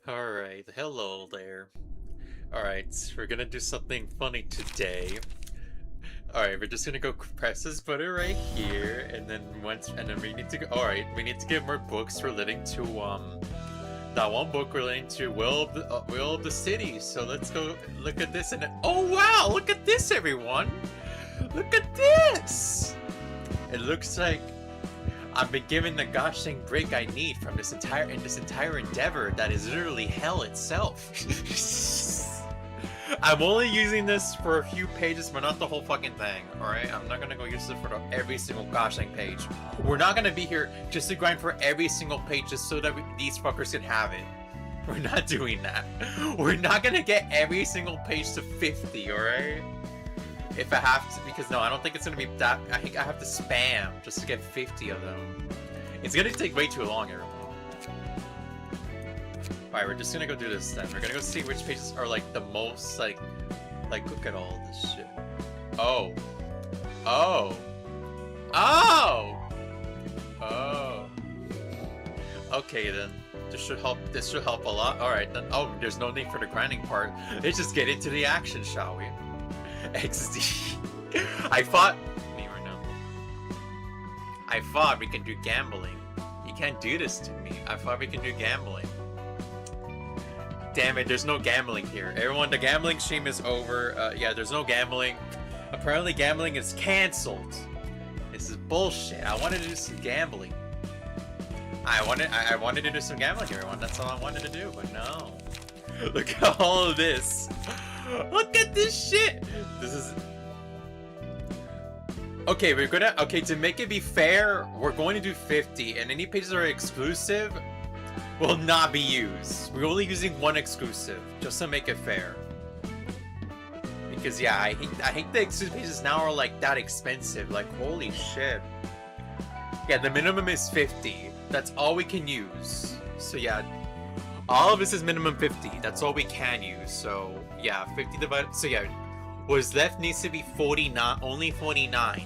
Alright, hello there. Alright, we're gonna do something funny today. Alright, we're just gonna go press this button right here, and then we need to go. Alright, we need to get more books relating to, that one book relating to Will of the City. So let's go look at this and oh wow, look at this, everyone! Look at this! It looks like I've been given the gosh dang break I need from this entire endeavor that is literally hell itself. I'm only using this for a few pages, but not the whole fucking thing. Alright? I'm not gonna go use it for every single gosh dang page. We're not gonna be here just to grind for every single page just so that these fuckers can have it. We're not doing that. We're not gonna get every single page to 50, alright? If I have to, because no, I don't think it's gonna be that. I think I have to spam just to get 50 of them. It's gonna take way too long, everyone. Alright, we're just gonna go do this then. We're gonna go see which pages are like the most like look at all this shit. Oh. Oh. Oh! Oh. Okay then. This should help a lot. Alright then. Oh, there's no need for the grinding part. Let's just get into the action, shall we? XD. I thought we can do gambling. You can't do this to me. I thought we can do gambling. Damn it, there's no gambling here. Everyone, the gambling stream is over. Yeah, there's no gambling. Apparently gambling is cancelled. This is bullshit. I wanted to do some gambling. I wanted to do some gambling, everyone. That's all I wanted to do, but no. Look at all of this. Look at this shit! This is... Okay, to make it be fair, we're going to do 50, and any pages that are exclusive will not be used. We're only using one exclusive, just to make it fair. Because yeah, I think the exclusive pages now are like that expensive, like holy shit. Yeah, the minimum is 50. That's all we can use. So yeah, all of this is minimum 50. That's all we can use. So yeah, 50 divided. So yeah, what's left needs to be 49. Only 49.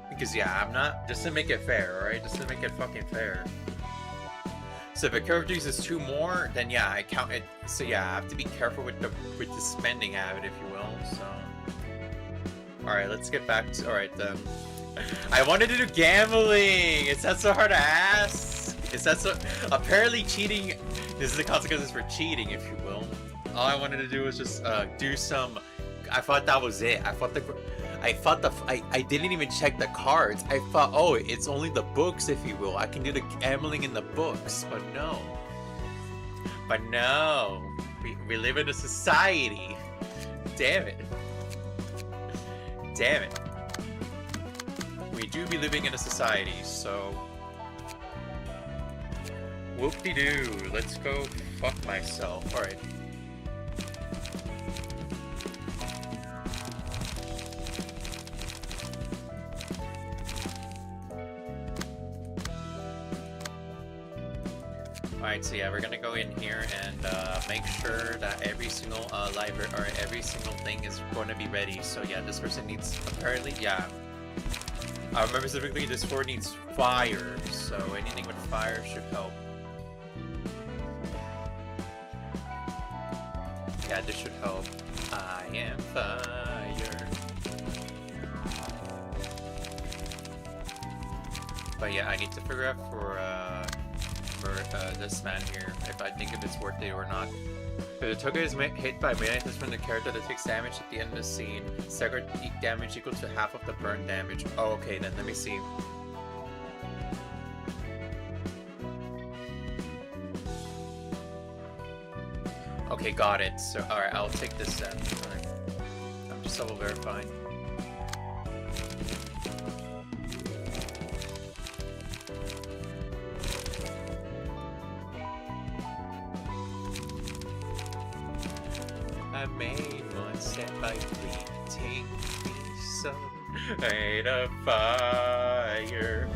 Because yeah, I'm not, just to make it fair, alright? Just to make it fucking fair. So if a character uses 2 more, then yeah, I count it. So yeah, I have to be careful with the spending habit, if you will. So alright, let's get back to alright then. I wanted to do gambling! Is that so hard to ask? Is that so... Apparently cheating... This is the consequences for cheating, if you will. All I wanted to do was just do some... I thought that was it. I didn't even check the cards. I thought, oh, it's only the books, if you will. I can do the gambling in the books, but no. But no. We live in a society. Damn it. Damn it. We do be living in a society, so... Whoop-de-doo. Let's go fuck myself. Alright. Alright, so yeah, we're gonna go in here and make sure that every single library or every single thing is going to be ready. So yeah, this person needs apparently, yeah. I remember specifically this floor needs fire, so anything with fire should help. Yeah, this should help. I am fire. But yeah, I need to figure out for this man here, if I think if it's worth it or not. If the token is hit by melee attacks from the character that takes damage at the end of the scene, staggered damage equal to half of the burn damage. Oh, okay, then let me see. Okay, got it. So, alright, I'll take this then. Alright. I'm just double verifying. I made one set by take me some made of fire.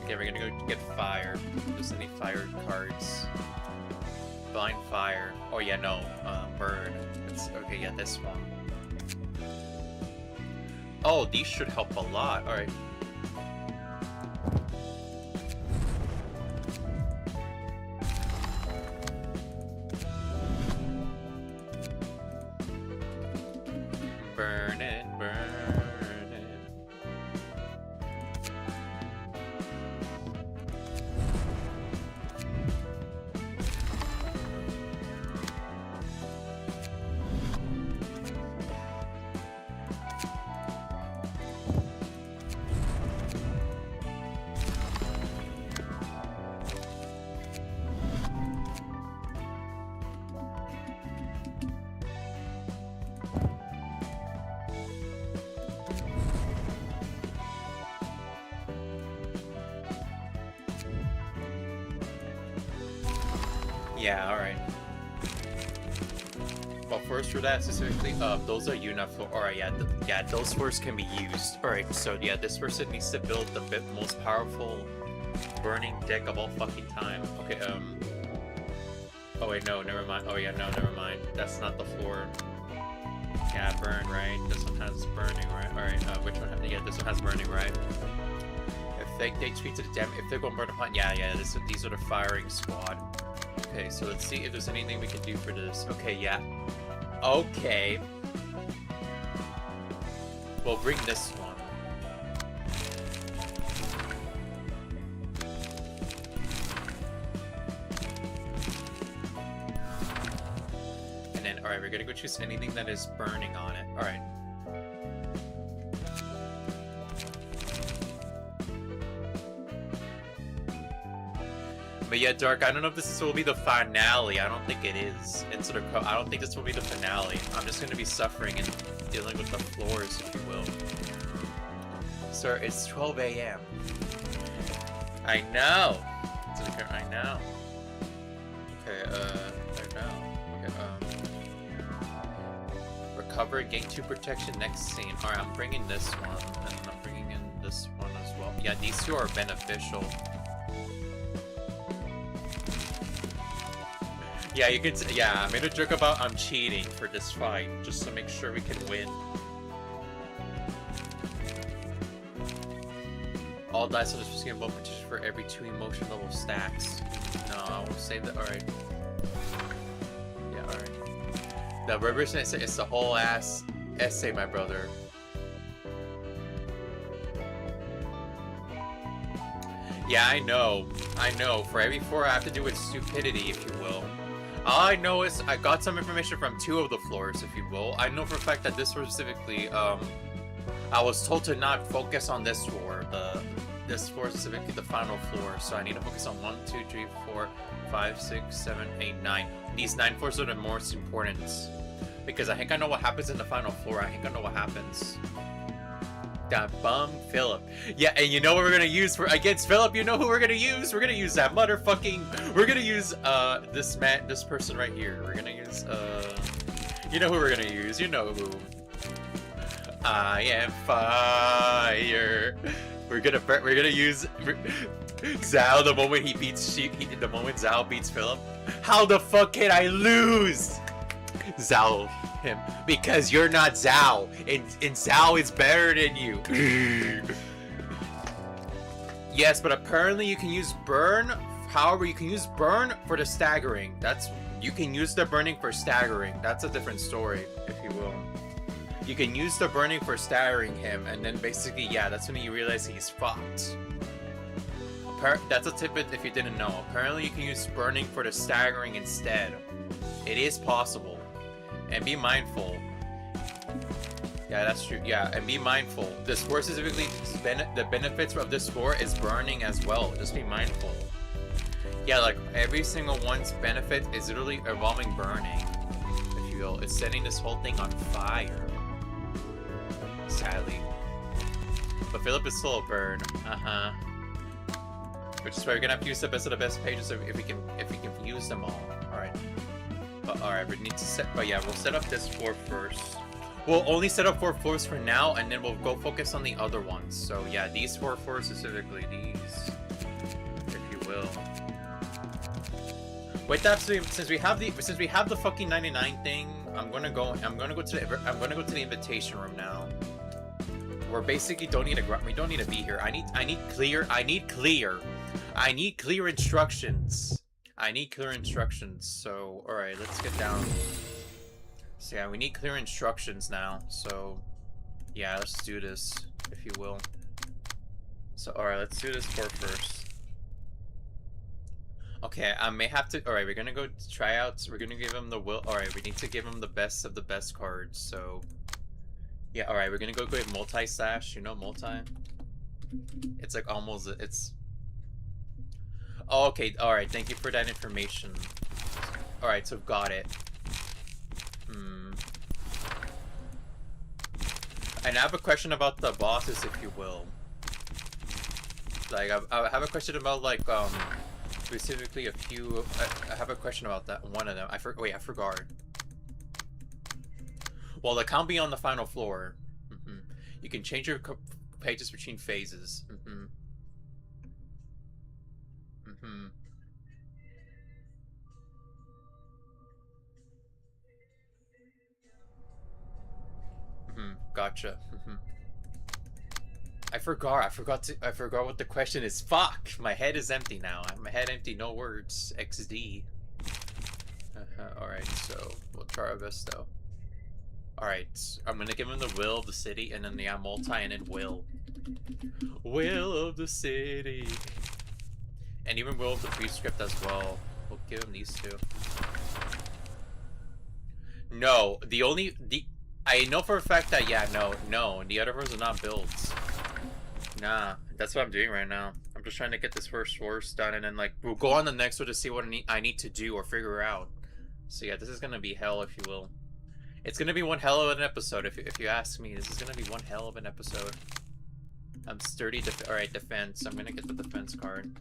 Okay, we're gonna go get fire. Just any fire cards. Blind fire. Oh yeah, no. Bird. It's, okay, yeah, this one. Oh, these should help a lot. Alright. Yeah, alright. Well, first for that specifically, those are unit floor. Alright, yeah, those floors can be used. Alright, so yeah, this person needs to build the most powerful burning deck of all fucking time. Okay, oh wait, no, never mind. Oh yeah, no, never mind. That's not the floor. Yeah, burn, right? This one has burning, right? Alright, which one? Yeah, this one has burning, right? If they HP to the dam, if they're going burn upon, yeah, these are the firing squad. Okay, so let's see if there's anything we can do for this. Okay, yeah. Okay. We'll bring this one. And then, alright, we're gonna go choose anything that is burning on it. Alright. But yeah, Dark, I don't know if this will be the finale. I don't think it is. I don't think this will be the finale. I'm just going to be suffering and dealing with the floors, if you will. Sir, it's 12 a.m. I know. I know. Okay, I know. Okay, recover, gain 2 protection, next scene. Alright, I'm bringing this one, and I'm bringing in this one as well. Yeah, these two are beneficial. Yeah, you can. Yeah, I made a joke about I'm cheating for this fight, just to make sure we can win. All dice on this receive both petition for every 2 emotion level stacks. No, I won't save that. Alright. Yeah, alright. The reversion essay is the whole ass essay, my brother. Yeah, I know. I know. For every 4 I have to do with stupidity, if you will. All I know is I got some information from 2 of the floors, if you will. I know for a fact that this floor specifically, I was told to not focus on this floor. This floor specifically, the final floor. So I need to focus on 1, 2, 3, 4, 5, 6, 7, 8, 9. These 9 floors are the most important. Because I think I know what happens in the final floor. I think I know what happens. That bum Philip. Yeah, and you know what we're gonna use for against Philip? You know who we're gonna use? We're gonna use that motherfucking. We're gonna use this person right here. We're gonna use you know who we're gonna use? You know who? I am fire. We're gonna use Zhao the moment he beats the moment Zhao beats Philip. How the fuck can I lose? Zhao him because you're not Zhao and Zhao is better than you. Yes, but apparently you can use burn. However, you can use burn for the staggering. You can use the burning for staggering. That's a different story, if you will. You can use the burning for staggering him, and then basically, yeah, that's when you realize he's fucked. That's a tidbit if you didn't know. Apparently, you can use burning for the staggering instead. It is possible. And be mindful. Yeah, that's true. Yeah, and be mindful. This floor specifically, the benefits of this floor is burning as well. Just be mindful. Yeah, like every single one's benefit is literally involving burning. If you will, it's setting this whole thing on fire. Sadly. But Philip is still a burn. Which is why we're gonna have to use the best of the best pages if we can use them all. Alright. But alright, we need to set, but yeah, we'll set up this floor first. We'll only set up 4 floors for now, and then we'll go focus on the other ones. So yeah, these 4 floors specifically, these, if you will. Wait, that's since we have the fucking 99 thing, I'm gonna go to the invitation room now. We're basically we don't need to be here. I need clear instructions. I need clear instructions, so alright, let's get down. So yeah, we need clear instructions now, so yeah, let's do this, if you will. So alright, let's do this floor first. Okay, I may have to, alright, we're gonna go tryouts, we're gonna give him the will, alright, we need to give him the best of the best cards, so. Yeah, alright, we're gonna go with multi-slash, you know multi? It's like almost, it's. Oh, okay, alright, thank you for that information. Alright, so got it. And I have a question about the bosses, if you will. Like, I have a question about, like, specifically a few. I have a question about that. One of them. Wait, I forgot. Well, the count be on the final floor. You can change your pages between phases. Gotcha. I forgot what the question is. Fuck! My head is empty now. My head empty, no words. XD. Alright, so we'll try our best though. Alright, I'm gonna give him the will of the city and then the multi and then will. Will of the city. And even will of the prescript as well. We'll give him these two. No, I know for a fact that, yeah, no, the other ones are not builds. Nah, that's what I'm doing right now. I'm just trying to get this first force done, and then, like, we'll go on the next one to see what I need to do or figure out. So yeah, this is gonna be hell, if you will. It's gonna be one hell of an episode, if you ask me. This is gonna be one hell of an episode. I'm sturdy. Alright, defense. I'm gonna get the defense card.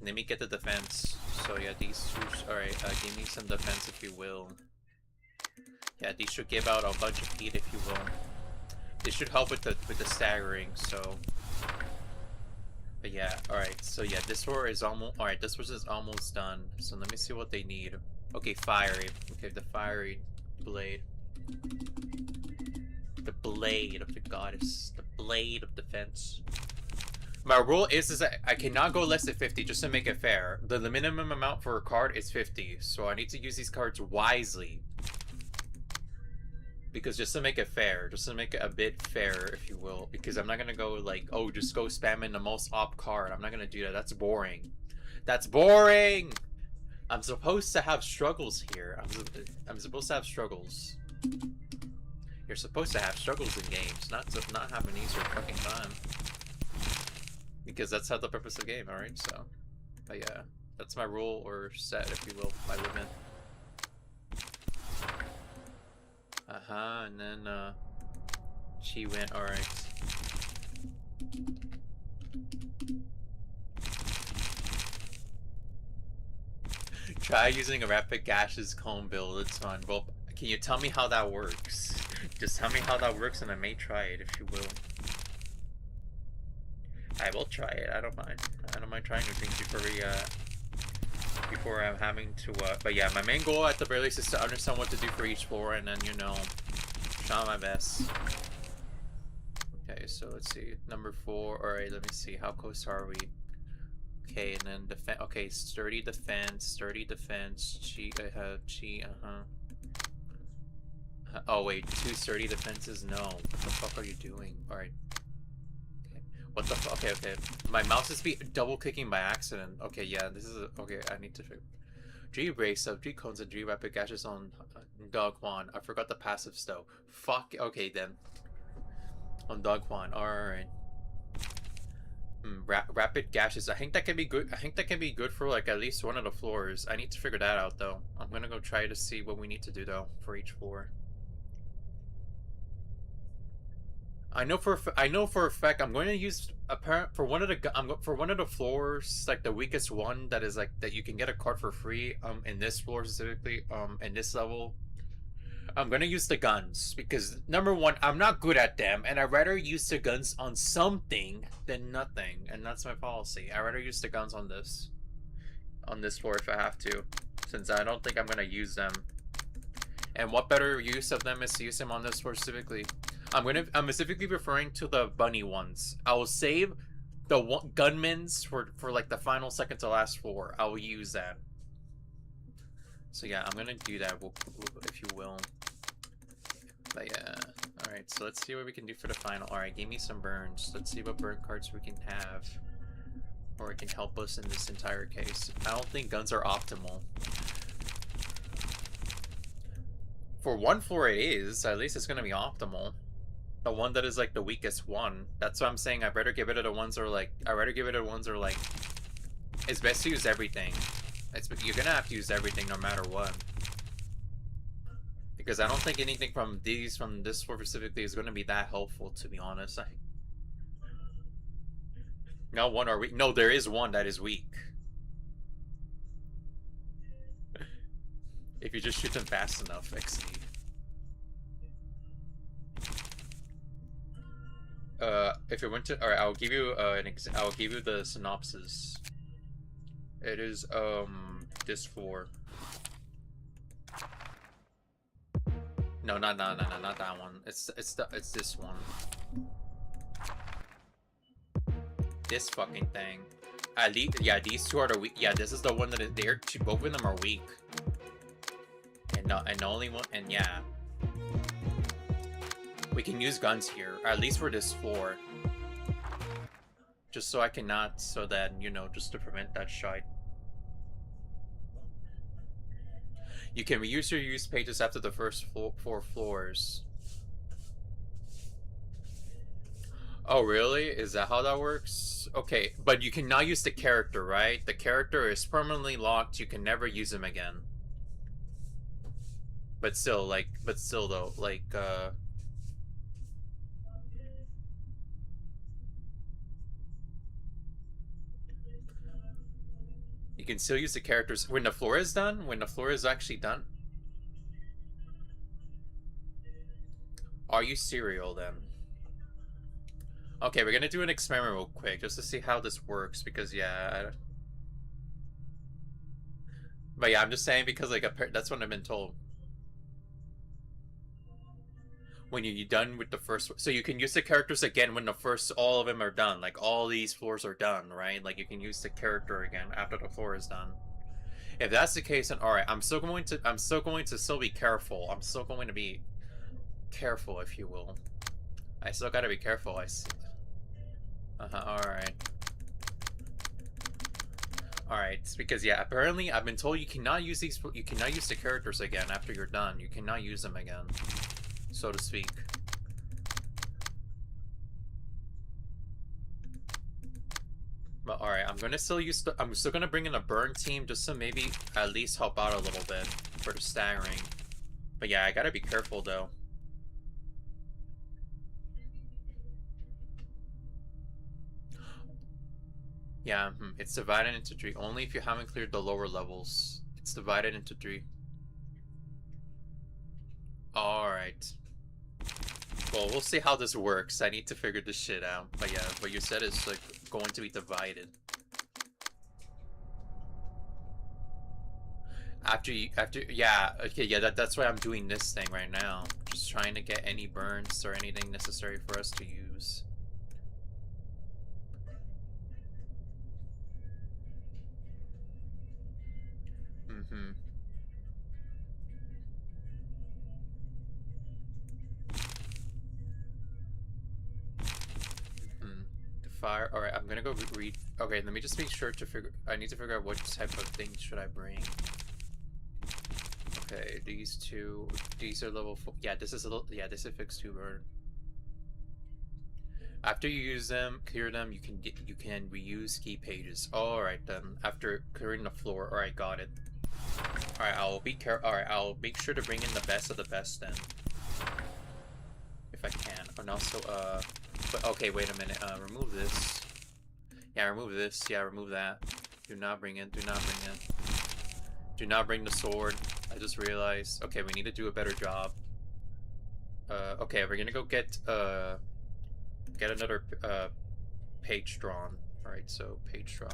Let me get the defense. So yeah, these two. Alright, give me some defense, if you will. Yeah, these should give out a bunch of heat, if you will. This should help with the staggering. So, but yeah, all right. So yeah, this war is almost all right. This was is almost done. So let me see what they need. Okay, fiery. Okay, the fiery blade. The blade of the goddess. The blade of defense. My rule is that I cannot go less than 50 just to make it fair. The minimum amount for a card is 50, so I need to use these cards wisely. Because just to make it fair, just to make it a bit fair, if you will. Because I'm not gonna go like, oh, just go spamming the most op card. I'm not gonna do that. That's boring. That's boring! I'm supposed to have struggles here. I'm supposed to have struggles. You're supposed to have struggles in games, not have an easier fucking time. Because that's how the purpose of the game, alright? So, but yeah, that's my rule or set, if you will, my limit. And then, she went, alright. Try using a rapid gaseous cone build, it's fun. Well, can you tell me how that works? Just tell me how that works and I may try it, if you will. I will try it, I don't mind. I don't mind trying new things before I'm having to, but yeah, my main goal at the very least is to understand what to do for each floor and then, you know, try my best. Okay, so let's see, number 4, alright, let me see, how close are we? Okay, and then defense, okay, sturdy defense, oh wait, 2 sturdy defenses, no, what the fuck are you doing? Alright. What the fuck? Okay. My mouse is double clicking by accident. Okay, yeah, this is okay. I need to figure. G brace up, G cones, and G rapid gashes on Dog Juan. I forgot the passive though. Fuck. Okay then. On Dog Juan. All right. Rapid gashes. I think that can be good. I think that can be good for like at least one of the floors. I need to figure that out though. I'm gonna go try to see what we need to do though for each floor. I know for a fact I'm going to use for one of the floors, like the weakest one that is like that you can get a card for free in this floor specifically in this level. I'm going to use the guns because number 1, I'm not good at them and I'd rather use the guns on something than nothing, and that's my policy. I'd rather use the guns on this floor if I have to, since I don't think I'm going to use them. And what better use of them is to use them on this floor specifically. I'm specifically referring to the bunny ones. I will save the gunmen's for like the final second to last floor. I will use that. So yeah, I'm gonna do that, if you will. But yeah, all right. So let's see what we can do for the final. All right, give me some burns. Let's see what burn cards we can have, or it can help us in this entire case. I don't think guns are optimal. For one floor, it is. At least it's gonna be optimal. The one that is like the weakest one. That's what I'm saying. I'd rather get rid of the ones that are like. It's best to use everything. You're gonna have to use everything no matter what. Because I don't think anything from this floor specifically is gonna be that helpful, to be honest. No, one are weak. No, there is one that is weak. If you just shoot them fast enough, XD. If it went to, all right, I'll give you I'll give you the synopsis. It is this floor. No, not that one. It's this one. This fucking thing. At least, yeah, these two are the weak. Yeah, this is the one that is there. Both of them are weak. And the only one, and yeah. We can use guns here, at least for this floor. Just so I cannot, so that, you know, just to prevent that shite. You can reuse your use pages after the first 4 floors. Oh, really? Is that how that works? Okay, but you can now use the character, right? The character is permanently locked. You can never use him again. But still, though, like, you can still use the characters when the floor is done, when the floor is actually done. Are you serial then? Okay, we're gonna do an experiment real quick just to see how this works because yeah. But yeah, I'm just saying because like that's what I've been told. When you're done with the first, so you can use the characters again when all of them are done. Like all these floors are done, right? Like you can use the character again after the floor is done. If that's the case, then all right. I'm still going to still be careful. I'm still going to be careful, if you will. I still gotta be careful. All right. All right. It's because yeah, apparently I've been told you cannot use these. You cannot use the characters again after you're done. You cannot use them again, so to speak. But all right, I'm still gonna bring in a burn team just to maybe at least help out a little bit for the staggering. But yeah, I gotta be careful though. Yeah, it's divided into 3. Only if you haven't cleared the lower levels. It's divided into 3. Alright. Well, we'll see how this works. I need to figure this shit out. But yeah, what you said is like going to be divided. Yeah, okay, yeah, that's why I'm doing this thing right now. Just trying to get any burns or anything necessary for us to use. Fire. All right, I'm gonna go read. Okay, let me just make sure to figure. I need to figure out what type of things should I bring. Okay, these two. These are level 4. Yeah, this is a little. Yeah, this is fixed 2 burn. After you use them, clear them. You can reuse key pages. All right then. After clearing the floor. All right, got it. All right, I'll be careful. All right, I'll make sure to bring in the best of the best then, if I can. And also, but okay, wait a minute. Remove this. Yeah, remove this. Yeah, remove that. Do not bring in. Do not bring in. Do not bring the sword. I just realized. Okay, we need to do a better job. Okay, we're gonna go get another page drawn. All right, so page drawn.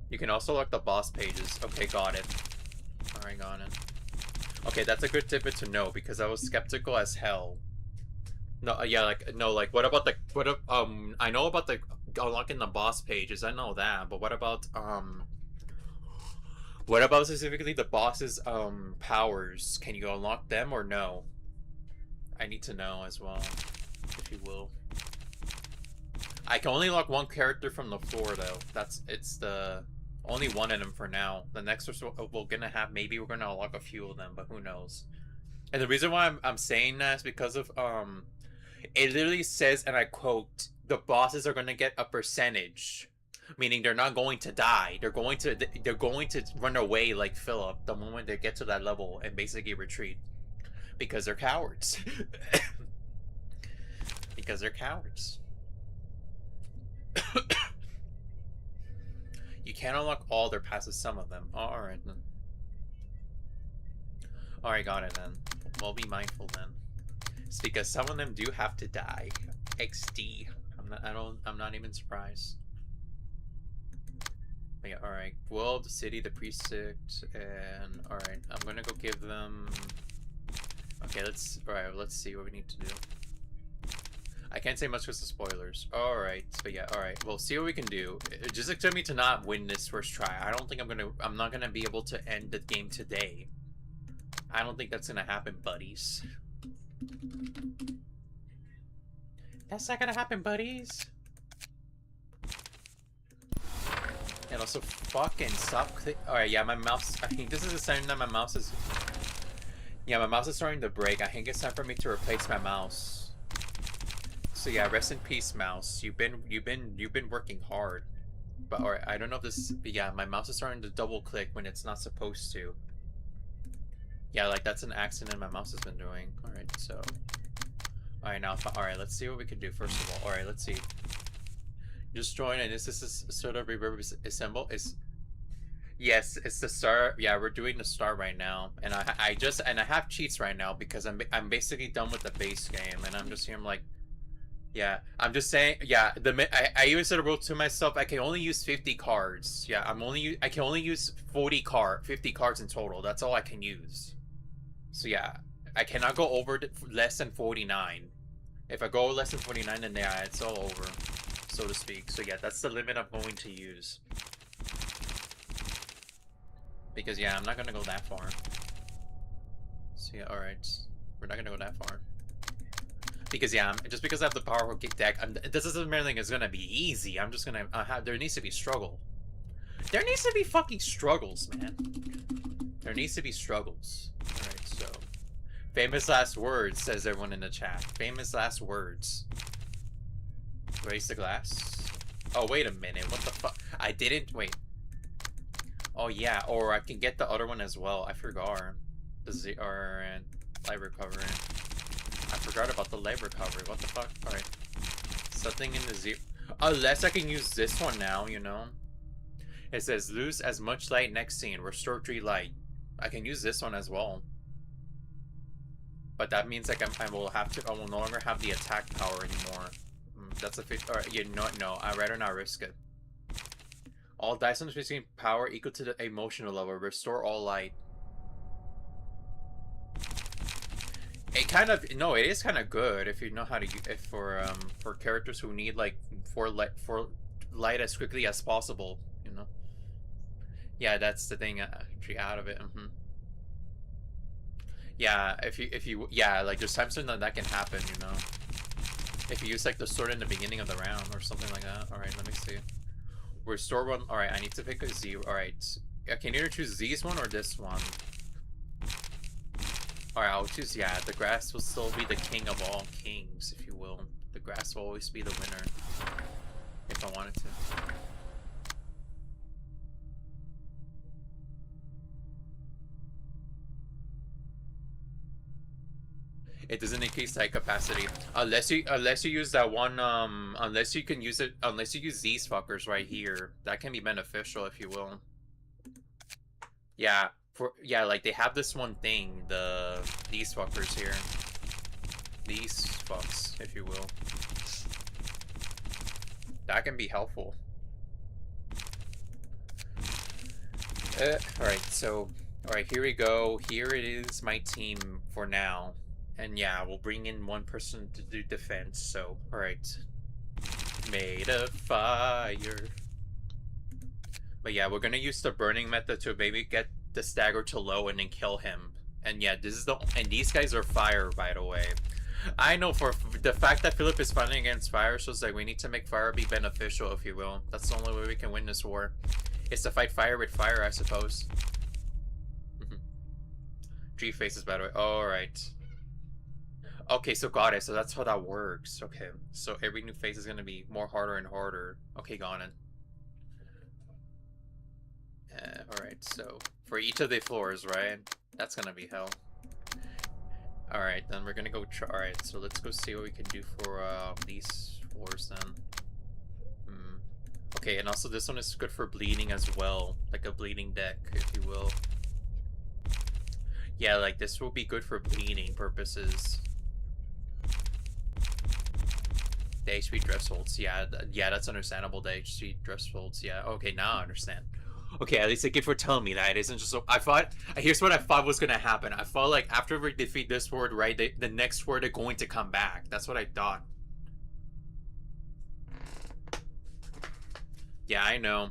You can also lock the boss pages. Okay, got it. All right, got it. Okay, that's a good tidbit to know because I was skeptical as hell. No, yeah, like no, like what about I know about the unlocking the boss pages. I know that, but what about specifically the boss's powers? Can you unlock them or no? I need to know as well, if you will. I can only lock one character from the floor though. It's the only one in them for now. The next we're gonna have, maybe we're gonna unlock a few of them, but who knows. And the reason why I'm saying that is because of it literally says, and I quote, the bosses are gonna get a percentage, meaning they're not going to die. They're going to run away like Philip the moment they get to that level and basically retreat because they're cowards. Because they're cowards. can't unlock all their passes, some of them. Oh, alright then. Alright, got it then. We'll be mindful then. It's because some of them do have to die. XD. I'm not even surprised. But yeah, alright. Well, the city, the precinct, and alright. I'm gonna go give them. Okay, alright, let's see what we need to do. I can't say much because of spoilers. Alright, but yeah, alright. We'll see what we can do. Just expect me to not win this first try. I don't think I'm not gonna be able to end the game today. I don't think that's gonna happen, buddies. That's not gonna happen, buddies. And also, fucking stop. Alright, yeah, my mouse. I think this is a sign that my mouse is. Yeah, my mouse is starting to break. I think it's time for me to replace my mouse. So yeah, rest in peace, mouse. You've been working hard. But alright, I don't know if this. But yeah, my mouse is starting to double click when it's not supposed to. Yeah, like that's an accident my mouse has been doing. Alright, so. Alright, now, alright, let's see what we can do first of all. Alright, let's see. Just join, and this is sort of reverb assemble. Yes, it's the star. Yeah, we're doing the star right now, and I have cheats right now because I'm basically done with the base game, and I'm just here. I'm like, yeah, I'm just saying. Yeah, I even said a rule to myself. I can only use 50 cards. Yeah, I can only use 50 cards in total. That's all I can use. So yeah, I cannot go over less than 49. If I go less than 49, then yeah, it's all over, so to speak. So yeah, that's the limit I'm going to use. Because yeah, I'm not gonna go that far. So yeah, alright. We're not gonna go that far. Because yeah, just because I have the powerful deck, this doesn't mean it's gonna be easy. I'm just gonna there needs to be struggle. There needs to be fucking struggles, man. There needs to be struggles. Alright, so. Famous last words, says everyone in the chat. Famous last words. Raise the glass. Oh, wait a minute. What the fuck? I didn't. Wait. Oh, yeah. Or I can get the other one as well. I forgot. The and light recovery. I forgot about the light recovery. What the fuck? Alright. Something in the zero. Unless I can use this one now, you know? It says lose as much light next scene. Restore 3 light. I can use this one as well. But that means like I will no longer have the attack power anymore. That's a 50. Alright, you know what? No, I'd rather not risk it. All dice on the screen power equal to the emotional level. Restore all light. It kind of it is kind of good if you know how to use for characters who need like for light as quickly as possible. You know. Yeah, that's the thing. Out of it. Yeah, if you yeah, like there's times when that can happen, you know. If you use like the sword in the beginning of the round or something like that. Alright, let me see. Restore one. Alright, I need to pick a Z. Alright. I can either choose Z's one or this one. Alright, I'll choose, yeah, the grass will still be the king of all kings, if you will. The grass will always be the winner. If I wanted to. It doesn't increase light capacity unless you use that one unless you use these fuckers right here. That can be beneficial if you will. Yeah, like they have this one thing, these fuckers here. These fucks, if you will. That can be helpful. Alright, so alright, here we go. Here it is, my team for now. And yeah, we'll bring in one person to do defense, so, alright. Made of fire. But yeah, we're gonna use the burning method to maybe get the stagger to low and then kill him. And yeah, and these guys are fire, by the way. I know for the fact that Philip is fighting against fire shows like we need to make fire be beneficial, if you will. That's the only way we can win this war. Is to fight fire with fire, I suppose. 3 faces, by the way. Alright. Okay, so got it. So that's how that works. Okay, so every new phase is gonna be more harder and harder. Okay, got it. Alright, so for each of the floors, right? That's gonna be hell. Alright, then we're gonna go alright, so let's go see what we can do for these floors then. Okay, and also this one is good for bleeding as well. Like a bleeding deck, if you will. Yeah, like this will be good for bleeding purposes. The HP thresholds, yeah, yeah, that's understandable. The HP thresholds, yeah. Okay, now I understand. Okay, at least thank you for telling me that. It isn't just so. I thought. Here's what I thought was gonna happen. I thought like after we defeat this word, right, the next word are going to come back. That's what I thought. Yeah, I know.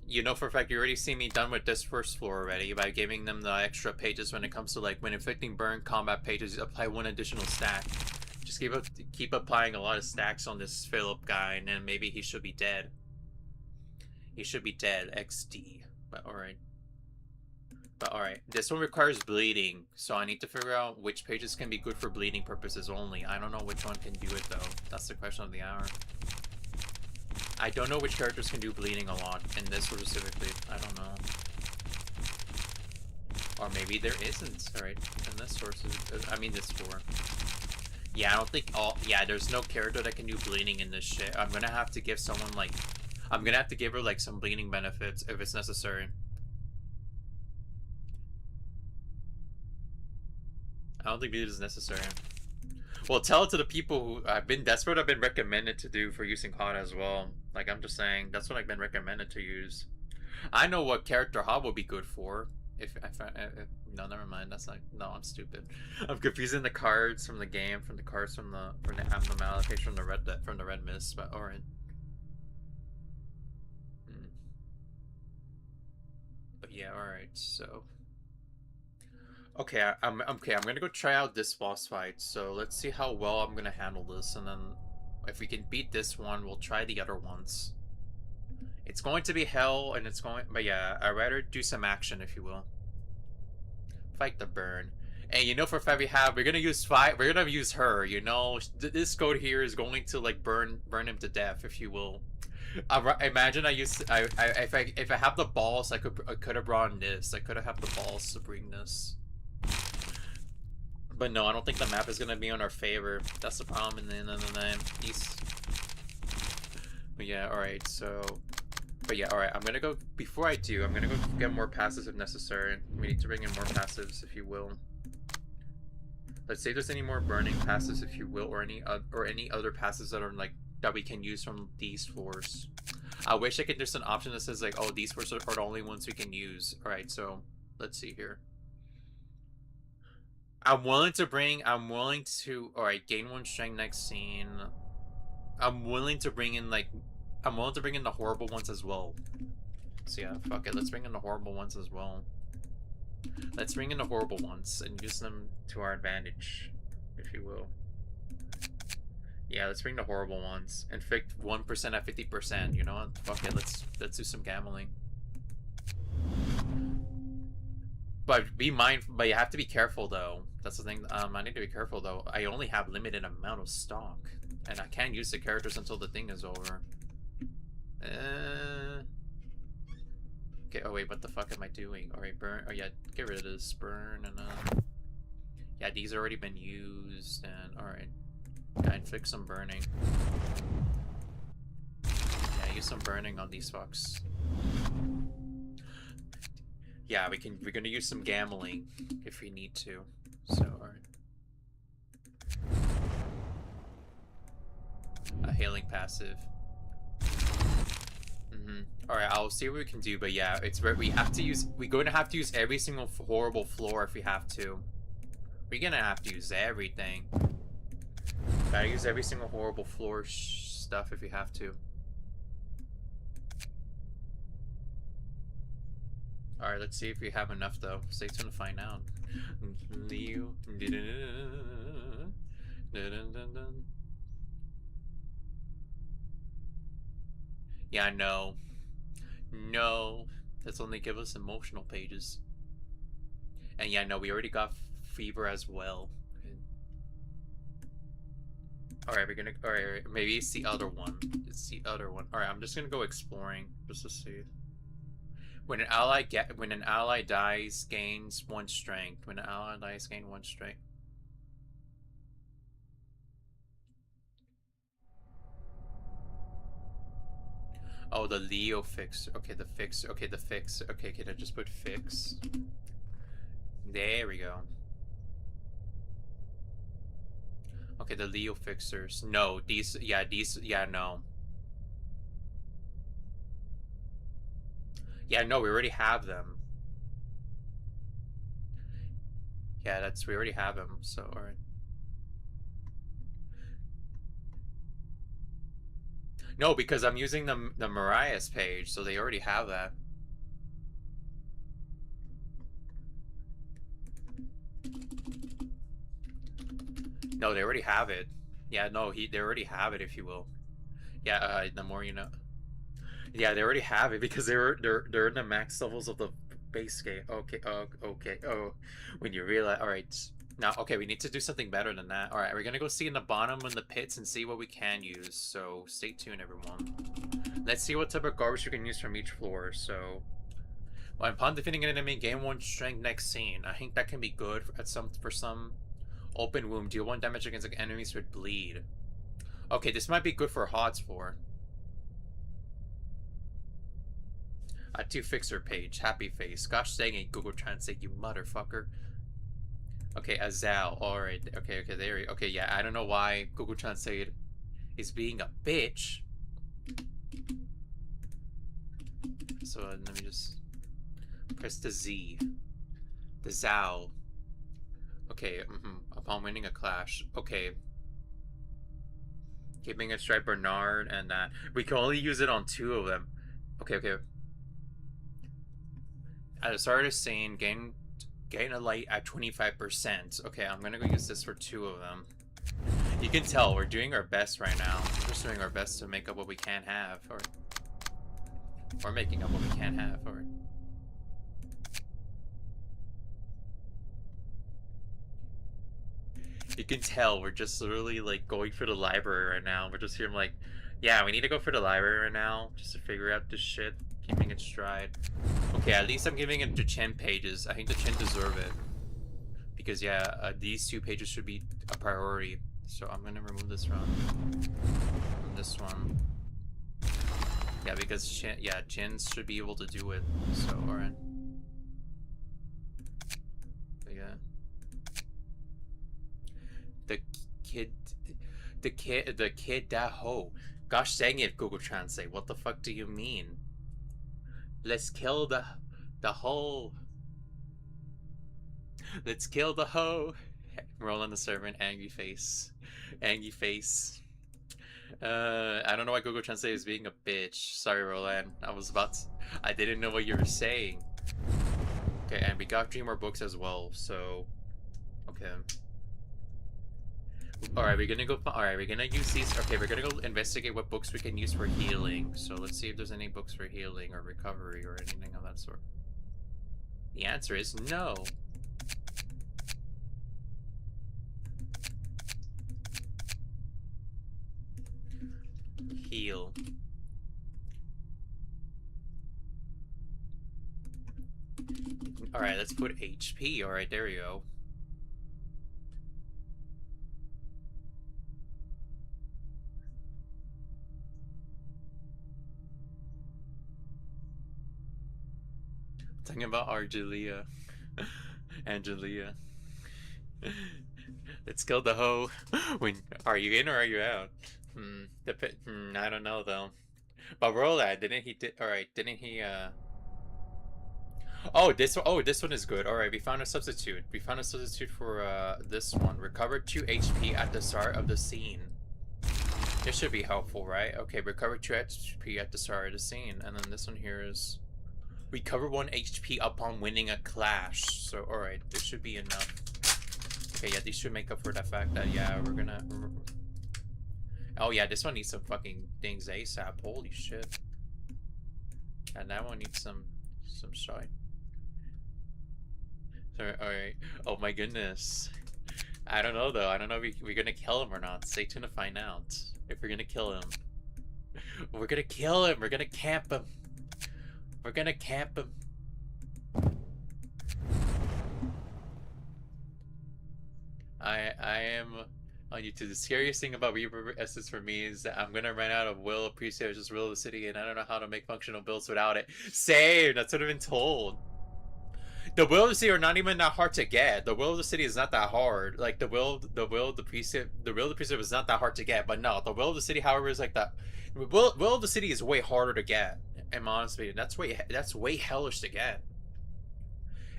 You know for a fact you already see me done with this first floor already by giving them the extra pages when it comes to like when inflicting burn combat pages, apply one additional stack. Just keep applying a lot of stacks on this Philip guy, and then maybe he should be dead. He should be dead. XD. But alright. But alright. This one requires bleeding, so I need to figure out which pages can be good for bleeding purposes only. I don't know which one can do it though. That's the question of the hour. I don't know which characters can do bleeding a lot in this specifically. I don't know. Or maybe there isn't, alright, in this source. I mean this floor. Yeah, I don't think all. Yeah, there's no character that can do bleeding in this shit. I'm gonna have to give someone like. I'm gonna have to give her like some bleeding benefits if it's necessary. I don't think bleed is necessary. Well, tell it to the people who that's what I've been recommended to do for using hot as well. Like I'm just saying, that's what I've been recommended to use. I know what character hot would be good for. If no, never mind. That's not. No, I'm stupid. I'm confusing the cards from the game, from the cards from the abnormality from the red mist. But alright. But yeah, alright. So okay, I'm gonna go try out this boss fight. So let's see how well I'm gonna handle this, and then if we can beat this one, we'll try the other ones. It's going to be hell, and it's going. But yeah, I'd rather do some action, if you will. Fight the burn. And you know for a fact we're gonna use we're gonna use her, you know. This code here is going to like burn him to death, if you will. Imagine if I have the balls, I could have brought this. I could have the balls to bring this. But no, I don't think the map is gonna be in our favor. That's the problem in the end of the day. But yeah, alright, so but yeah, alright, I'm gonna go, before I do, I'm gonna go get more passives if necessary. We need to bring in more passives, if you will. Let's see if there's any more burning passives, if you will, or any other passives that are like, that we can use from these floors. I wish I could, there's an option that says like, oh, these floors are the only ones we can use. Alright, so, let's see here. I'm willing to, alright, gain 1 strength next scene. I'm willing to bring in the horrible ones as well. So yeah, fuck it, let's bring in the horrible ones as well. Let's bring in the horrible ones and use them to our advantage, if you will. Yeah, let's bring the horrible ones. Inflict 1% at 50%, you know what? Fuck it, let's do some gambling. But but you have to be careful though. That's the thing, I need to be careful though. I only have limited amount of stock. And I can't use the characters until the thing is over. Okay, oh wait, what the fuck am I doing? Alright, burn. Oh yeah, get rid of this. Burn, and yeah, these already been used, and alright. Yeah, inflict some burning. Yeah, use some burning on these fucks. Yeah, we're gonna use some gambling if we need to. So, alright. A hailing passive. Alright, I'll see what we can do, but yeah, it's where we're going to have to use every single horrible floor if we have to. We're gonna have to use everything. Gotta use every single horrible floor stuff if we have to. Alright, let's see if we have enough though. Stay tuned to find out. Yeah, no. No. That's only give us emotional pages. And yeah, no, we already got fever as well. Alright, alright, maybe it's the other one. It's the other one. Alright, I'm just gonna go exploring just to see. When an ally dies, gains 1 strength. When an ally dies, gain 1 strength. Oh, the Leo fix. Okay, the fix. Okay, the fix. Okay, can I just put fix? There we go. Okay, the Leo fixers. No, these. Yeah, these. Yeah, no. Yeah, no, we already have them. Yeah, we already have them. So, alright. No, because I'm using the Mariah's page, so they already have that. No, they already have it. Yeah, no, they already have it, if you will. Yeah, the more you know. Yeah, they already have it because they're in the max levels of the base game. Okay, okay. Oh, when you realize, all right. Now, okay, we need to do something better than that. All right, we're gonna go see in the bottom in the pits and see what we can use. So stay tuned, everyone. Let's see what type of garbage we can use from each floor. So, well, upon defeating an enemy, gain 1 strength next scene. I think that can be good for some open wound. Deal 1 damage against enemies with bleed. Okay, this might be good for Hod's floor. To fixer page, happy face. Gosh dang it, Google Translate, you motherfucker. Okay, Azal. Alright, okay, there. Okay, yeah, I don't know why Google Translate is being a bitch. So let me just press the Z. The Zal. Okay, upon winning a clash. Okay. Keeping a stripe Bernard and that. We can only use it on 2 of them. Okay. At the start of scene, gain a light at 25%. Okay, I'm gonna go use this for 2 of them. You can tell we're doing our best right now. We're just doing our best to make up what we can't have, or making up what we can't have, or. You can tell we're just literally like going for the library right now. We're just here like, yeah, we need to go for the library right now just to figure out this shit. Keeping it stride. Okay, at least I'm giving it to Chen pages. I think the Chen deserve it. Because yeah, these 2 pages should be a priority. So I'm gonna remove this from this one. Yeah, because Chen's should be able to do it. So alright. Yeah. The kid that hoe. Gosh dang it, Google Translate. What the fuck do you mean? Let's kill the hoe. Let's kill the hoe. Roll on the servant, angry face. Angry face. I don't know why Google Translate is being a bitch. Sorry, Roland. I didn't know what you were saying. Okay, and we got 3 more books as well, so. Okay. Alright, we're gonna use these. Okay, we're gonna go investigate what books we can use for healing. So let's see if there's any books for healing or recovery or anything of that sort. The answer is no. Heal. Alright, let's put HP. Alright, there you go. Talking about Argelia. Angelia. Let's kill the hoe. Are you in or are you out? I don't know though. But Rolad, didn't he? Alright, didn't he? Oh, this one is good. Alright, we found a substitute. We found a substitute for this one. Recover 2 HP at the start of the scene. This should be helpful, right? Okay, recover 2 HP at the start of the scene, and then this one here is recover 1 HP upon winning a clash. So, alright, this should be enough. Okay, yeah, these should make up for the fact that, yeah, we're gonna. Oh, yeah, this one needs some fucking things ASAP. Holy shit. And that one needs some shine. Alright. Oh my goodness. I don't know though. I don't know if we're gonna kill him or not. Stay tuned to find out if we're gonna kill him. We're gonna kill him. We're gonna camp him. We're gonna camp him. I am on YouTube. The scariest thing about Reaper Essence for me is that I'm gonna run out of Will Appreciate, just Will of the City, and I don't know how to make functional builds without it. Same, that's what I've been told. The Will of the City are not even that hard to get. The Will of the City is not that hard. Like the Will of the Precept is not that hard to get. But no, the Will of the City, however, is like that. Will of the City is way harder to get. In my honest opinion, that's way hellish to get.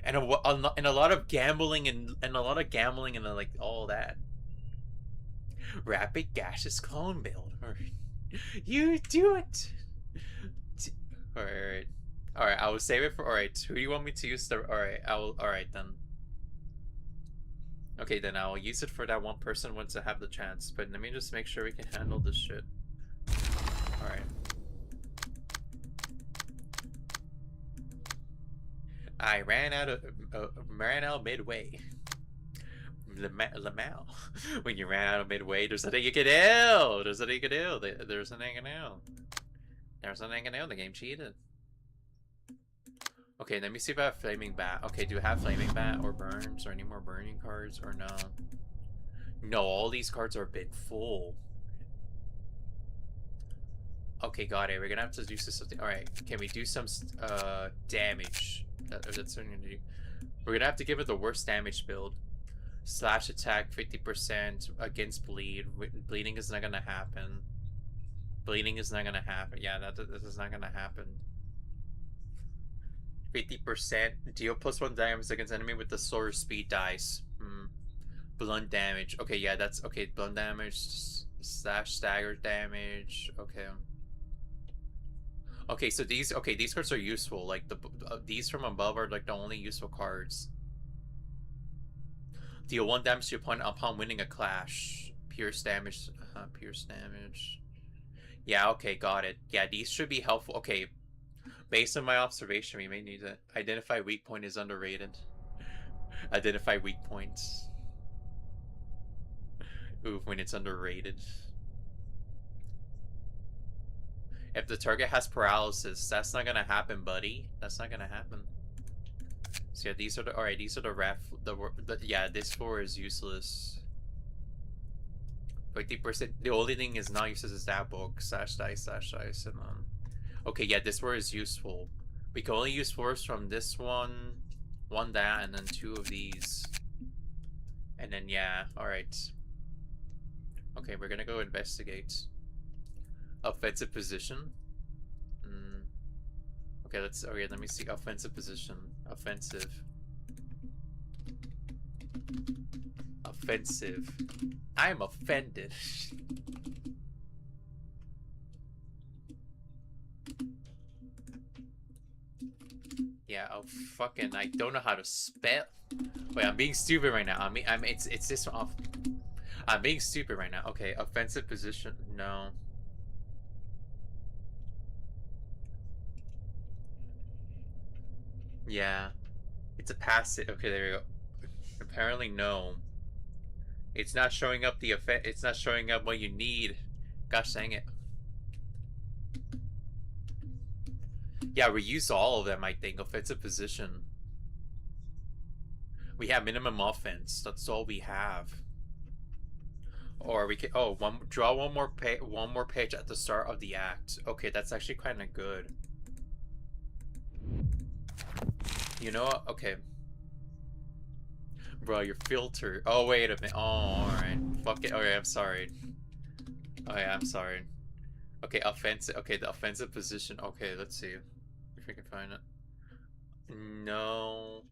And a lot of gambling and a lot of gambling and like all that. Rapid gaseous clone build. You do it. Alright. Alright, I will save it for. Alright, who do you want me to use? Alright, I will. Alright, then. Okay, then I'll use it for that one person once I have the chance. But let me just make sure we can handle this shit. Alright. I ran out midway. Lamau. When you ran out of midway, there's nothing you can do. There's nothing you can do. There's nothing you can do. There's nothing you can do. The game cheated. Okay, let me see if I have Flaming Bat. Okay, do I have Flaming Bat or Burns or any more burning cards or no? No, all these cards are a bit full. Okay, got it. We're gonna have to do something. Alright, can we do some damage? That's what we're gonna do. We're gonna have to give it the worst damage build. Slash attack 50% against bleed. Bleeding is not gonna happen. Bleeding is not gonna happen. Yeah, this is not gonna happen. 50% deal +1 damage against enemy with the slower speed dice. Blunt damage. Okay, yeah, that's okay. Blunt damage slash stagger damage. Okay. Okay, so these cards are useful. Like these from above are like the only useful cards. Deal 1 damage to your opponent upon winning a clash. Pierce damage. Pierce damage. Yeah, okay, got it. Yeah, these should be helpful. Okay, based on my observation, we may need to identify weak point is underrated. Identify weak points. Ooh, when it's underrated. If the target has paralysis, that's not gonna happen, buddy. That's not gonna happen. So yeah, these are the alright. These are yeah. This 4 is useless. 50%. The only thing is not useless is that book slash dice, and okay, yeah, this 4 is useful. We can only use 4s from this one that, and then 2 of these, and then yeah. All right. Okay, we're gonna go investigate. Offensive position. Okay, let me see. Offensive position. Offensive. I am offended. Yeah, oh fucking, I don't know how to spell. Wait, I'm being stupid right now. It's this off. I'm being stupid right now. Okay, offensive position. No. Yeah, it's a passive. Okay, there we go. Apparently, no. It's not showing up the effect. It's not showing up what you need. Gosh dang it. Yeah, we use all of them, I think. Offensive position. We have minimum offense. That's all we have. Or we can draw one more page at the start of the act. Okay, that's actually kind of good. You know what? Okay. Bro, your filter. Oh, wait a minute. Oh, alright. Fuck it. Okay, I'm sorry. Oh, yeah, I'm sorry. Okay, offensive. Okay, the offensive position. Okay, let's see if we can find it. No.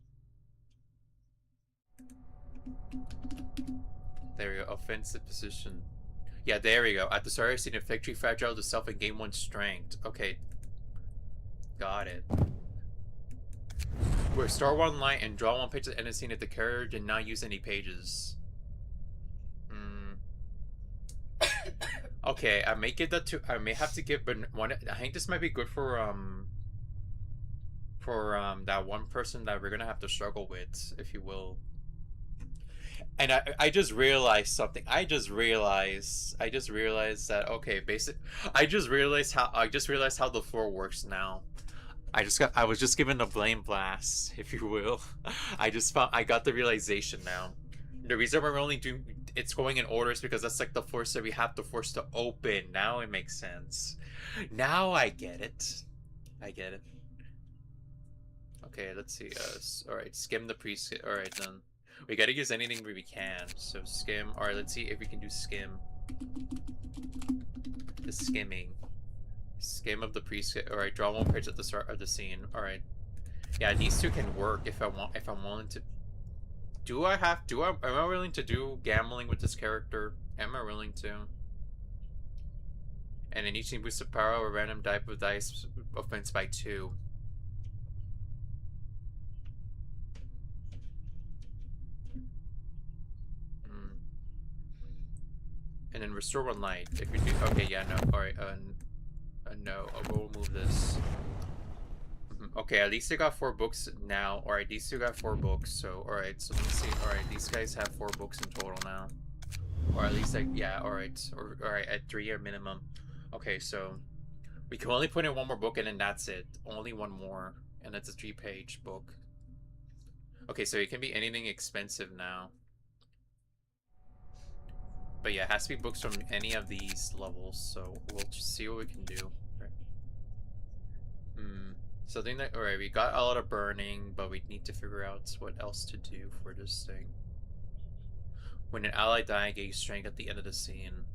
There we go. Offensive position. Yeah, there we go. At the start of the scene, victory fragile to self and gain 1 strength. Okay. Got it. Where start 1 line and draw 1 page at the end of the scene if the character did not use any pages. Okay, I may give that to. I may have to give one. I think this might be good for that one person that we're gonna have to struggle with, if you will. And I just realized something. I just realized that okay, I just realized how the floor works now. I was just given a blame blast, if you will. I got the realization now. The reason we're only doing it's going in orders because that's like the force that we have to force to open. Now it makes sense. Now I get it. I get it. Okay, let's see. All right, skim the pre-skim. All right, then we gotta use anything we can. So skim. All right, let's see if we can do skim. The skimming. Skim of the pre-skim. All right, draw one page at the start of the scene. All right. Yeah, these two can work if I want. If I'm willing to. Am I willing to do gambling with this character? Am I willing to? And in each team boosts the power of a random type of dice offense by 2. And then restore 1 light. If you do, okay, yeah, no, all right, no, we'll move this. Okay, at least they got 4 books now. All right, these two got 4 books. So, all right, so let me see. All right, these guys have 4 books in total now, or at least like, yeah, all right, or all right, at 3 or minimum. Okay, so we can only put in 1 more book, and then that's it. Only 1 more, and it's a 3-page book. Okay, so it can be anything expensive now. But yeah, it has to be books from any of these levels, so we'll just see what we can do. Right. Something that, alright, we got a lot of burning, but we need to figure out what else to do for this thing. When an ally dies, gain strength at the end of the scene.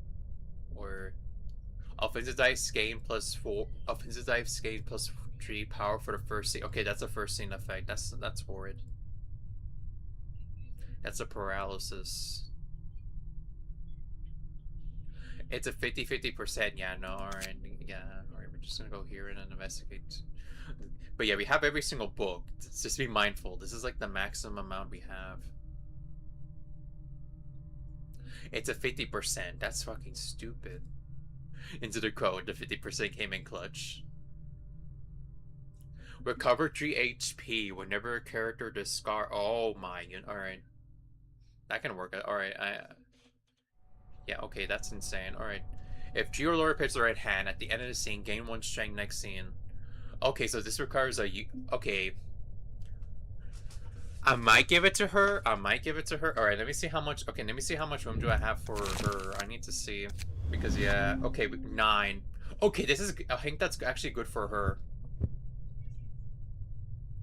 Or offensive dice gain +4. Offensive dice gain +3 power for the first scene. Okay, that's a first scene effect. That's horrid. That's a paralysis. It's a 50-50%. Yeah, no, alright. Yeah, alright, we're just gonna go here and then investigate. But yeah, we have every single book. Just be mindful. This is like the maximum amount we have. It's a 50%. That's fucking stupid. Into the code, the 50% came in clutch. Recover 3 HP whenever a character discard. Oh my, alright. That can work. Alright, yeah, okay, that's insane. Alright. If G or Laura picks the right hand, at the end of the scene, gain 1 strength next scene. Okay, so this requires a... Okay. I might give it to her. Alright, let me see how much... Okay, let me see how much room do I have for her. I need to see. Because, yeah... Okay, 9. Okay, this is... I think that's actually good for her.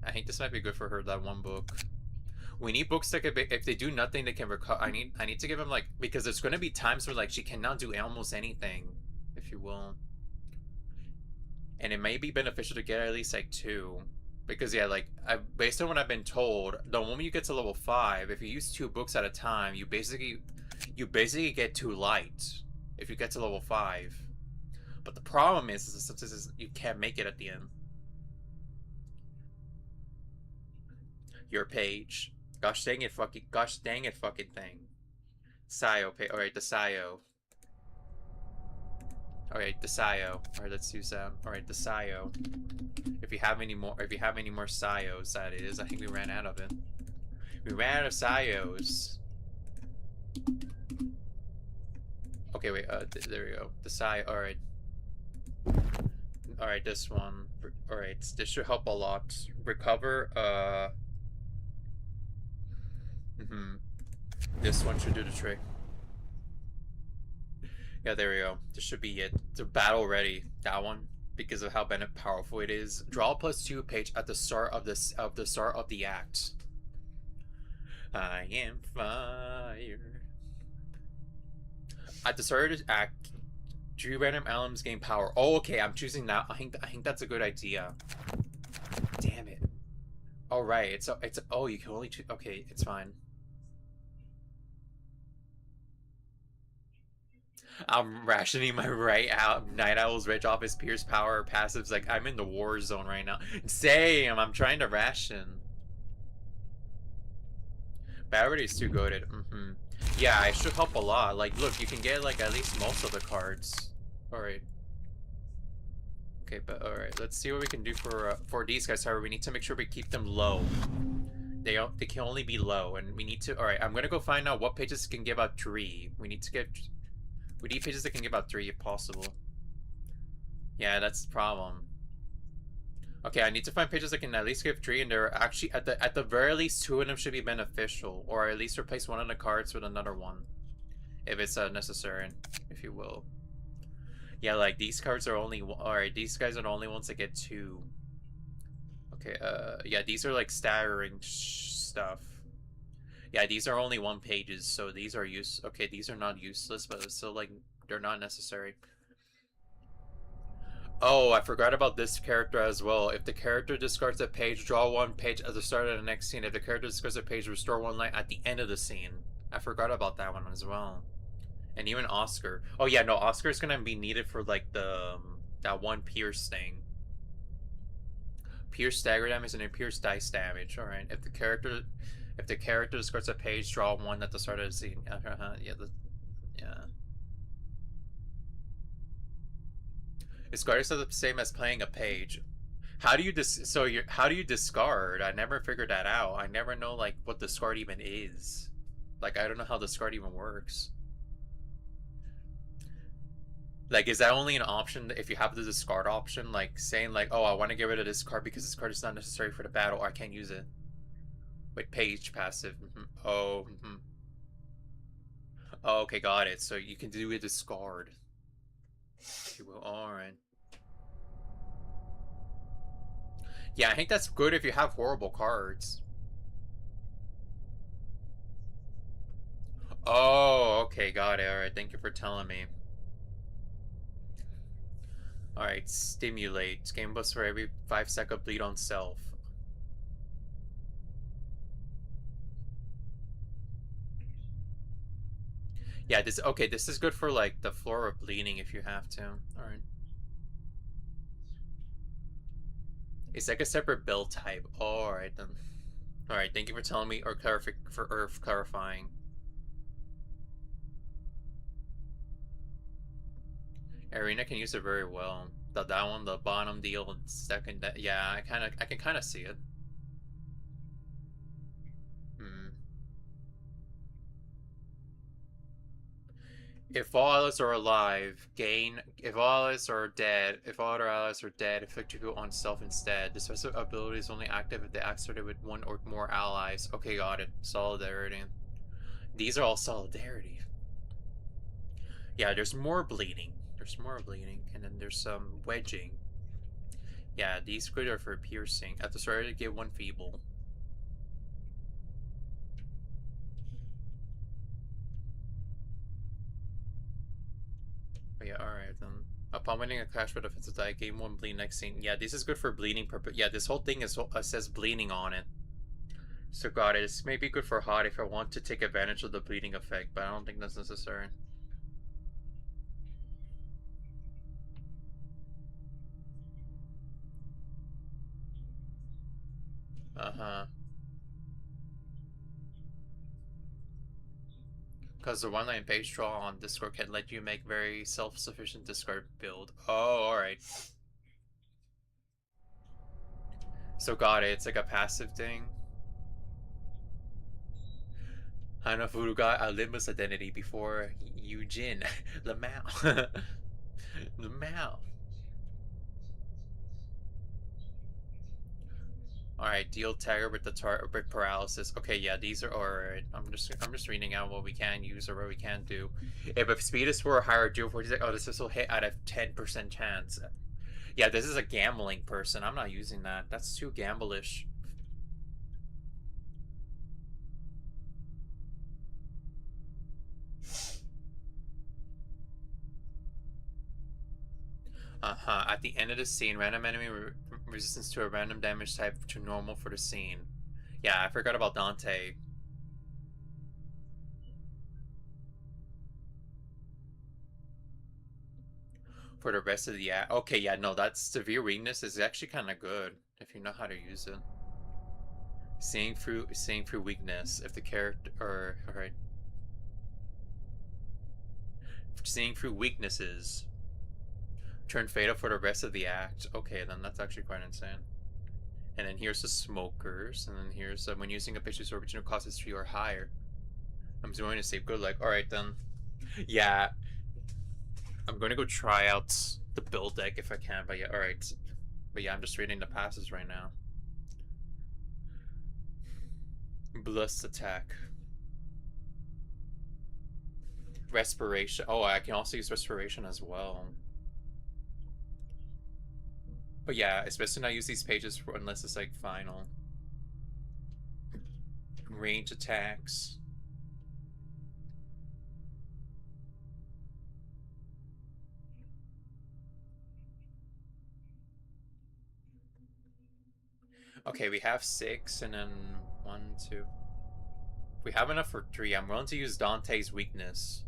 I think this might be good for her, that 1 book. We need books that could be... If they do nothing, they can recover... I need to give them, like... Because there's going to be times where, like, she cannot do almost anything. If you will. And it may be beneficial to get at least like 2, because yeah, like based on what I've been told, the moment you get to level 5, if you use 2 books at a time, you basically get 2 light if you get to level 5. But the problem is you can't make it at the end. Your page, gosh dang it, fucking thing. Sayo pay. All right, the Sayo. Alright, the Sayo. Alright, let's use that. Alright, the Sayo. If you have any more Sayos, that is. I think we ran out of it. We ran out of Sayos. Okay, wait, there we go. The Sayo, alright. Alright, this one. Alright, this should help a lot. Recover, This one should do the trick. Yeah, there we go. This should be it. The battle ready. That one, because of how powerful it is. Draw +2 page at the start of the act. I am fire. At the start of the act, 3 random items gain power. Oh, okay. I'm choosing that. I think that's a good idea. Damn it. All right. Oh, you can only choose. Okay, it's fine. I'm rationing my Night Owl's Rich Office Pierce power passives. Like, I'm in the war zone right now. Same, I'm trying to ration. Battery is too goated. Yeah, it should help a lot. Like, look, you can get, like, at least most of the cards. Alright. Okay, but alright, let's see what we can do for these guys. However, we need to make sure we keep them low. They can only be low, and we need to... Alright, I'm gonna go find out what pages can give out 3. We need pages that can give out 3 if possible. Yeah, that's the problem. Okay, I need to find pages that can at least give 3, and they're actually at the very least 2 of them should be beneficial, or at least replace one of the cards with another one. if it's necessary, if you will. Yeah, like these cards are only alright. These guys are the only ones that get 2. Okay, yeah, these are like staggering stuff. Yeah, these are only 1 pages, so these are okay, these are not useless, but it's still like they're not necessary. Oh, I forgot about this character as well. If the character discards a page, draw 1 page at the start of the next scene. If the character discards a page, restore 1 line at the end of the scene. I forgot about that one as well. And even Oscar. Oh yeah, no, Oscar's gonna be needed for like the that one pierce thing. Pierce stagger damage and then pierce dice damage. All right. If the character discards a page, draw 1 at the start of the scene. Yeah. Yeah. Discard is the same as playing a page. How do you how do you discard? I never figured that out. I never know like what discard even is. Like I don't know how discard even works. Like, is that only an option if you have the discard option? Like, saying, like, oh, I want to get rid of this card because this card is not necessary for the battle, or I can't use it. Wait, page, passive. Oh, oh, okay, got it. So you can do a discard. Alright. Yeah, I think that's good if you have horrible cards. Oh, okay, got it. Alright, thank you for telling me. Alright, stimulate. Game boost for every 5-second bleed on self. Yeah, this is good for like the floor of bleeding if you have to. Alright. It's like a separate build type. Alright then. Alright, thank you for telling me or clarifying. Arena can use it very well. That one, the bottom deal and second yeah, I can kinda see it. Hmm. If all allies are alive, gain. If all allies are dead, if all other allies are dead, inflict tribute on self instead. This special ability is only active if they activated with 1 or more allies. Okay, got it. Solidarity. These are all solidarity. Yeah, there's more bleeding. There's more bleeding, and then there's some wedging. Yeah, these good are for piercing. At the start, to get 1 feeble. Oh, yeah, alright then. Upon winning a clash for defensive die, gain 1 bleed next scene. Yeah, this is good for bleeding purpose. Yeah, this whole thing is says bleeding on it. So got it. This may be good for hot if I want to take advantage of the bleeding effect, but I don't think that's necessary. Uh-huh. Because the one-line page draw on Discord can let you make very self-sufficient discard build. Oh, alright. So got it. It's like a passive thing. Hanafuru got Olympus identity before Eugene. Lamau. Lamau. Alright, deal Tagger with the with paralysis. Okay, yeah, these are alright. I'm just reading out what we can use or what we can do. If speed is 4 or higher, deal 46. Oh, this will hit at a 10% chance. Yeah, this is a gambling person. I'm not using that. That's too gamblish. Uh-huh. At the end of the scene, random enemy resistance to a random damage type to normal for the scene. Yeah, I forgot about Dante. For the rest of the okay, yeah, no, that severe weakness is actually kind of good if you know how to use it. Seeing through weakness. If the character, or alright, seeing through weaknesses. Turn fatal for the rest of the act. Okay, then that's actually quite insane. And then here's the smokers, and then here's when using a picture's original cost is 3 or higher. I'm going to save good luck. Alright then. Yeah. I'm going to go try out the build deck if I can, but yeah, alright. But yeah, I'm just reading the passes right now. Blessed attack. Respiration. Oh, I can also use respiration as well. But yeah, it's best to not use these pages for, unless it's like final. Range attacks. Okay, we have 6 and then 1, 2. We have enough for 3. I'm willing to use Dante's weakness.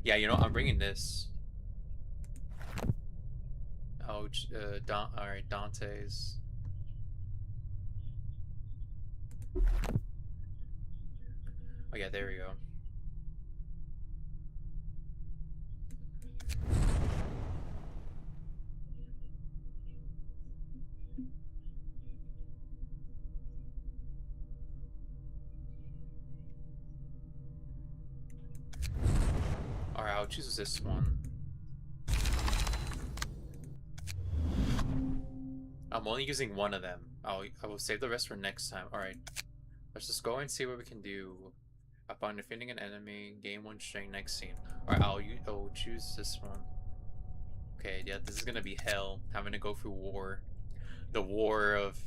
Yeah, you know, I'm bringing this. Oh, alright, Dante's. Oh yeah, there we go. Alright, I'll choose this one. I'm only using one of them. I will save the rest for next time. Alright. Let's just go and see what we can do. Upon defeating an enemy, gain 1 strength next scene. Alright, I'll choose this one. Okay, yeah, this is gonna be hell. Having to go through war. The war of...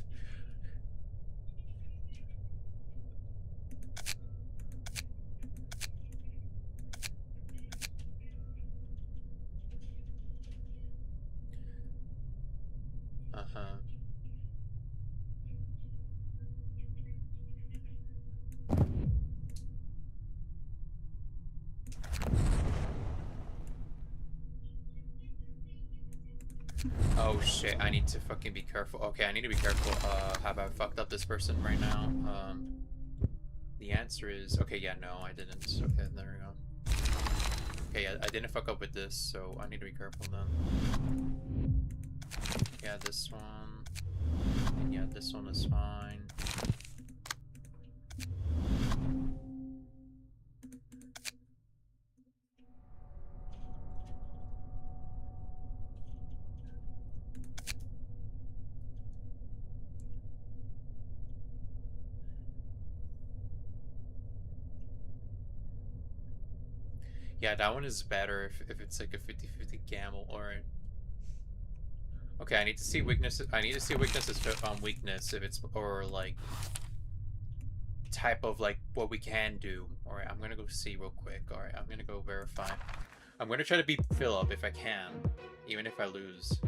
Uh-huh. Oh shit, I need to fucking be careful. Okay, I need to be careful. Have I fucked up this person right now? The answer is... Okay, yeah, no, I didn't. Okay, there we go. Okay, I didn't fuck up with this, so I need to be careful then. Yeah, this one. And yeah, this one is fine. Yeah, that one is better if it's like a 50-50 gamble. Alright. Okay, I need to see weaknesses. I need to see weaknesses on weakness if it's, or like type of like what we can do. Alright, I'm gonna go see real quick. Alright, I'm gonna go verify. I'm gonna try to beat Philip if I can, even if I lose.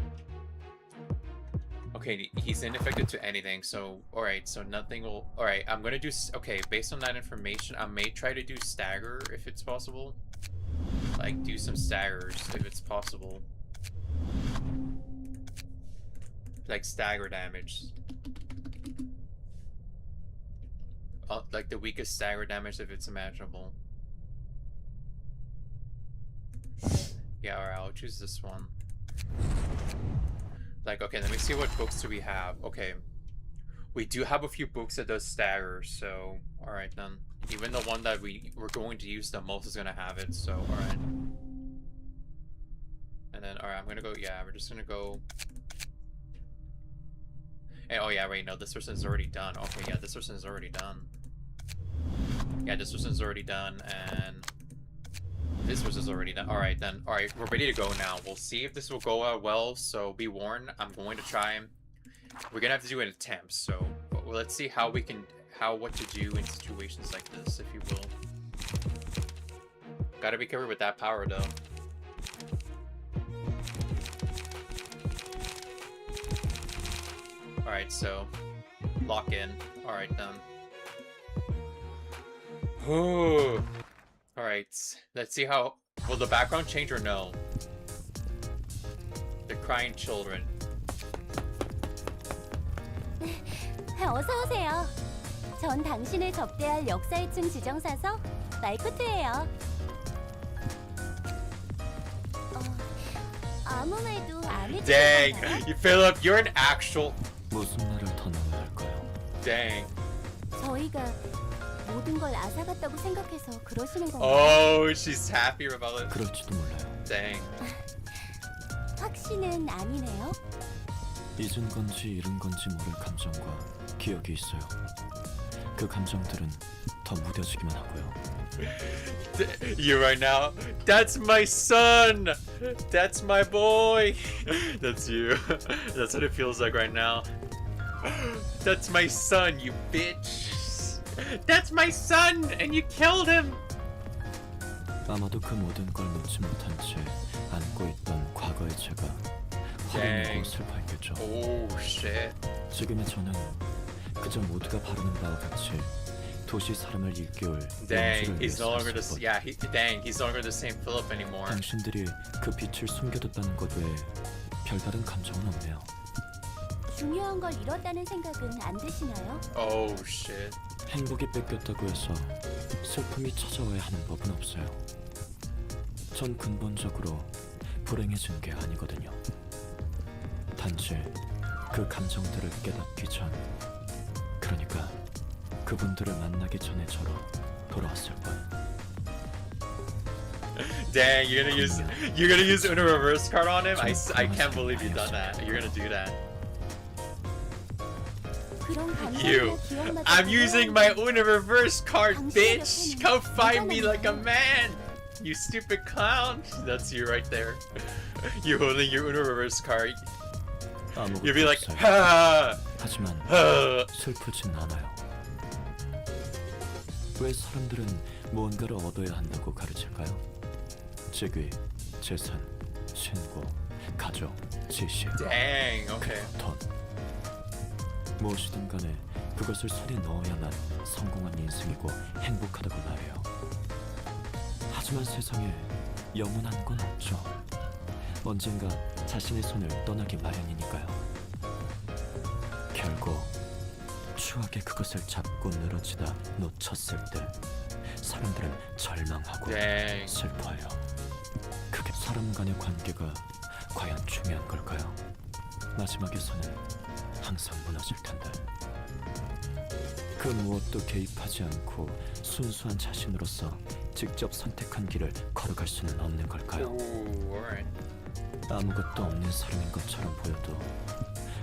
Okay, he's ineffective to anything, so alright, so nothing will... Alright, I'm gonna do... Okay, based on that information, I may try to do stagger if it's possible. Like, do some staggers if it's possible. Like, stagger damage. Like, the weakest stagger damage if it's imaginable. Yeah, alright, I'll choose this one. Like, okay, let me see what books do we have. Okay. We do have a few books that does stagger, so... Alright then. Even the one that we're going to use the most is gonna have it, so alright. And then, alright, I'm gonna go... Yeah, we're just gonna go... Hey, oh yeah, wait, no, this person's already done. Okay, yeah, this person's already done. Yeah, this person's already done, and... This person's already done. Alright then. Alright, we're ready to go now. We'll see if this will go out well, so be warned. I'm going to try. We're gonna have to do an attempt, so... But let's see how we can... what to do in situations like this, if you will. Gotta be careful with that power, though. Alright, so... Lock in. Alright, done. Ooh. Alright, let's see how... Will the background change or no? The crying children. 어서오세요. 전 당신을 접대할 역사의층 지정사서 말코트예요. 아무 말도 안 해주셨나요? Dang, Philip, you're an actual... 무슨 말을 더 넣어야 할까요? Dang. 저희가 모든 걸 앗아갔다고 생각해서 그러시는 건가요? Oh, she's happy about it. 그럴지도 몰라요. Dang. 확신은 아니네요. 잊은 건지 잃은 건지 모를 감정과 기억이 있어요. 그 감정들은 더 무뎌지기만 하고요. You right now. That's my son. That's my boy. That's you. That's what it feels like right now. That's my son, you bitch. That's my son, and you killed him. 아마도 그 모든 걸 놓지 못한 채 안고 있던 과거의 제가 화를 내고 Dang. 슬퍼했겠죠. Oh shit. 지금의 저는 그저 모두가 바라는 바와 같이 도시 사람을 일깨울 Dang, 영주를 he's no 위해 longer the 살았을 yeah. He's no longer the same Philip anymore. 당신들이 그 빛을 숨겨뒀다는 것 외에 별다른 감정은 없네요. 중요한 걸 잃었다는 생각은 안 드시나요? Oh shit. 행복이 뺏겼다고 해서 슬픔이 찾아와야 하는 법은 없어요. 전 근본적으로 불행해진 게 아니거든요. 단지 그 감정들을 깨닫기 전, 그러니까 그분들을 만나기 전에 저로 돌아왔을 뿐. Dang, you're gonna use Uno reverse card on him? I can't believe you done that. You're gonna do that. 그런 You. 감정이나 기억마저 I'm using my 그대로라면 Uno reverse card, 당신 bitch. 옆에는 Come find me 누가 like a 남아요? man. You stupid clown. That's you right there. You holding your Uno reverse card. 아무것도 You'll be like, 없어요. ha, 하지만 ha. 슬프진 않아요. 왜 사람들은 무언가를 얻어야 한다고 가르칠까요? 직위, 재산, 신고, 가족, 지식, Dang. Okay. 돈. 무엇이든 간에 그것을 손에 넣어야만 성공한 인생이고 행복하다고 말해요. 하지만 세상에 영원한 건 없죠. 언젠가 자신의 손을 떠나기 마련이니까요. 결국 추하게 그것을 잡고 늘어지다 놓쳤을 때 사람들은 절망하고 Dang. 슬퍼해요. 그게 사람 간의 관계가 과연 중요한 걸까요? 마지막에서는 항상 무너질 텐데. 그 무엇도 개입하지 않고 순수한 자신으로서 직접 선택한 길을 걸어갈 수는 없는 걸까요? Ooh, alright. 아무것도 없는 사람인 것처럼 보여도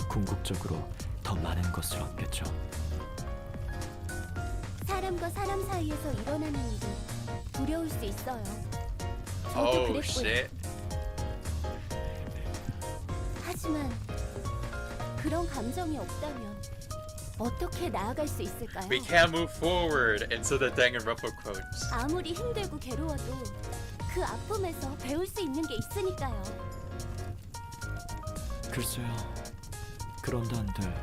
궁극적으로 더 많은 것을 얻겠죠. 사람과 사람 사이에서 일어나는 일이 두려울 수 있어요. 저도 Oh 그랬고요. shit. 하지만 그런 감정이 없다면 어떻게 나아갈 수 있을까요? We can't move forward. And so the Danganronpa quotes. 아무리 힘들고 괴로워도 그 아픔에서 배울 수 있는 게 있으니까요. 글쎄요. 그런다 한들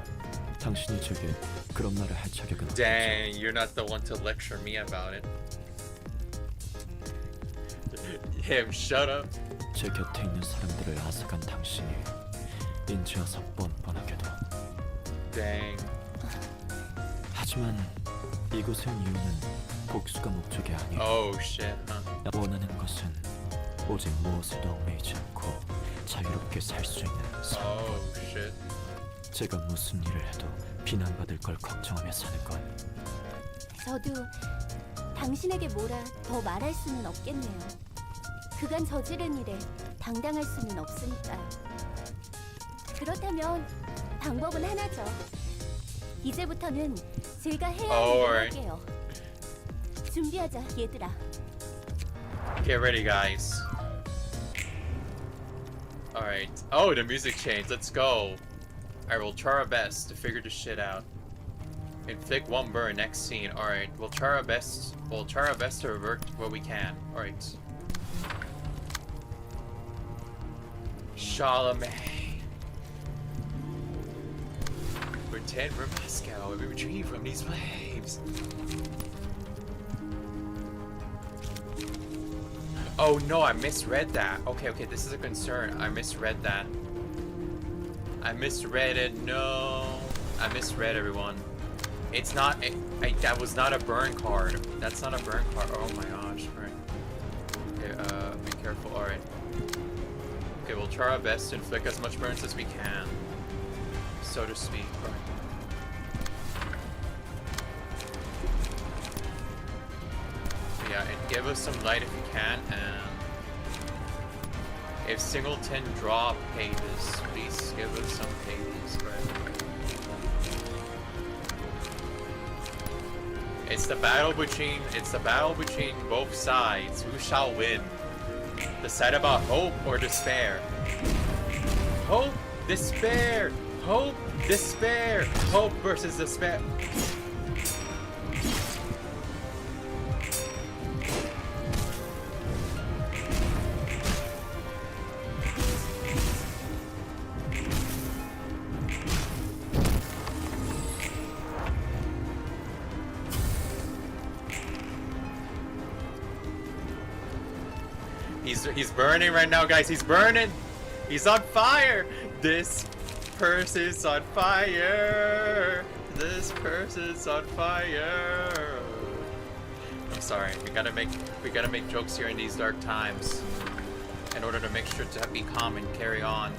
당신이 제게 그런 말을 할 자격은 없겠죠. Dang, you're not the one to lecture me about it. Him, shut up. 제 곁에 있는 사람들을 앗아간 당신이 인지어서 뻔뻔하게도. Dang. 하지만 이곳에 온 이유는 복수가 목적이 아니에요. Oh shit, huh? 원하는 것은 오직 무엇에도 얽매이지 않고 자유롭게 살 수 있는 삶. Oh shit. 제가 무슨 일을 해도 비난받을 걸 걱정하며 사는 건 저도 당신에게 뭐라 더 말할 수는 없겠네요. 그간 저지른 일에 당당할 수는 없으니까요. 그렇다면 방법은 하나죠. 이제부터는 제가 해야 할 일을 Alright. 할게요. 준비하자, 얘들아. Get ready, guys. Alright. Oh, the music changed. Let's go. Alright, we'll try our best to figure this shit out. Inflict one burn next scene. Alright, we'll try our best. We'll try our best to revert what we can. Alright. Charlemagne. Pretend we're Moscow and we retreat from these flames. Oh no, I misread that. Okay, okay, this is a concern. I misread that. I misread it. No. I misread, everyone. It's not. That was not a burn card. That's not a burn card. Oh my gosh. Alright. Okay, be careful. Alright. Okay, we'll try our best to inflict as much burns as we can. So to speak. Alright. Yeah, and give us some light if you can, and If Singleton draw pages, please give us some pages, right? It's the battle between both sides. Who shall win? The side about hope or despair? Hope, despair, hope, despair, hope versus despair. He's burning right now, guys. He's burning. He's on fire. This person's on fire. This person's on fire. I'm sorry. We gotta make jokes here in these dark times in order to make sure to be calm and carry on.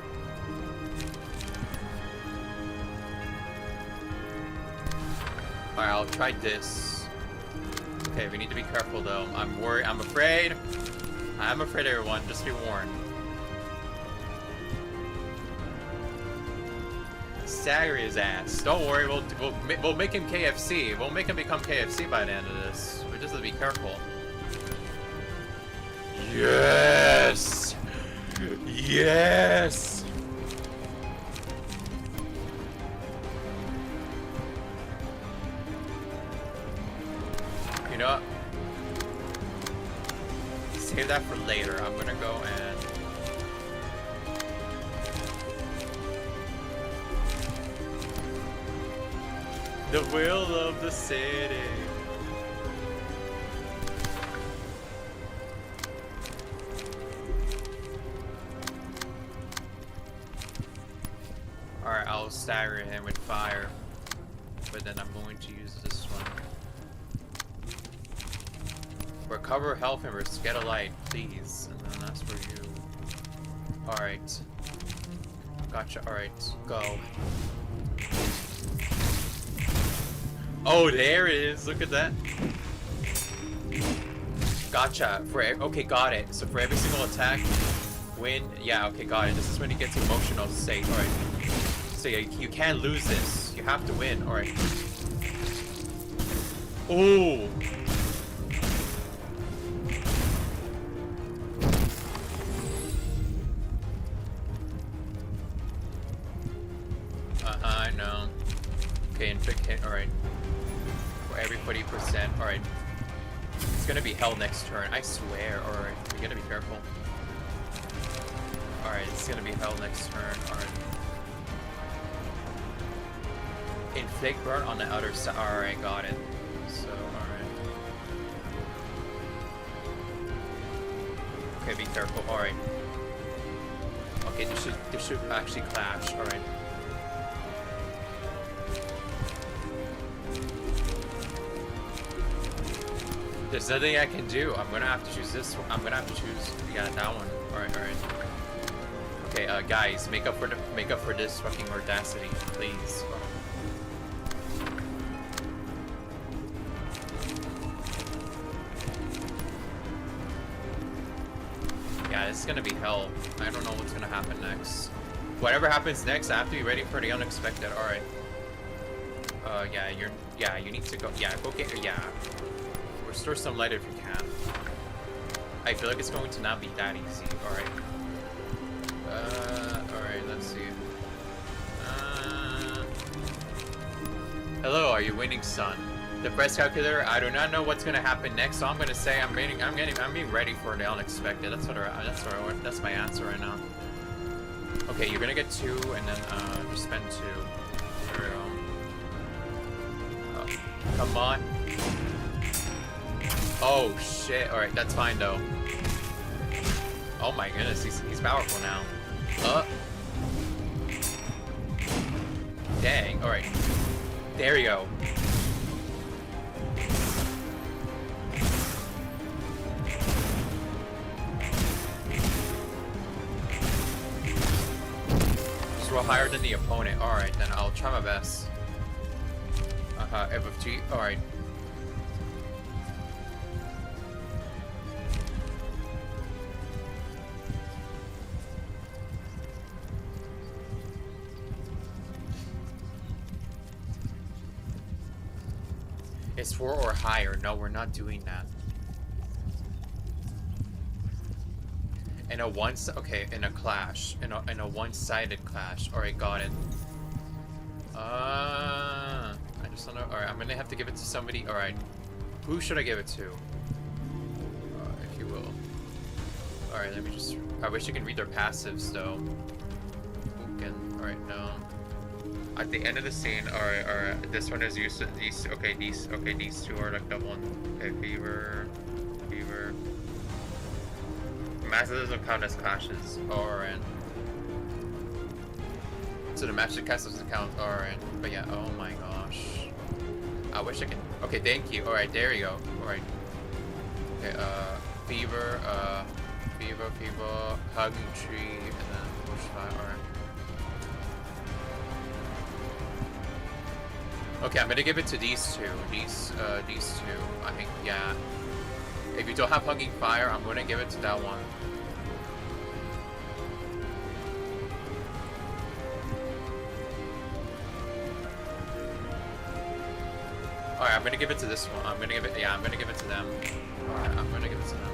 Alright, I'll try this. Okay, we need to be careful though. I'm worried. I'm afraid, everyone. Just be warned. Stagger his ass. Don't worry. We'll make him KFC. We'll make him become KFC by the end of this. We just have to be careful. Yes. Yes. You know what? Save that for later. I'm gonna go and the will of the city. Alright, I'll stagger him with fire, but then I'm going to use this one. Recover health and get a light, please. And then that's for you. Alright. Gotcha. Alright, go. Oh, there it is. Look at that. Gotcha. Okay, got it. So for every single attack, win. Yeah, okay, got it. This is when he gets emotional state. Alright. So yeah, you can't lose this. You have to win. Alright. Ooh. I know. Okay, inflict hit. Alright. For every 40%. Alright. It's gonna be hell next turn. I swear. Alright. We gotta be careful. Alright, it's gonna be hell next turn. Alright. Inflict burn on the other side. Alright, got it. So, alright. Okay, be careful. Alright. Okay, this should actually clash. Alright. There's nothing I can do. I'm gonna have to choose this one. I'm gonna have to choose, yeah, that one. Alright, alright. Okay, guys, make up for this fucking audacity, please. Yeah, it's gonna be hell. I don't know what's gonna happen next. Whatever happens next, I have to be ready for the unexpected. Alright. You need to go. Yeah, go get. Yeah. Restore some light if you can. I feel like it's going to not be that easy. Alright. Alright, let's see. Hello, are you winning, son? The press calculator, I do not know what's gonna happen next, so I'm gonna say I'm being ready for the unexpected. That's my answer right now. Okay, you're gonna get 2 and then just spend 2. There we go. Oh, come on. Oh shit, alright, that's fine though. Oh my goodness, he's powerful now. Dang, alright. There you go. Just roll higher than the opponent. Alright, then I'll try my best. FFG, alright. It's 4 or higher. No, we're not doing that. In a in a clash. In a one-sided clash. Alright, got it. I just don't know. Alright, I'm gonna have to give it to somebody. Alright. Who should I give it to? If you will. Alright, let me just... I wish I can read their passives, though. Who can... Alright, no. At the end of the scene, alright, this one is used to these, these two are like the one. Okay, Fever. Matches doesn't count as clashes. Alright. So the match that counts doesn't count. Alright. But yeah, oh my gosh. I wish I can. Okay, thank you. Alright, there you go. Alright. Okay, Fever, Hugging Tree, and then Bushfire. Alright. Okay, I'm gonna give it to these two. These two. I think, yeah. If you don't have Hugging Fire, I'm gonna give it to that one. Alright, I'm gonna give it to this one. I'm gonna give it to them. Alright, I'm gonna give it to them.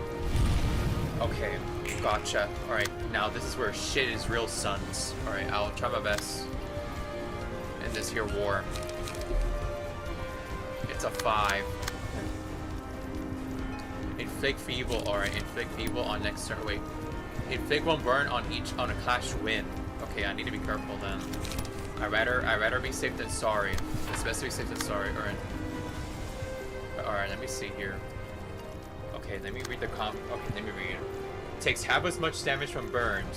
Okay, gotcha. Alright, now this is where shit is real, sons. Alright, I'll try my best in this here war. It's a 5. Inflict Feeble. Alright, Inflict Feeble on next turn. Wait. Inflict 1 burn on a clash win. Okay, I need to be careful then. I'd rather be safe than sorry. It's best to be safe than sorry. Alright. Alright, let me see here. Okay, let me read the Okay, let me read. Takes half as much damage from burns.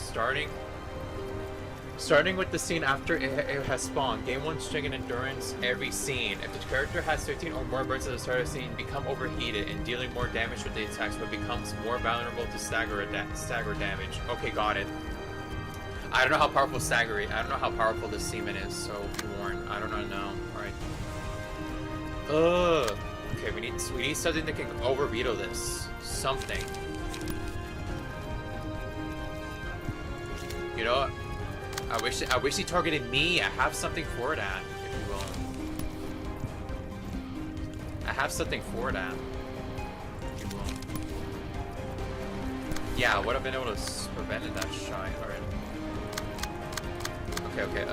Starting with the scene after it has spawned. Gain 1 strength and endurance every scene. If the character has 15 or more burns at the start of the scene, become overheated and dealing more damage with the attacks, but becomes more vulnerable to stagger damage. Okay, got it. I don't know how powerful I don't know how powerful this seaman is, so be warned. I don't know. Alright. Ugh. Okay, we need something that can over-veto this. Something. You know what? I wish he targeted me. I have something for that, if you will. I have something for that, if you will. Yeah, I would have been able to prevent that shot. Alright. Okay,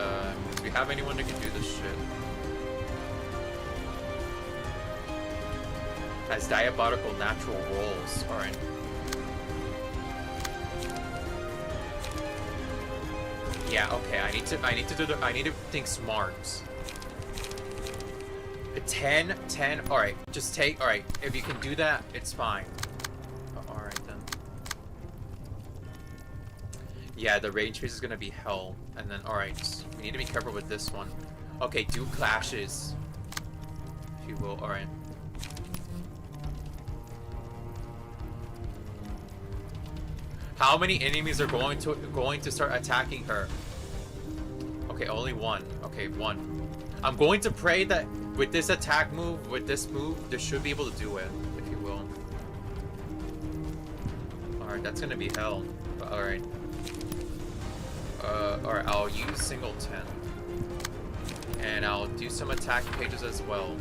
do we have anyone that can do this shit? Has diabolical natural rolls. Alright. Yeah, okay, I need to think smart. 10, alright, just take, alright, if you can do that, it's fine. Alright then. Yeah, the range phase is gonna be hell. And then, alright, we need to be careful with this one. Okay, do clashes. If you will, alright. How many enemies are going to start attacking her? Okay, only 1. Okay, 1. I'm going to pray that with this attack move, with this move, they should be able to do it, if you will. Alright, that's gonna be hell. But alright. Alright, I'll use Singleton. And I'll do some attack pages as well.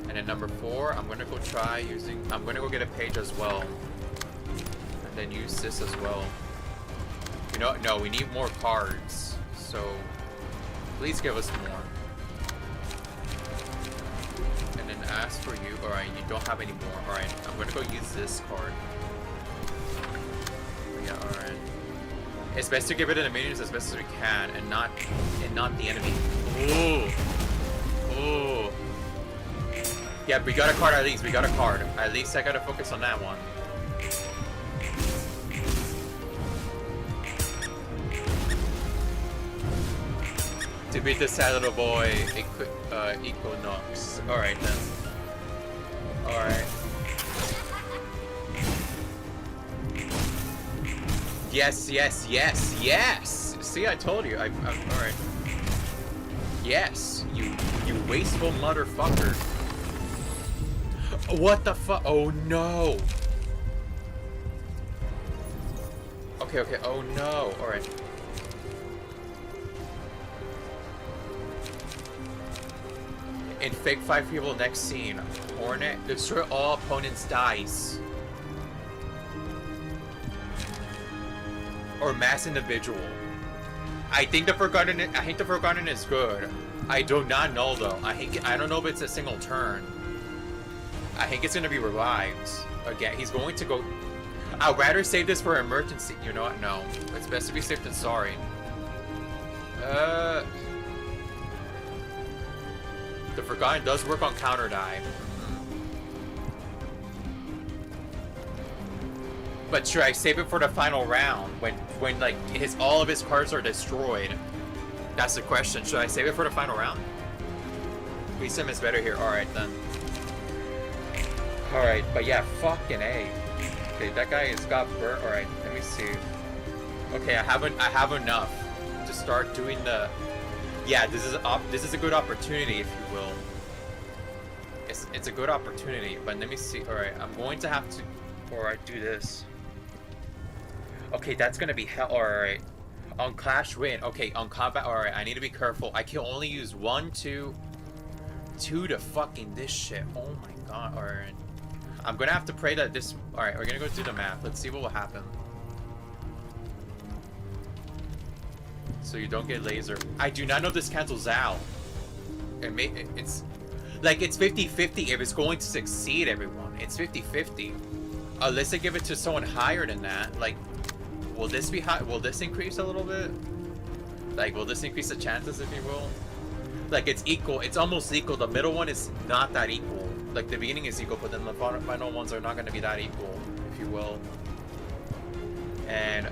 And then number 4, I'm gonna go get a page as well. Then use this as well. You know, no, we need more cards. So, please give us more. And then ask for you. Alright, you don't have any more. Alright, I'm gonna go use this card. Yeah, alright. It's best to give it to the minions as best as we can, and not the enemy. Ooh. Ooh. Yeah, we got a card at least. We got a card. At least I gotta focus on that one. To beat the sad little boy, Equinox. Alright then. Alright. Yes. See, I told you. I'm alright. Yes, you wasteful motherfucker. What the fuck? Oh no. Okay. Oh no. Alright. Infect 5 people next scene. Hornet, destroy all opponents' dice. Or mass individual. I think the Forgotten is good. I do not know though. I don't know if it's a single turn. I think it's gonna be revived. Again, he's going to go. I'd rather save this for emergency. You know what? No. It's best to be safe than sorry. The Forgotten does work on counter die. But should I save it for the final round when like all of his cards are destroyed? That's the question. Should I save it for the final round? Wisdom is better here. Alright then. Alright, but yeah, fucking A. Okay, that guy has got burnt. Alright, let me see. Okay, I have enough to start doing the. Yeah, this is a good opportunity, if you will. It's a good opportunity, but let me see. All right, I'm going to have to. All right, do this. Okay, that's gonna be hell. All right, on Clash win. Okay, on combat. All right, I need to be careful. I can only use 1, 2 to fucking this shit. Oh my god. All right, I'm gonna have to pray that this. All right, we're gonna go do the math. Let's see what will happen. So you don't get laser. I do not know if this cancels out. It's like it's 50-50 if it's going to succeed, everyone. It's 50-50. Unless they give it to someone higher than that. Like, will this be high? Will this increase a little bit? Like, will this increase the chances, if you will? Like, it's equal. It's almost equal. The middle one is not that equal. Like, the beginning is equal, but then the final ones are not going to be that equal, if you will. And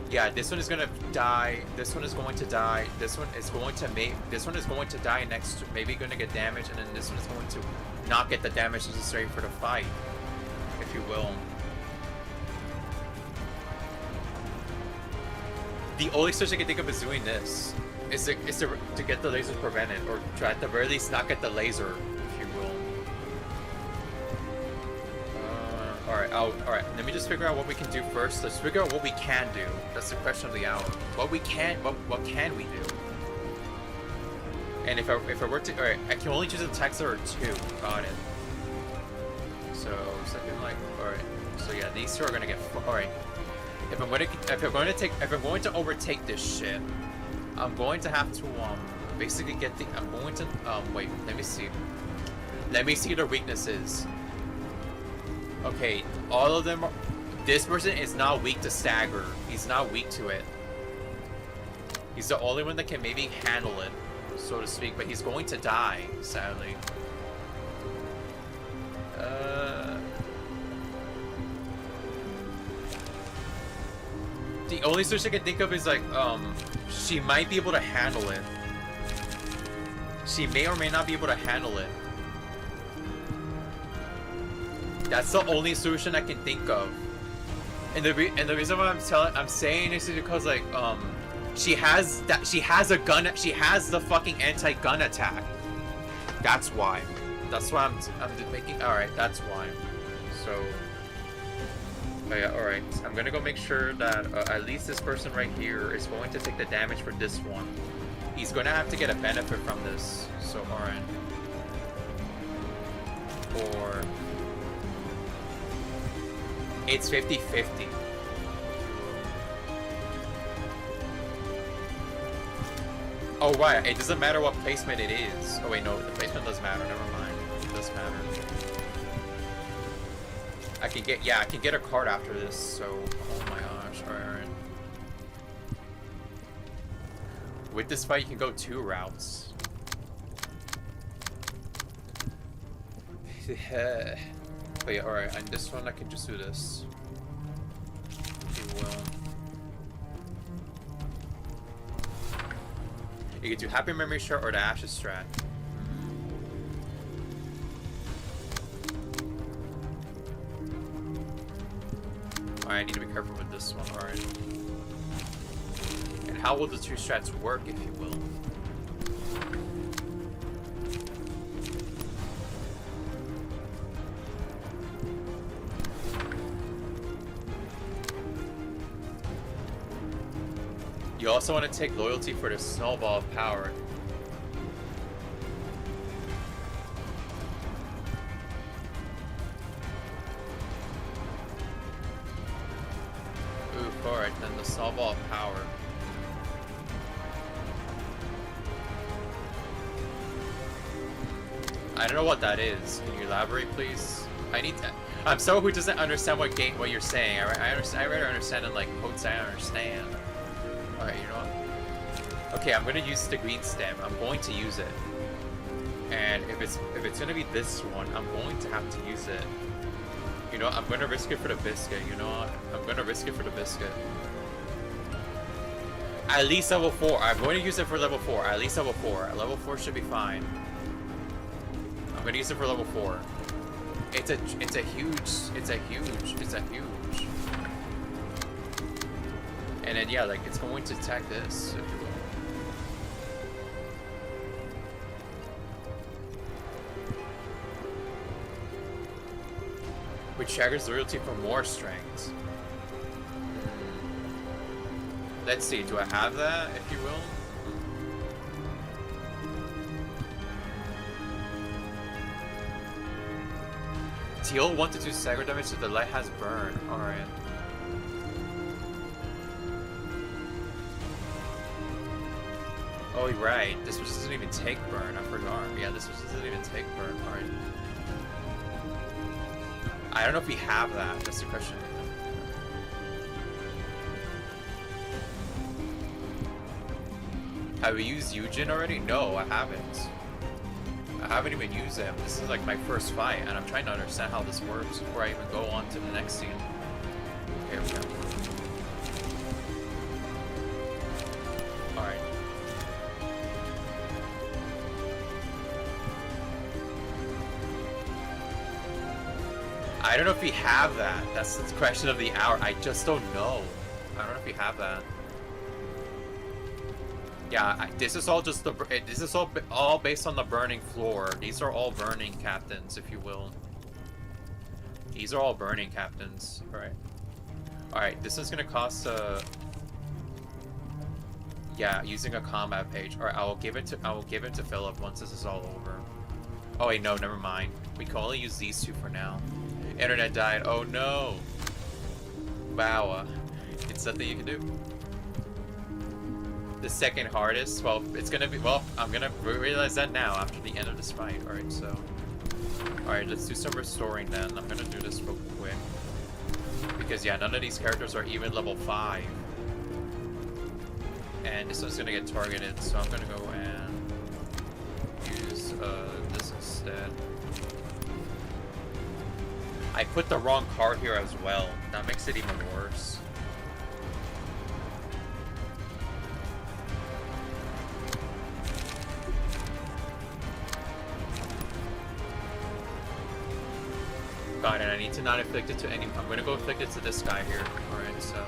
yeah, this one is gonna die. This one is going to die. This one is going to This one is going to die next. Maybe going to get damage, and then this one is going to not get the damage necessary for the fight, if you will. The only switch I can think of is doing this. Is to get the lasers prevented, or to at the very least not get the laser, if you will. Alright, let me just figure out what we can do first. Let's figure out what we can do. That's the question of the hour. What can we do? And if I were to, alright, I can only choose a Texer or 2. Got it. So something like, alright. So yeah, these two are gonna get, alright. If I'm going to overtake this shit, I'm going to have to basically get the, I'm going to wait, let me see their weaknesses. Okay, all of them are, this person is not weak to stagger. He's not weak to it. He's the only one that can maybe handle it, so to speak, but he's going to die, sadly. The only switch I can think of is like, she might be able to handle it. She may or may not be able to handle it. That's the only solution I can think of. And the reason why I'm saying this is because like she has a gun. She has the fucking anti-gun attack. That's why. That's why I'm making. All right, that's why. So. Oh yeah, all right. I'm gonna go make sure that at least this person right here is going to take the damage for this one. He's gonna have to get a benefit from this. So all right. Or. It's 50-50. Oh right, it doesn't matter what placement it is. Oh wait, no, the placement does matter. Never mind, it does matter. I can get a card after this. So, oh my gosh, alright. With this fight, you can go 2 routes. But yeah, alright, and this one I can just do this. If you will. You can do Happy Memory Shard or the Ashes strat. Alright, I need to be careful with this one, alright. And how will the 2 strats work, if you will? You also want to take loyalty for the snowball of power. Solve all power. I don't know what that is. Can you elaborate, please? I need to. I'm someone who doesn't understand what you're saying. I understand. I rather understand in like quotes. I understand. All right, you know what? Okay, I'm gonna use the green stem. I'm going to use it. And if it's gonna be this one, I'm going to have to use it. You know, I'm gonna risk it for the biscuit. You know what? I'm gonna risk it for the biscuit. At least level 4. I'm going to use it for level 4. At least level 4. Level 4 should be fine. I'm gonna use it for level 4. It's a huge. And then yeah, like it's going to attack this, if you will. Which triggers loyalty for more strength. Let's see, do I have that, if you will? Deal 1 to 2 stagger damage to the light has burn. Alright. Oh, you're right. This one doesn't even take burn. I forgot. Yeah, this one doesn't even take burn. Alright. I don't know if we have that. That's the question. Have we used Eugen already? No, I haven't. I haven't even used them. This is like my first fight, and I'm trying to understand how this works before I even go on to the next scene. Here we go. Alright. I don't know if we have that. That's the question of the hour. I just don't know. I don't know if we have that. Yeah, this is all just the. This is all based on the burning floor. These are all burning captains, if you will. These are all burning captains. All right. All right. This is gonna cost yeah, using a combat page. All right. I will give it to Philip once this is all over. Oh wait, no, never mind. We can only use these two for now. Internet died. Oh no. Wow. It's nothing you can do. The second hardest, well, it's gonna be, well, I'm gonna realize that now after the end of this fight. Alright, so. Alright, let's do some restoring then. I'm gonna do this real quick. Because, yeah, none of these characters are even level 5. And this one's gonna get targeted, so I'm gonna go and use this instead. I put the wrong card here as well. That makes it even worse. Got it. I need to not inflict it to any. I'm gonna go inflict it to this guy here. Alright, so.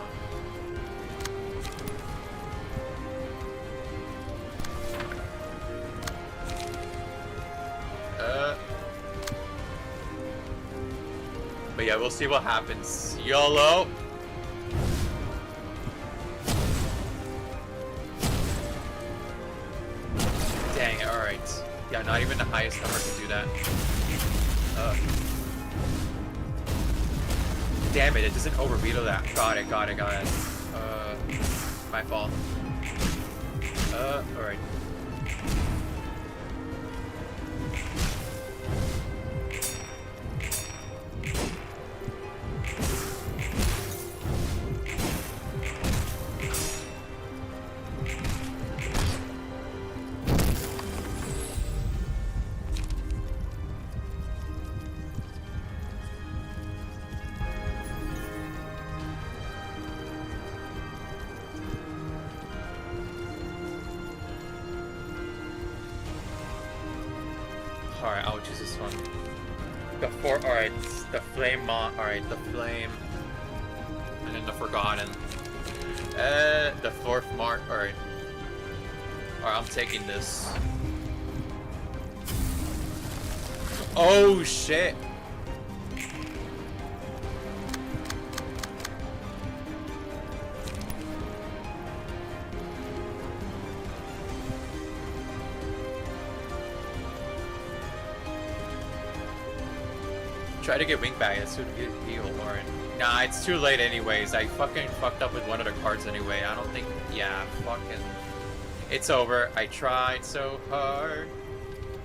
But yeah, we'll see what happens. YOLO! Dang it, alright. Yeah, not even the highest number can do that. Damn it, it doesn't overveto that. Got it. My fault. Alright. Alright, I'll choose this one. Alright, the flame alright, the flame. And then the forgotten. The fourth mark, alright. Alright, I'm taking this. Oh shit! Try to get wing back. That's a good deal, Lauren. Nah, it's too late anyways. I fucking fucked up with one of the cards anyway. I don't think... Yeah, fucking... It's over. I tried so hard.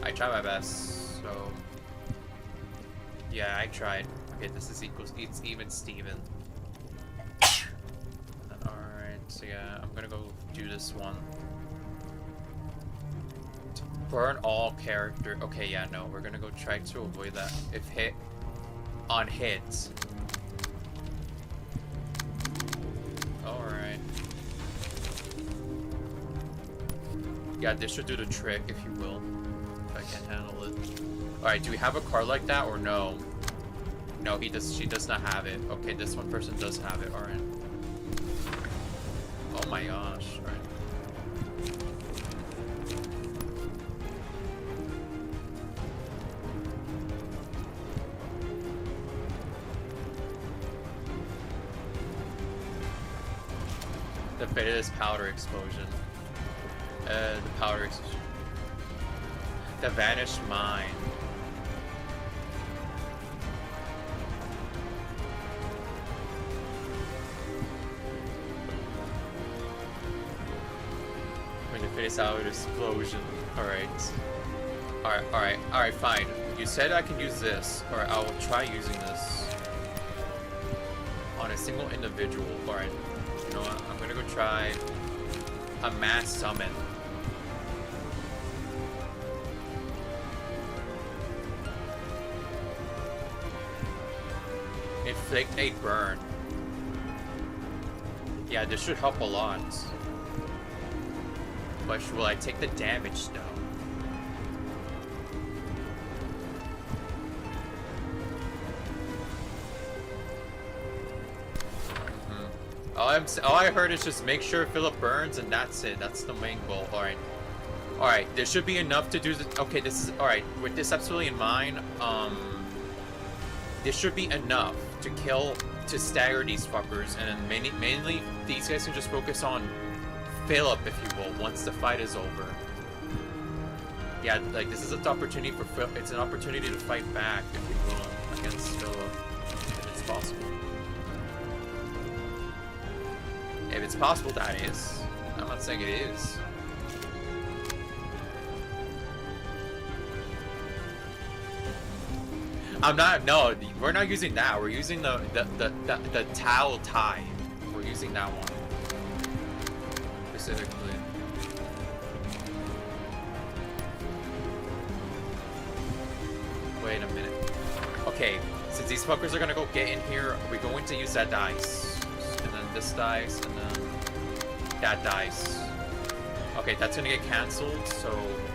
I tried my best, so... Yeah, I tried. Okay, this is equals... It's even Steven. Alright, so yeah, I'm gonna go do this one. Burn all character... Okay, yeah, no. We're gonna go try to avoid that. If hit... On hits. Alright. Yeah, this should do the trick, if you will. If I can handle it. Alright, do we have a card like that or no? No, she does not have it. Okay, this one person does have it. Alright. Oh my gosh. Alright. The Faded powder explosion. The powder explosion. The vanished mine. When the Faded powder explosion. Alright. Alright, fine. You said I can use this. Alright, I will try using this. On a single individual. Alright. You know what? I'm gonna go try a mass summon. Inflict a burn. Yeah, this should help a lot. But will I take the damage though? All I heard is just make sure Philip burns and that's it. That's the main goal. Alright. Alright, there should be enough to do this. Okay, this is alright. With this absolutely in mind, this should be enough to kill, to stagger these fuckers, and then mainly these guys can just focus on Philip, if you will, once the fight is over. Yeah, like this is an opportunity for Philip. It's an opportunity to fight back, if you will, against Philip, if it's possible. If it's possible, that is. I'm not saying it is. I'm not. No, we're not using that. We're using the towel tie. We're using that one specifically. Wait a minute. Okay, since these fuckers are gonna go get in here, we're going to use that dice. This dice, and then that dice. Okay, that's gonna get cancelled, so...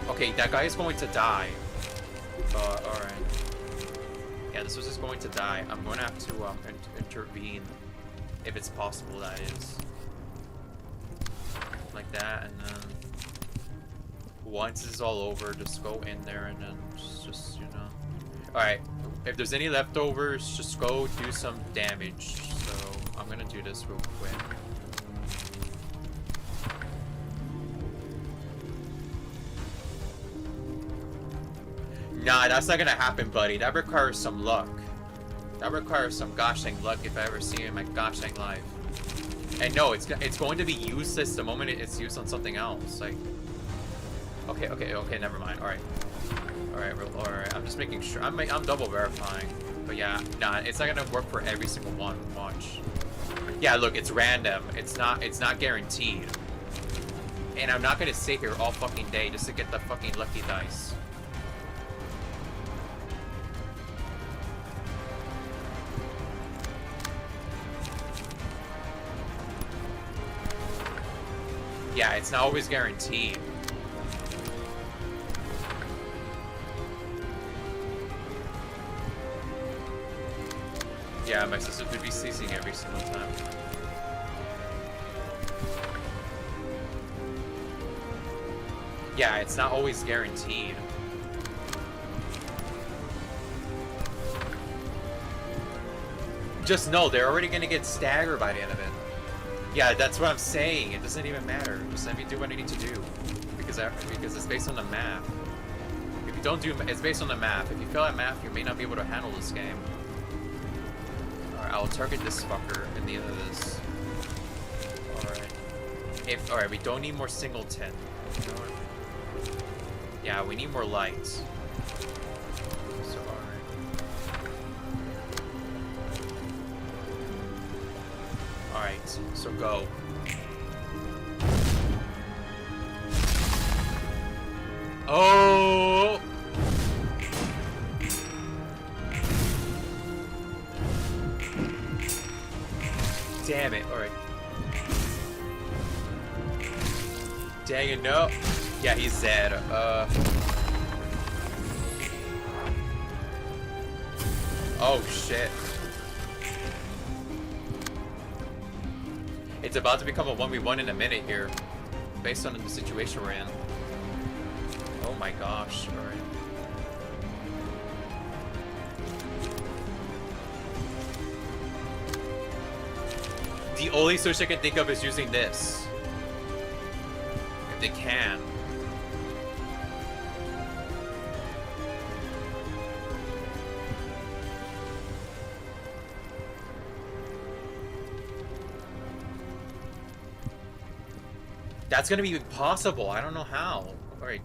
Okay, that guy is going to die. Alright. Yeah, this was just going to die. I'm going to have to intervene. If it's possible, that is. Like that, and then... Once this is all over, just go in there and then just you know... Alright, if there's any leftovers, just go do some damage. So... I'm gonna do this real quick. Nah, that's not gonna happen, buddy. That requires some luck. That requires some gosh dang luck if I ever see it in my gosh dang life. And no, it's going to be useless the moment it's used on something else. Like, okay, never mind. All right. I'm just making sure. I'm double verifying. But yeah, nah, it's not gonna work for every single one. Watch. Yeah, look, it's random. It's not guaranteed. And I'm not gonna sit here all fucking day just to get the fucking lucky dice. Yeah, it's not always guaranteed. Yeah, my sister would be ceasing every single time. Yeah, it's not always guaranteed. Just know they're already gonna get staggered by the end of it. Yeah, that's what I'm saying. It doesn't even matter. Just let me do what I need to do. Because it's based on the map. you don't do, it's based on the math. If you fail at math, you may not be able to handle this game. Alright, I'll target this fucker in the end of this. Alright. Alright, we don't need more singleton. You know what? Yeah, we need more lights. So, alright. Alright, so go. Oh! Damn it, alright. Dang it, no. Yeah, he's dead. Oh, shit. It's about to become a 1v1 in a minute here. Based on the situation we're in. Oh my gosh, alright. The only solution I can think of is using this. If they can. That's gonna be impossible. I don't know how. Alright.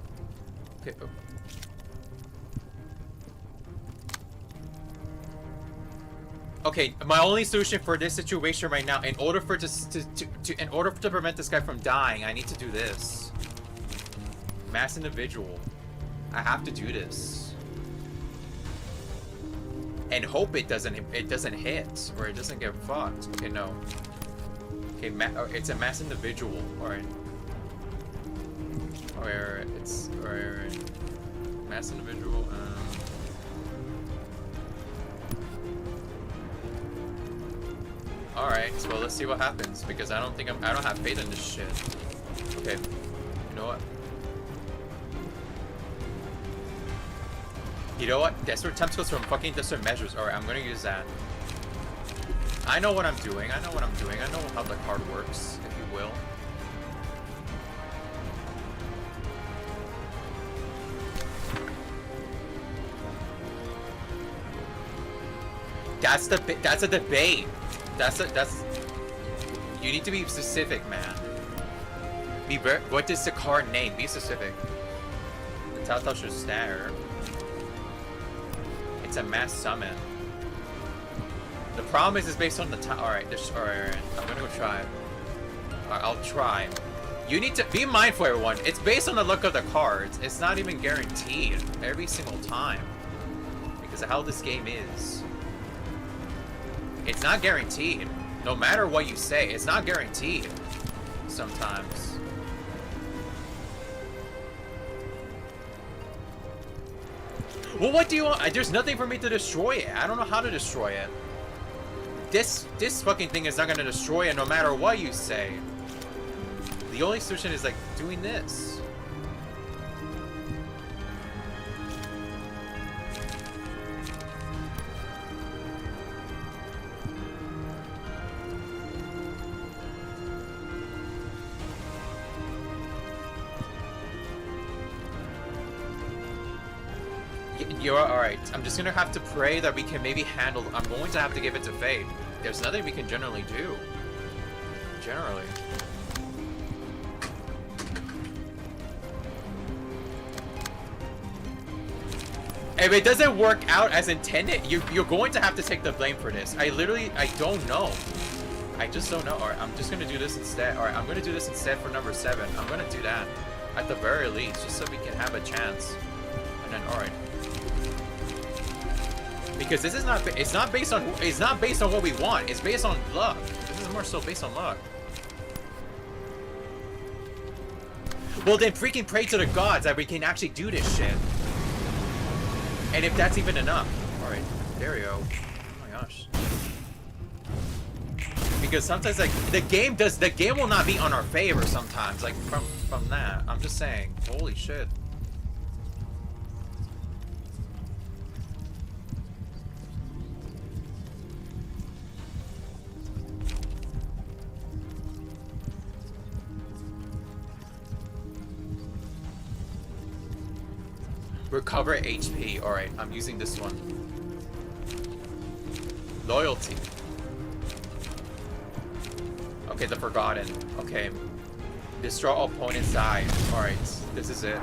Okay, my only solution for this situation right now, in order for in order to prevent this guy from dying, I need to do this. Mass individual. I have to do this. And hope it doesn't hit or it doesn't get fucked. Okay, no. Okay, it's a mass individual. All right. Alright, it's alright. Mass individual. Alright, so let's see what happens because I don't have faith in this shit. Okay, you know what? You know what? Desperate tentacles from fucking desperate measures. Alright, I'm gonna use that. I know what I'm doing. I know how the card works, if you will. That's a debate. You need to be specific, man. What is the card name? Be specific. The Telltale should stare. It's a mass summon. The problem is it's based on the time. Alright, alright. I'm gonna go try it. Alright, I'll try. You need to be mindful, everyone. It's based on the look of the cards. It's not even guaranteed every single time. Because of how this game is. It's not guaranteed. No matter what you say, it's not guaranteed. Sometimes. Well, what do you want? There's nothing for me to destroy it. I don't know how to destroy it. This fucking thing is not gonna destroy it no matter what you say. The only solution is like doing this. You're alright. I'm just gonna have to pray that we can maybe handle. I'm going to have to give it to fate. There's nothing we can generally do. Generally. If it doesn't work out as intended, you're going to have to take the blame for this. I don't know. I just don't know. Alright, I'm just gonna do this instead. Alright, I'm gonna do this instead for number 7. I'm gonna do that. At the very least, just so we can have a chance. And then, alright. Because this is not, it's not based on what we want. It's based on luck. This is more so based on luck. Well, then freaking pray to the gods that we can actually do this shit. And if that's even enough. Alright, there we go. Oh my gosh. Because sometimes, like, the game will not be on our favor sometimes, like, from that. I'm just saying. Holy shit. Recover HP. Alright, I'm using this one. Loyalty. Okay, the Forgotten. Okay. Destroy opponent's eye. Alright, this is it.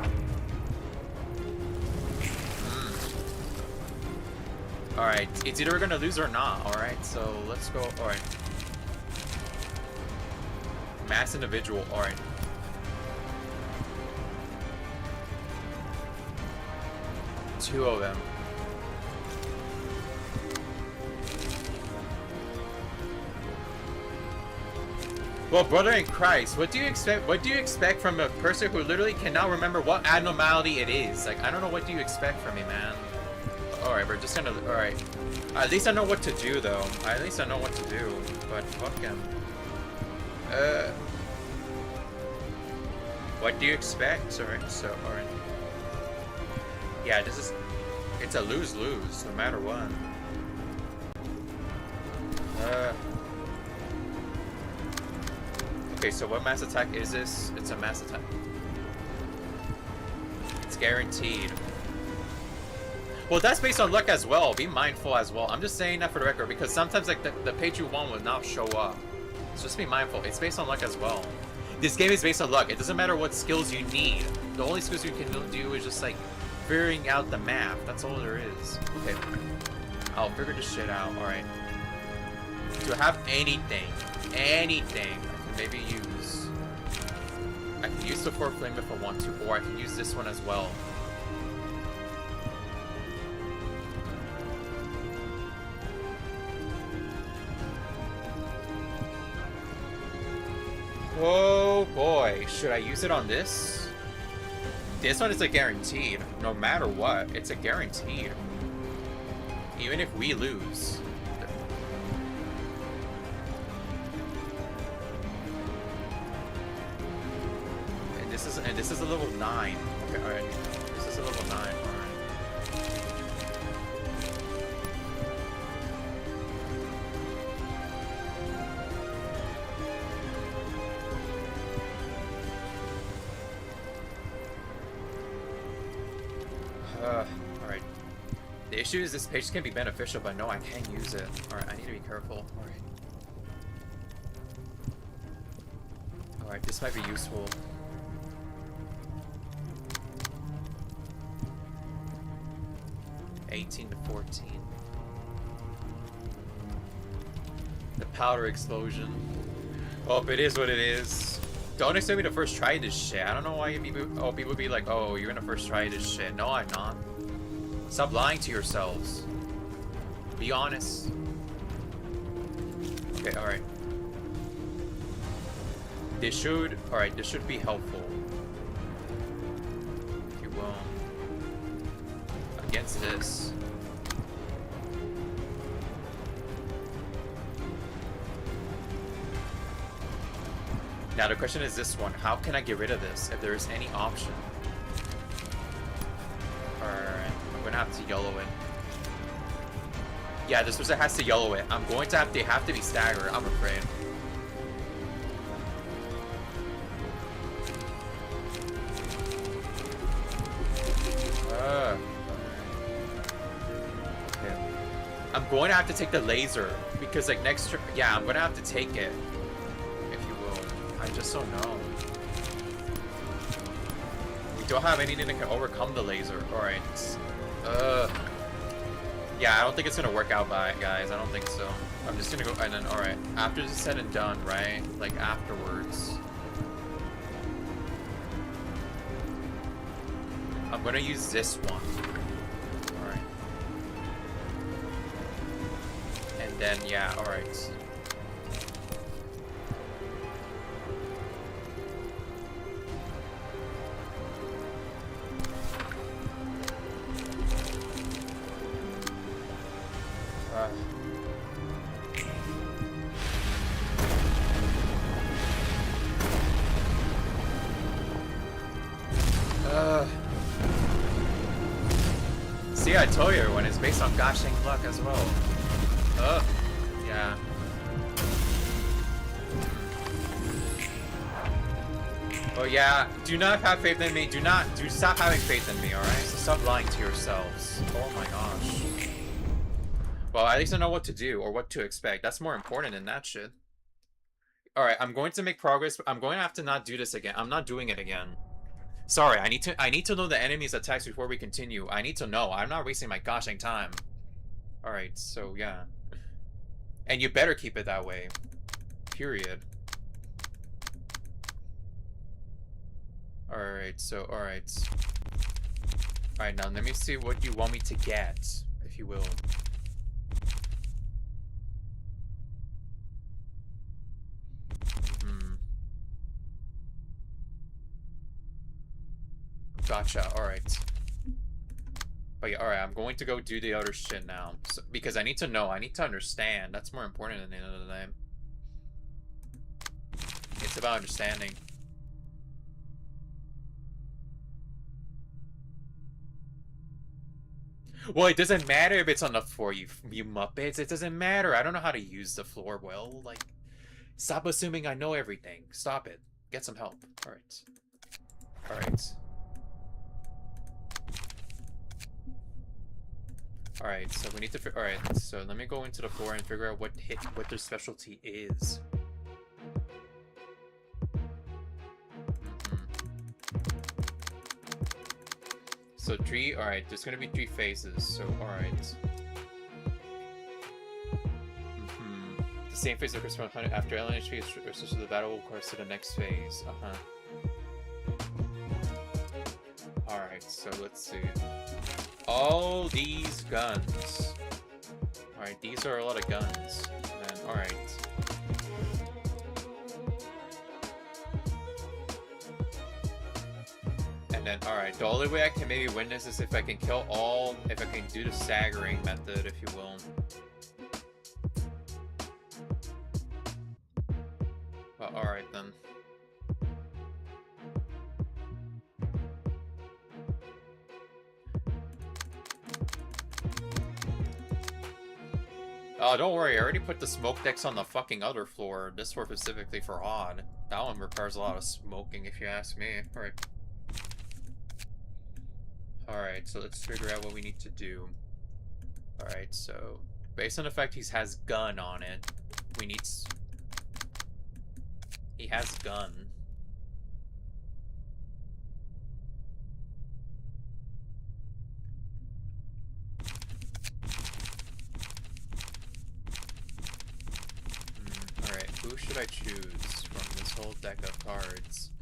Alright, it's either we're gonna lose or not. Alright, so let's go. Alright. Mass individual. Alright. Two of them. Well, brother in Christ, what do you expect? What do you expect from a person who literally cannot remember what abnormality it is? Like, I don't know what do you expect from me, man. All right, we're just gonna. All right. At least I know what to do, though. At least I know what to do. But fuck him. What do you expect? Sorry. So, all right. Yeah, this is. It's a lose-lose, no matter what. Okay, so what mass attack is this? It's a mass attack. It's guaranteed. Well, that's based on luck as well. Be mindful as well. I'm just saying that for the record because sometimes like the page you want will not show up. So just be mindful. It's based on luck as well. This game is based on luck. It doesn't matter what skills you need. The only skills you can do is just like figuring out the map. That's all there is. Okay. I'll figure this shit out. Alright. Do I have anything? Anything I can maybe use? I can use the 4 flame if I want to, or I can use this one as well. Oh boy, should I use it on this? This one is a guaranteed. No matter what, it's a guaranteed. Even if we lose. And this is a level 9. Okay, alright. This is a level 9, alright. Alright. The issue is this page can be beneficial, but no, I can't use it. Alright, I need to be careful. Alright. Alright, this might be useful. (18 to 14). The powder explosion. Oh, it is what it is. Don't expect me to first try this shit. I don't know why people would be like, oh, you're gonna first try this shit. No, I'm not. Stop lying to yourselves. Be honest. Okay, alright. This should be helpful. If you will. Against this. Now the question is this one. How can I get rid of this if there is any option? Alright, I'm gonna have to yellow it. Yeah, this person has to yellow it. I'm going to have they have to be staggered, I'm afraid. I'm going to have to take the laser because like next yeah, I'm going to have to take it. If you will. I just don't know. We don't have anything that can overcome the laser. Alright. Yeah, I don't think it's going to work out guys. I don't think so. I'm just going to go and then alright. After this is said and done, right? Like afterwards. I'm going to use this one. Then yeah, all right. See, I told you everyone, it's based on gosh dang luck as well. Yeah. Oh yeah, do not have faith in me. Do stop having faith in me, alright? So stop lying to yourselves. Oh my gosh. Well, at least I know what to do or what to expect. That's more important than that shit. Alright, I'm going to make progress. I'm going to have to not do this again. I'm not doing it again. Sorry, I need to know the enemy's attacks before we continue. I need to know. I'm not wasting my gosh dang time. Alright, so yeah. And you better keep it that way. Period. Alright, so, alright. Alright, now let me see what you want me to get, if you will. Gotcha, alright. But yeah, alright, I'm going to go do the other shit now. So, because I need to know, I need to understand. That's more important at the end of the day. It's about understanding. Well, it doesn't matter if it's on the floor, you muppets. It doesn't matter. I don't know how to use the floor well. Like, stop assuming I know everything. Stop it. Get some help. Alright. Alright. Alright, so we need to alright, so let me go into the floor and figure out what their specialty is. So alright, there's gonna be 3 phases, so alright. The same phase occurs from 100 after LNHP is switched to the battle will course to the next phase. Alright, so let's see. All these guns. Alright, these are a lot of guns. And then, alright. And then, alright, the only way I can maybe win this is if I can kill all, if I can do the staggering method, if you will. Well, alright then. Oh, don't worry, I already put the smoke decks on the fucking other floor. This floor specifically for odd. That one requires a lot of smoking, if you ask me. Alright. Alright, so let's figure out what we need to do. Alright, so based on the fact he has gun on it, we need... He has gun. Alright, who should I choose from this whole deck of cards?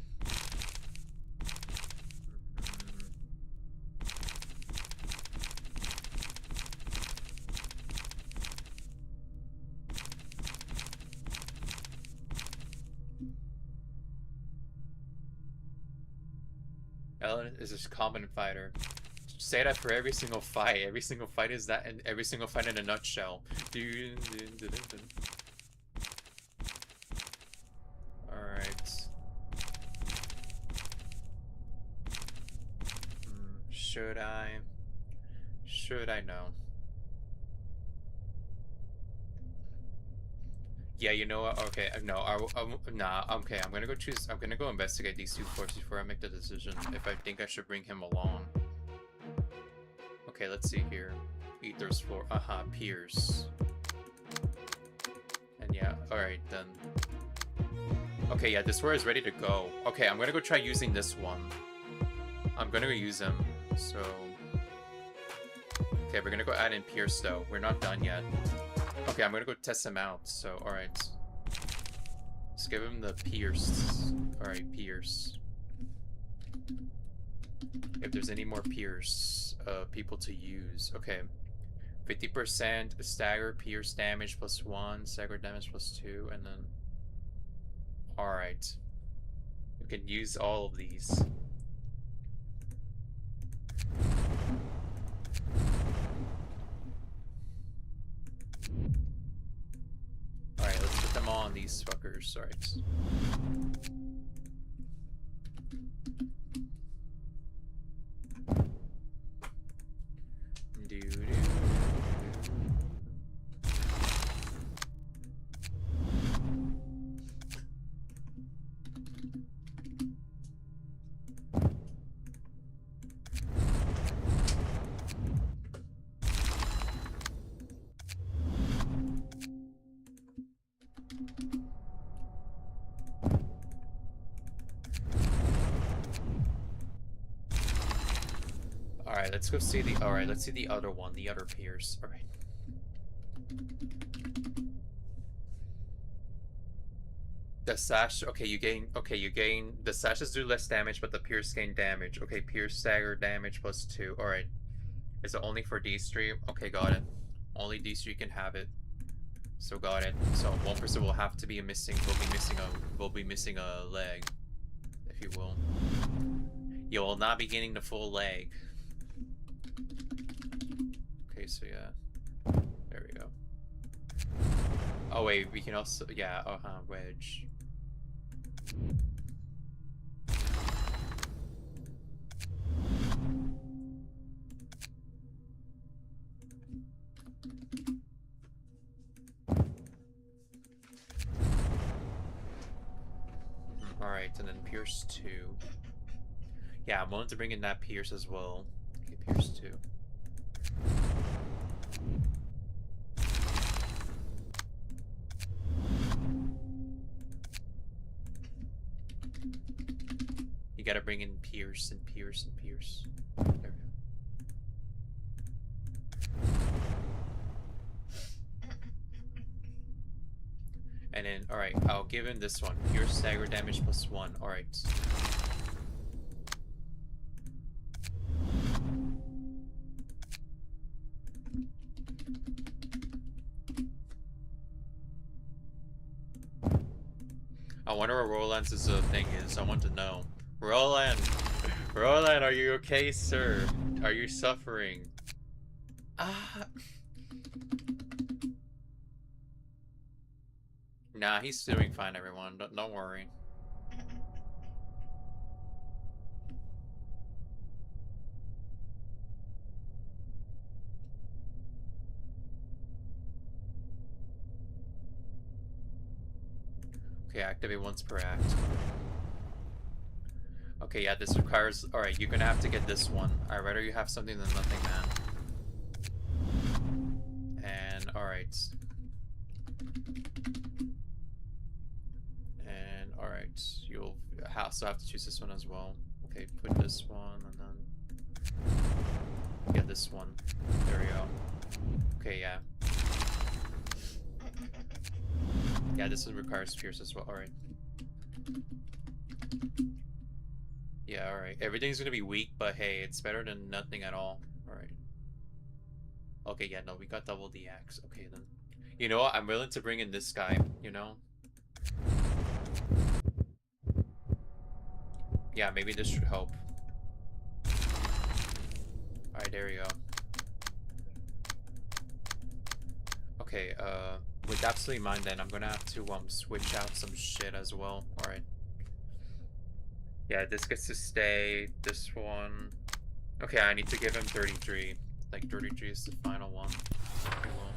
Ellen is a competent fighter. Say that for every single fight. Every single fight is that, and every single fight in a nutshell. Alright. Should I? Should I know? Yeah, you know what? Okay, no, nah, okay, I'm gonna go choose, I'm gonna go investigate these 2 floors before I make the decision if I think I should bring him along. Okay, let's see here. Ether's floor, Pierce. And yeah, alright then. Okay, yeah, this floor is ready to go. Okay, I'm gonna go try using this one. I'm gonna go use him, so... Okay, we're gonna go add in Pierce though. We're not done yet. Okay, I'm gonna go test him out, so alright. Let's give him the Pierce. Alright, Pierce. If there's any more Pierce people to use. Okay. 50% stagger Pierce damage plus 1, stagger damage plus 2, and then... Alright. We can use all of these. Alright, let's put them all on these fuckers. Alright. Alright, let's go see the... Alright, let's see the other one, the other Pierce. Alright. The sash, okay, you gain, the sashes do less damage, but the Pierce gain damage. Okay, Pierce stagger damage +2. Alright. Is it only for these three? Okay, got it. Only these three can have it. So got it. So one person will have to be missing, will be missing a leg, if you will. You will not be getting the full leg. Okay, so yeah. There we go. Oh wait, we can also, yeah, wedge. Alright, and then Pierce 2. Yeah, I'm willing to bring in that Pierce as well. Okay, Pierce 2. You gotta bring in Pierce and Pierce and Pierce. There we go. And then, alright, I'll give him this one. Pierce stagger damage +1. Alright. I wonder what Roland's thing is. I want to know. Roland! Roland, are you okay, sir? Are you suffering? Nah, he's doing fine, everyone. Don't worry. Okay, activate once per act. Okay, yeah, this requires... Alright, you're gonna have to get this one. I'd rather you have something than nothing, man. And, alright. And, alright. You'll also have to choose this one as well. Okay, put this one, and then... Yeah, this one. There we go. Okay, yeah. Yeah, this one requires Pierce as well. Alright. Yeah, alright. Everything's gonna be weak, but hey, it's better than nothing at all. Alright. Okay, yeah, no, we got double the axe. Okay, then. You know what? I'm willing to bring in this guy, you know? Yeah, maybe this should help. Alright, there we go. Okay, with absolutely mine then, I'm gonna have to switch out some shit as well. Alright. Yeah, this gets to stay. This one. Okay, I need to give him 33. Like 33 is the final one. Okay, well.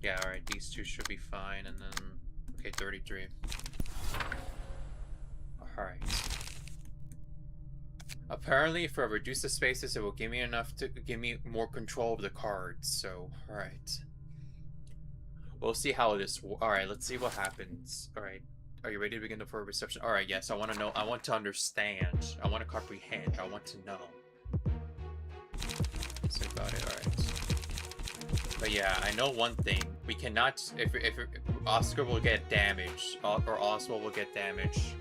Yeah, alright, these two should be fine, and then... Okay, 33. Alright. Apparently, if I reduce the spaces, it will give me enough to give me more control of the cards, so... Alright. We'll see how this... Alright, let's see what happens. Alright. Are you ready to begin the full reception? Alright, yes, I want to know. I want to understand. I want to comprehend. I want to know. So got it, alright. But yeah, I know one thing. We cannot... If Oscar will get damaged, or Oswald will get damaged.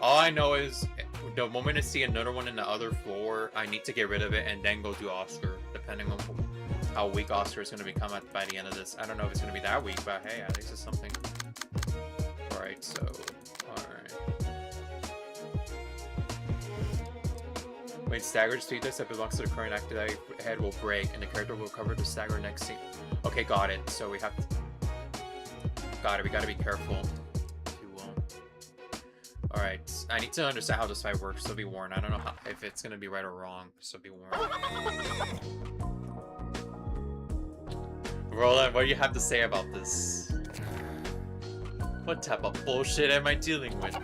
All I know is, the moment I see another one in the other floor, I need to get rid of it and then go do Oscar, depending on how weak Oscar is going to become by the end of this. I don't know if it's going to be that weak, but hey, at least it's something. Alright, so... Alright. When staggered status that belongs to the current active head will break, and the character will cover the stagger next scene. Okay, got it. So we have to... Got it, we gotta be careful. If you will. Alright, I need to understand how this fight works, so be warned. I don't know if it's gonna be right or wrong, so be warned. Roland, what do you have to say about this? What type of bullshit am I dealing with?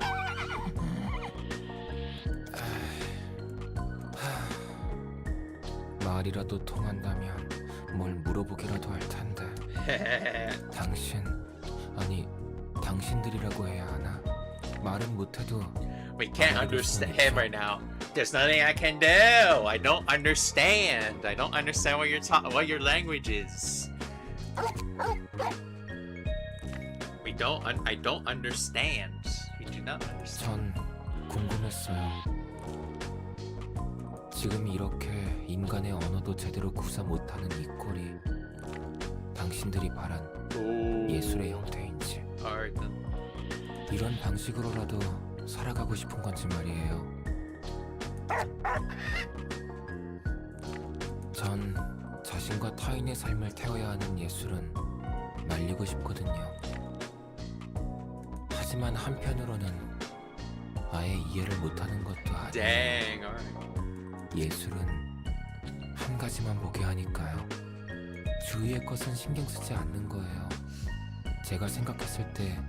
말이라도 통한다면 뭘 물어보기라도 할 텐데. 당신들이라고 해야 하나? 말은 못해도 We can't understand him right now. There's nothing I can do. I don't understand. I don't understand what what your language is. I don't understand. We do not understand. 전 궁금했어요. 지금 이렇게 인간의 언어도 제대로 구사 못하는 이 꼴이 당신들이 바란 예술의 형태인지, Alright then. 이런 방식으로라도 살아가고 싶은 건지 말이에요. 전 자신과 타인의 삶을 태워야 하는 예술은 말리고 싶거든요. 하지만 한편으로는 아예 이해를 못하는 것도 아니에요. Dang. Alright. 예술은 한 가지만 보게 하니까요. 주위의 것은 신경 쓰지 않는 거예요. 제가 생각했을 때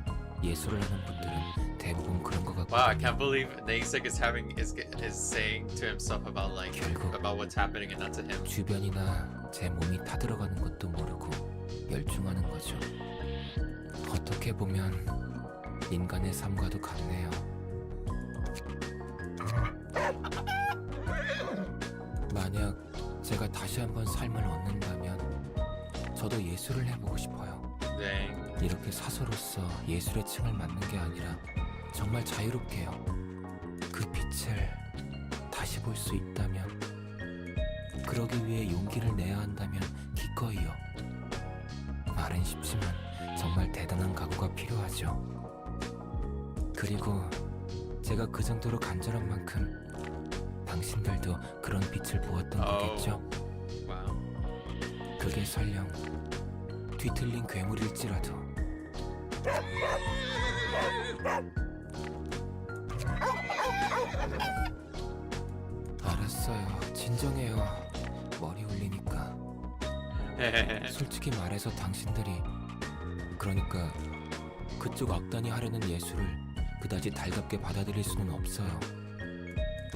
예술을 하는 분들은 대부분 그런 것 Wow, I 같거든요. can't believe Naisek is saying to himself about about what's happening and not to him. 주변이나 제 몸이 타들어가는 것도 모르고 열중하는 거죠. 어떻게 보면 인간의 삶과도 같네요. 만약 제가 다시 한번 삶을 얻는다면 저도 예술을 해보고 싶어요. Dang. 이렇게 사서로서 예술의 층을 맡는 게 아니라 정말 자유롭게요. 그 빛을 다시 볼 수 있다면, 그러기 위해 용기를 내야 한다면 기꺼이요. 말은 쉽지만 정말 대단한 각오가 필요하죠. 그리고 제가 그 정도로 간절한 만큼 당신들도 그런 빛을 보았던 거겠죠? Wow. 그게 설령 뒤틀린 괴물일지라도. 알았어요. 진정해요. 머리 울리니까. 솔직히 말해서 당신들이, 그러니까 그쪽 악단이 하려는 예술을 그다지 달갑게 받아들일 수는 없어요.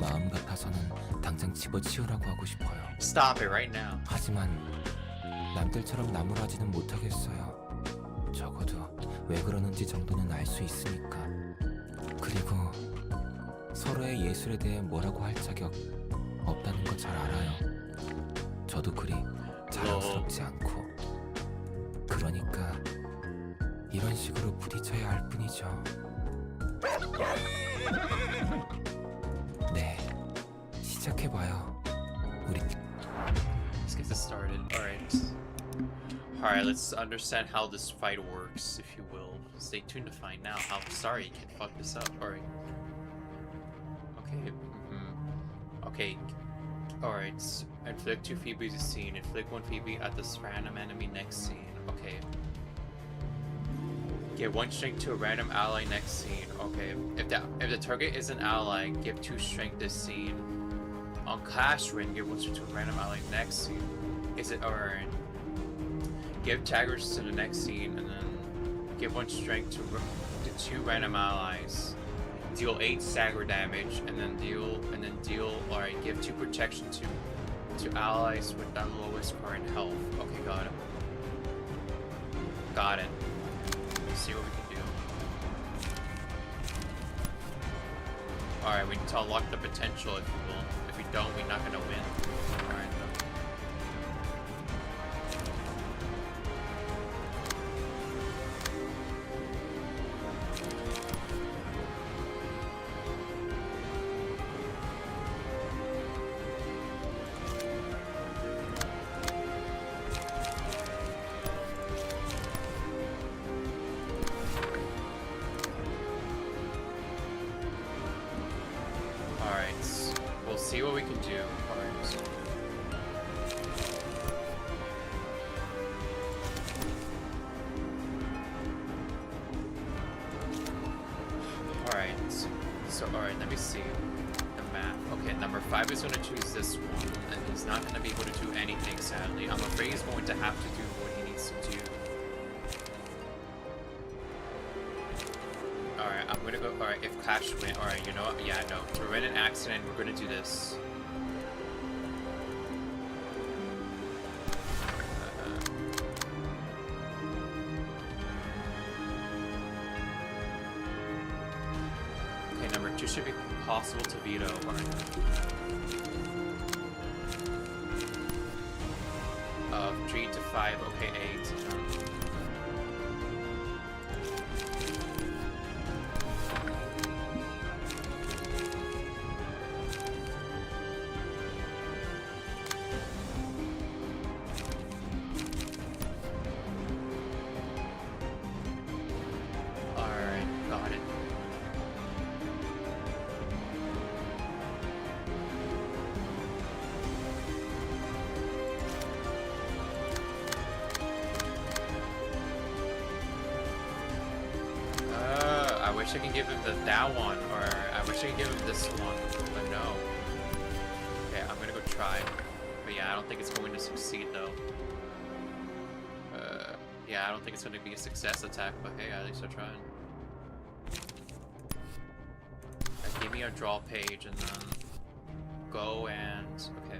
마음 같아서는 당장 집어치우라고 하고 싶어요. Stop it right now. 하지만 남들처럼 나무라지는 못하겠어요. 적어도 왜 그러는지 정도는 알 수 있으니까. 그리고 서로의 예술에 대해 뭐라고 할 자격 없다는 거 잘 알아요. 저도 그리 자랑스럽지 않고. 그러니까 이런 식으로 부딪혀야 할 뿐이죠. 네, 시작해봐요. 우리 Let's get this started. Alright, let's understand how this fight works, if you will. Stay tuned to find out how. Sorry, you can't fuck this up. Alright. Okay. Okay. Alright. Inflict 2 Phoebe to scene. Inflict 1 Phoebe at this random enemy next scene. Okay. Give 1 strength to a random ally next scene. Okay. If the target is an ally, give 2 strength this scene. On Clash Ring, give 1 strength to a random ally next scene. Is it alright? Give taggers to the next scene, and then give 1 strength to 2 random allies. Deal 8 stagger damage, and then deal. Alright, give 2 protection to allies with the lowest current health. Okay, got it. Got it. Let's see what we can do. Alright, we need to unlock the potential, if you will. If we don't, we're not gonna win. Alright, though. We'll see what we can do. Alright. So, alright, let me see the map. Okay, number 5 is going to choose this one, and he's not going to be able to do anything, sadly. I'm afraid he's going to have to do what he needs to do. Alright, I'm gonna go. Alright, if Clash win. Alright, you know what? Yeah, no. To prevent an accident, we're gonna do this. 2 should be possible to veto. Alright. 3 to 5, okay, 8. Alright, got it. I wish I could give him that one, or I wish I could give him this one, but no. Okay, I'm gonna go try. But yeah, I don't think it's going to succeed though. Yeah, I don't think it's gonna be a success attack, but hey, at least I'm trying. Give me a draw page and then go and okay.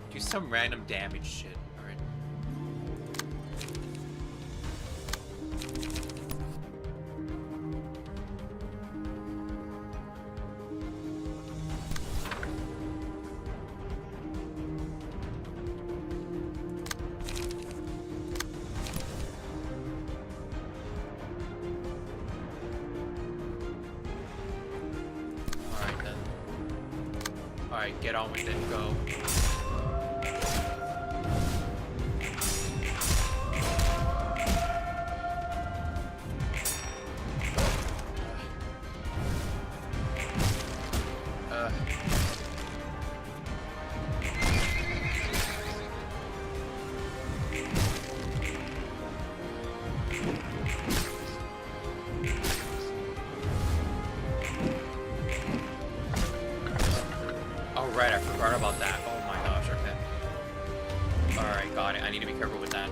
Do some random damage shit, alright? Alright then. Alright, get on with it, go. Oh right, I forgot about that. Oh my gosh, okay. Alright, got it. I need to be careful with that.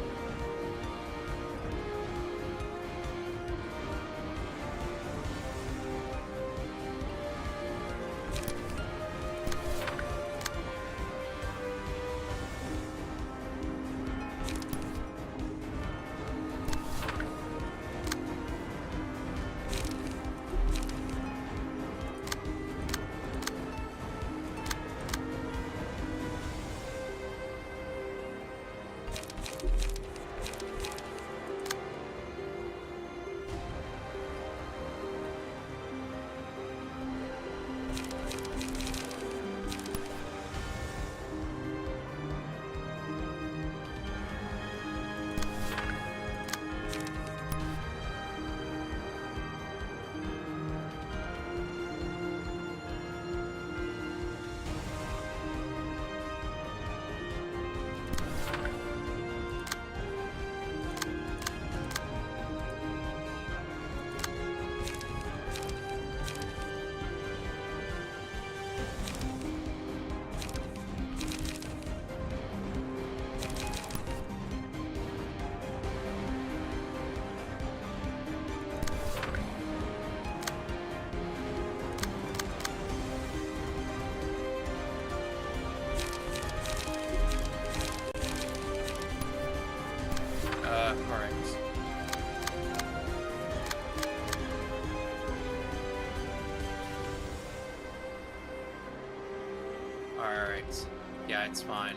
Alright. Yeah, it's fine.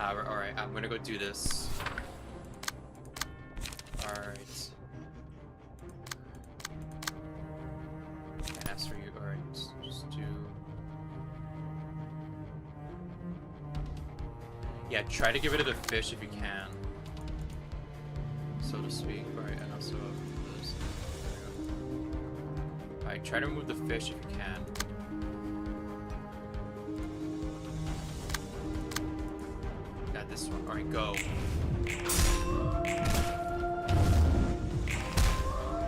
Alright, I'm gonna go do this. Alright. And as for you, alright, just do... Yeah, try to get rid of the fish if you can. So to speak. Alright, and also this. There we go. Alright, try to remove the fish if you can. Got this one. Alright, go.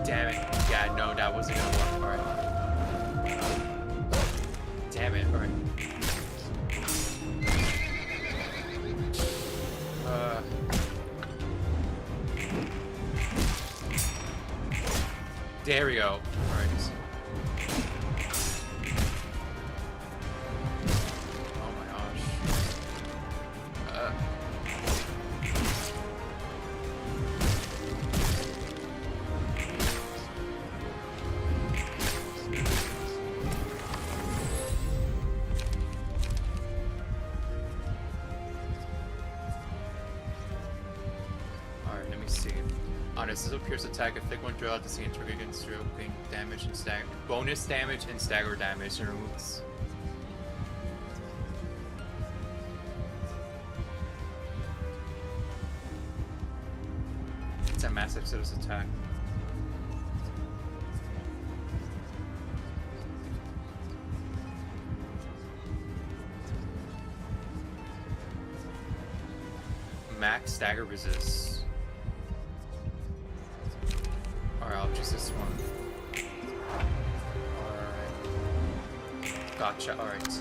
Damn it. Yeah, no, that wasn't gonna work. Alright. Damn it. Alright. There we go. Alright. Oh my gosh. On a sizzle pierce attack, inflict one drill at the same target against gain damage and stagger. Bonus damage and stagger damage and removes. It's a massive sizzle attack. Max stagger resist. Alright, I'll choose this one. Alright. Gotcha, alright.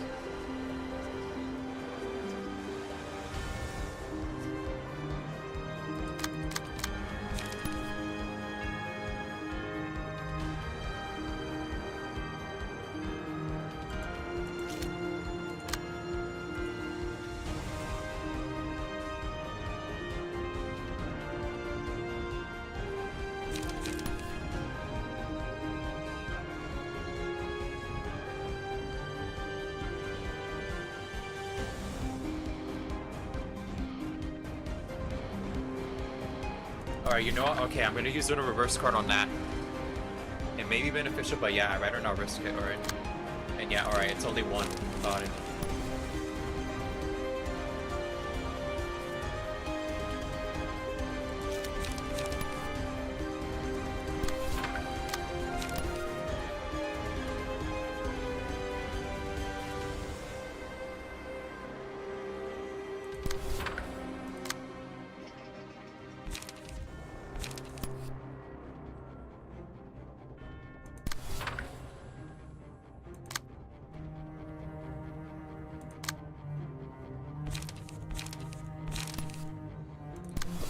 Alright, you know what? Okay, I'm gonna use a reverse card on that. It may be beneficial, but yeah, I'd rather not risk it, alright. And yeah, alright, it's only one. Got it.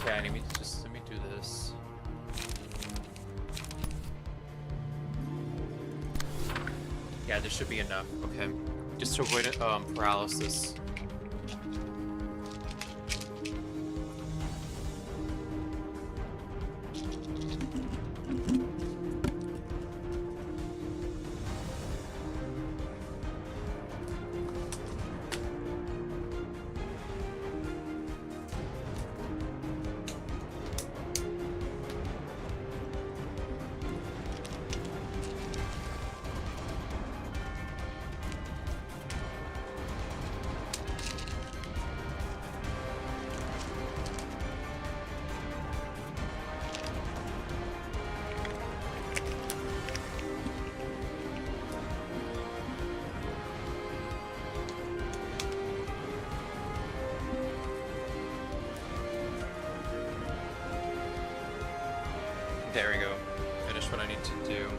Okay, let me do this. Yeah, this should be enough. Okay, just to avoid paralysis. There we go. Finish what I need to do.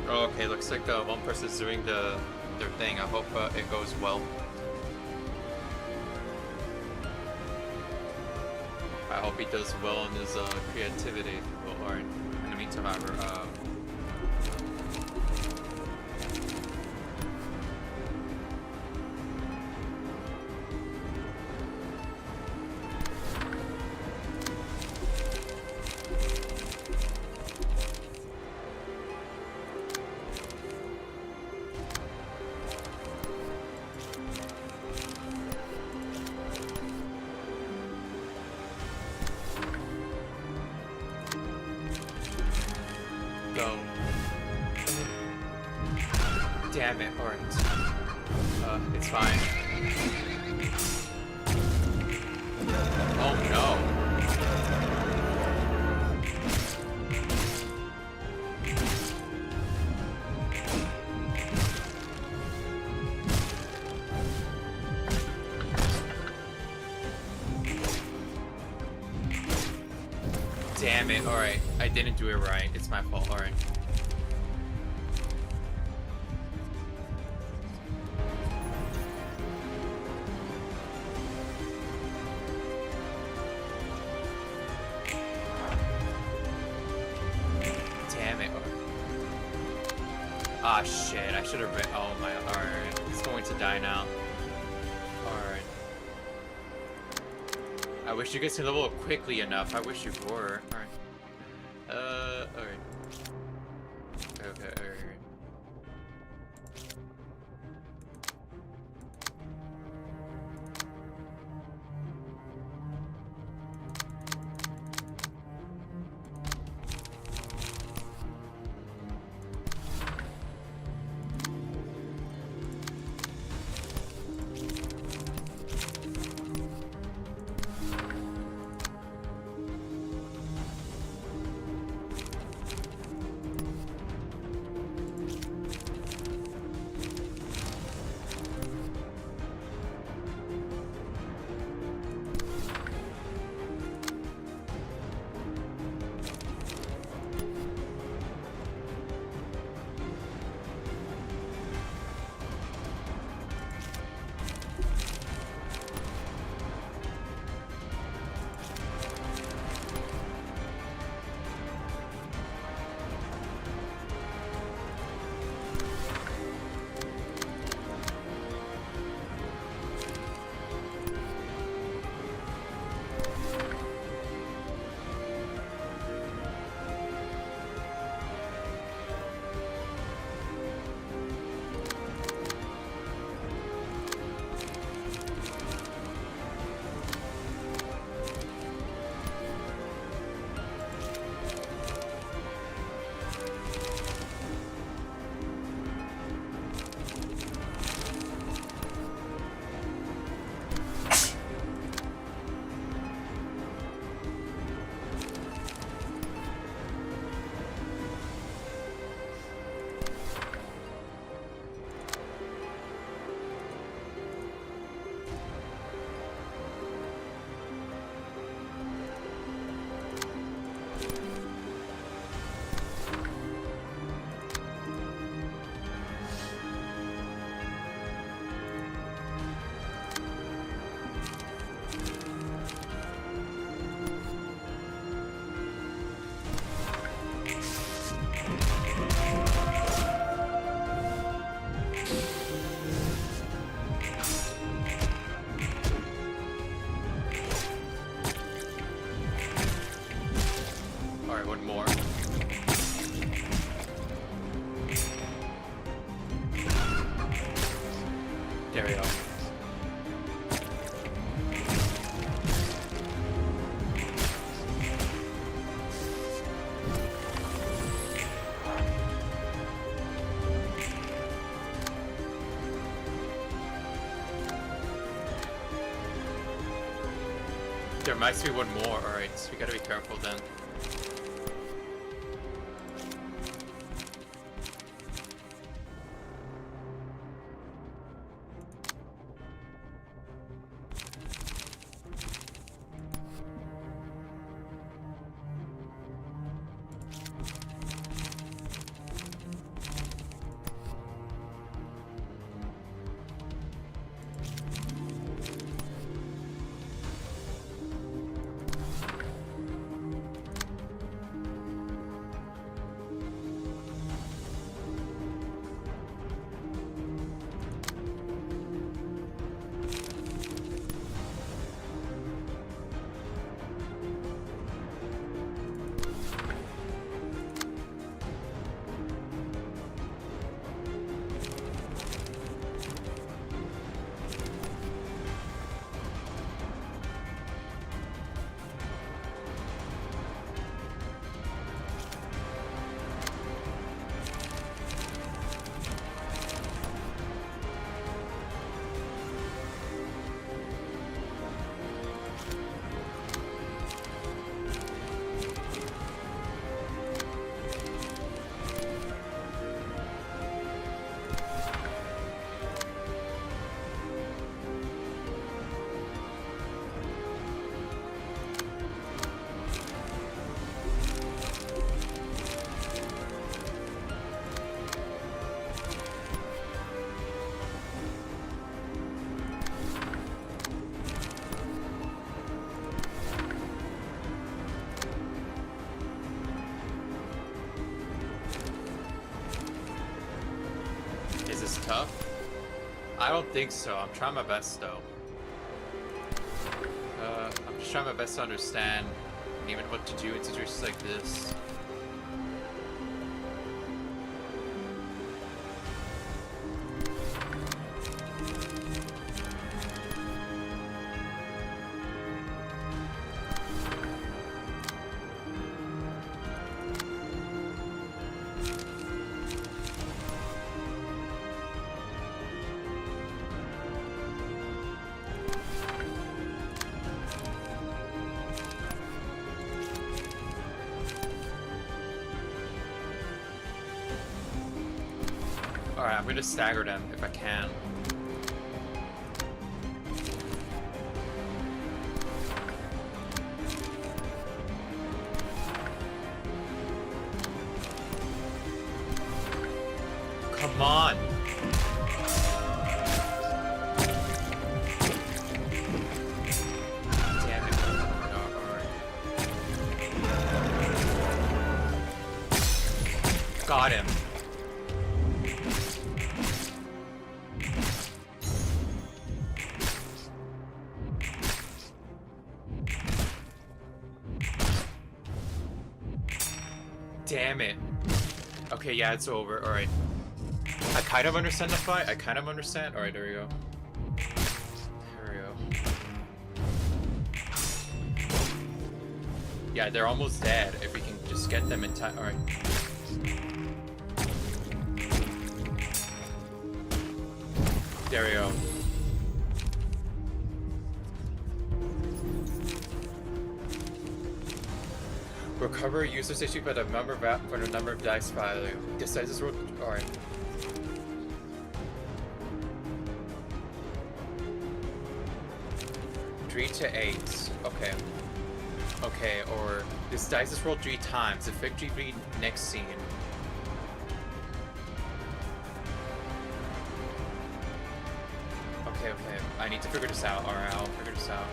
Oh, okay, looks like one person's doing their thing. I hope it goes well. I hope he does well in his creativity. Or in the meantime, go. Damn it, alright. It's fine. Oh no. Damn it, alright. I didn't do it right. It's my fault, alright. Damn it. Ah, shit. I should have read. Oh my. Alright. He's going to die now. Alright. I wish you guys could level up quickly enough. I wish you were. Alright. Alright. Okay, alright. There we go. There might be one more. Alright, so we gotta be careful then. Is this tough? I don't think so. I'm trying my best though. I'm just trying my best to understand even what to do in situations like this. Alright, I'm gonna stagger them if I can. Come on! Damn it. Oh, alright. Got him. Damn it. Okay, yeah, it's over. Alright. I kind of understand the fight. I kind of understand. Alright, there we go. There we go. Yeah, they're almost dead if we can just get them in time. Alright. There we go. Recover user's issue by the number of dice value. This dice is rolled. Alright. Three to 8. Okay. Okay, or this dice is rolled 3 times. The victory be next scene. Okay, okay. I need to figure this out. Alright, I'll figure this out.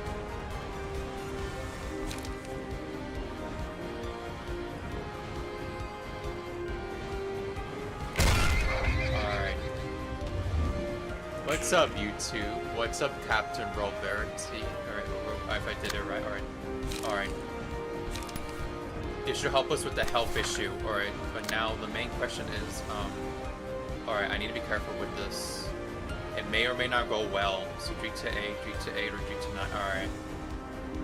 What's up, YouTube? What's up, Captain Roberti? Alright, if I did it right. Alright. Alright. It should help us with the health issue. Alright, but now the main question is, alright, I need to be careful with this. It may or may not go well. So G to 8, G to 8, or G to 9. All right.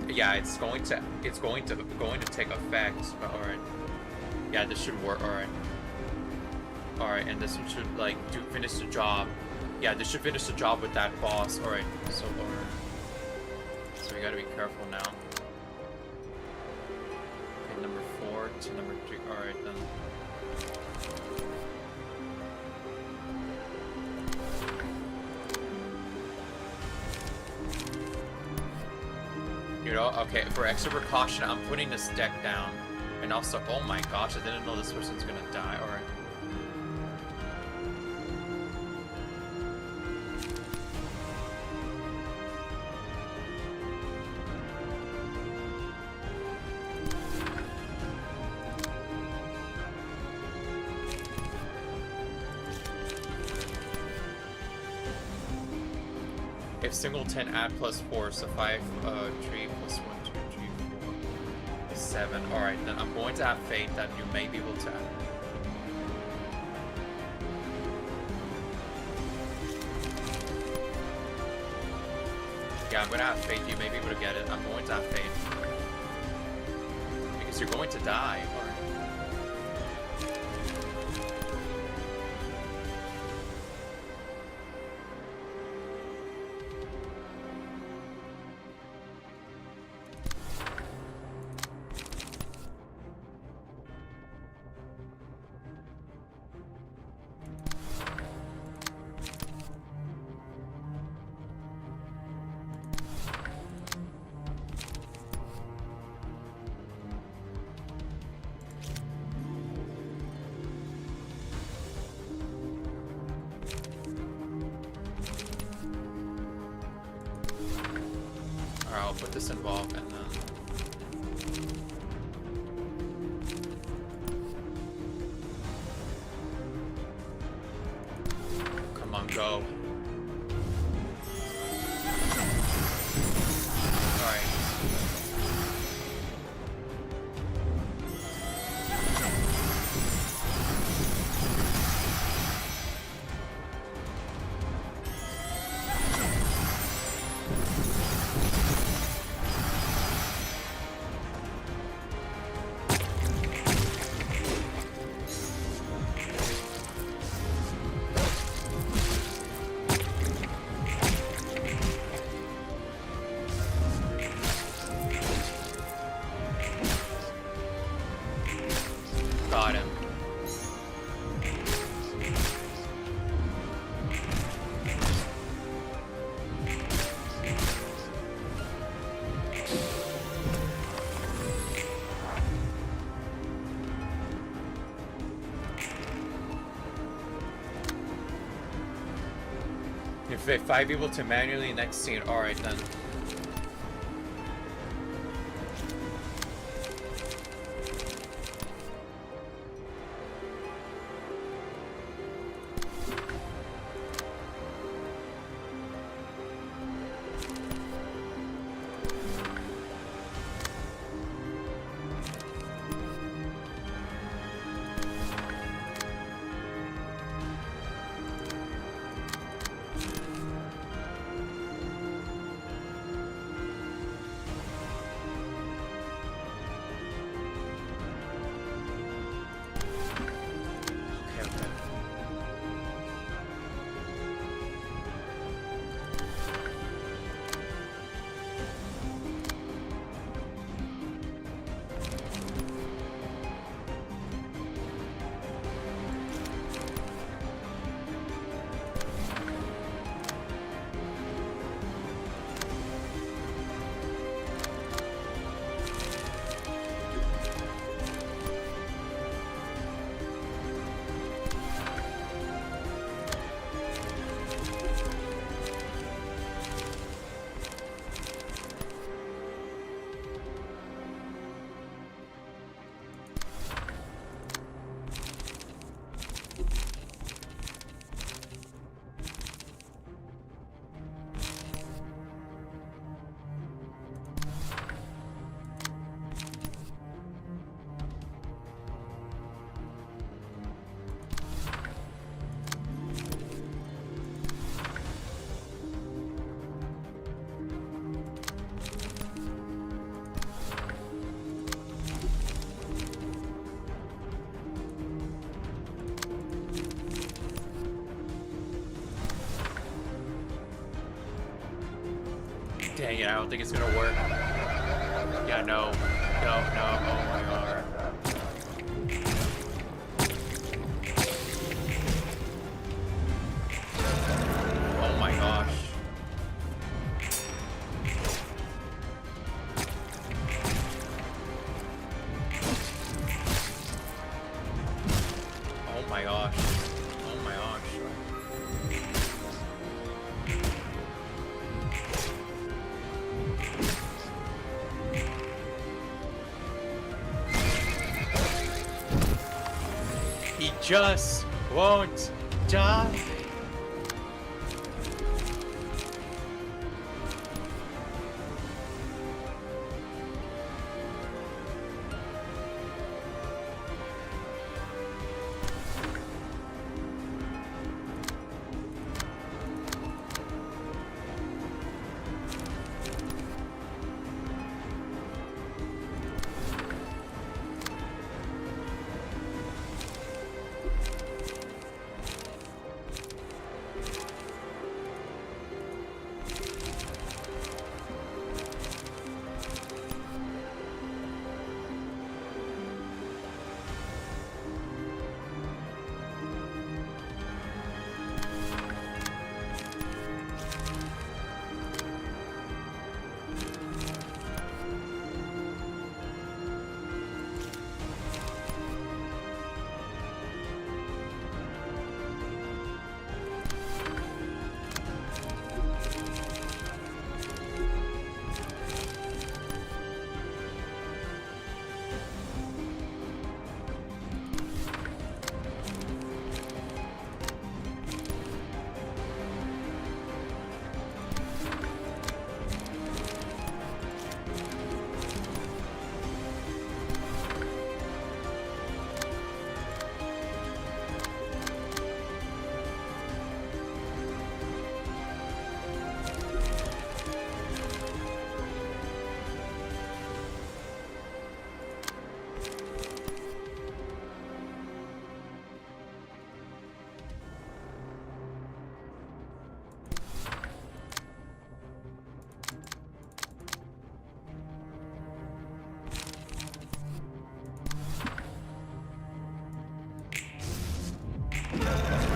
Yeah, it's going to take effect. But all right. Yeah, this should work. All right. All right, and this one should like finish the job. Yeah, this should finish the job with that boss. All right. So all right. So we gotta be careful now. Okay, number 4 to number 3. All right then. You know, okay, for extra precaution, I'm putting this deck down. And also, oh my gosh, I didn't know this person's gonna die. Alright. If singleton add +4, so 5, 3 plus 1, 2, 3, 4, 7. Alright, then I'm going to have faith that you may be able to add. Yeah, I'm going to have faith you may be able to get it. I'm going to have faith. Because you're going to die. Alright. I'll put this involved and then... Come on, go. Alright. Got him. If I'm able to manually next scene, alright then. Dang it, I don't think it's gonna work. Yeah, no. No, no, oh my god. Oh my gosh. Oh my gosh. Oh my gosh. He just won't die.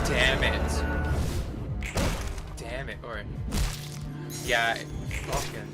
Damn it. Damn it. Or yeah, fucking.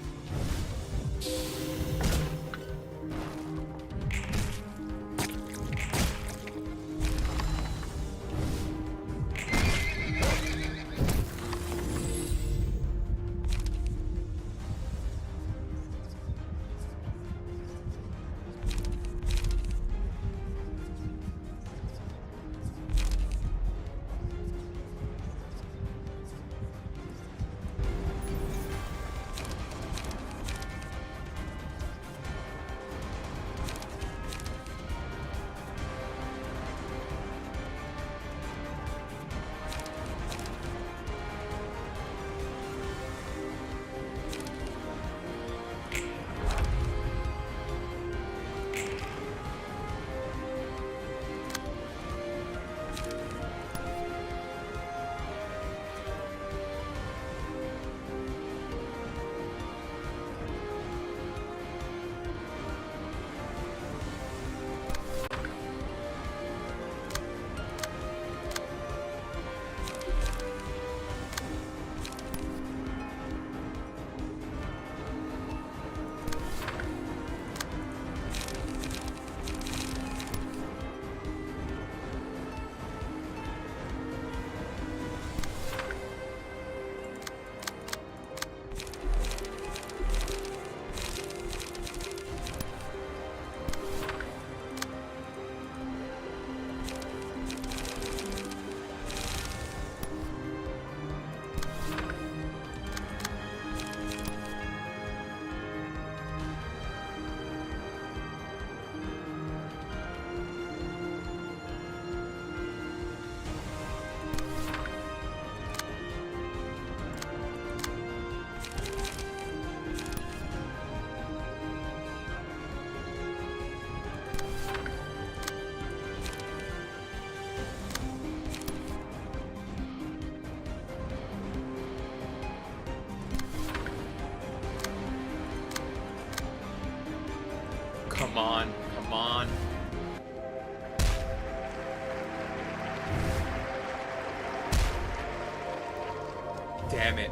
Damn it.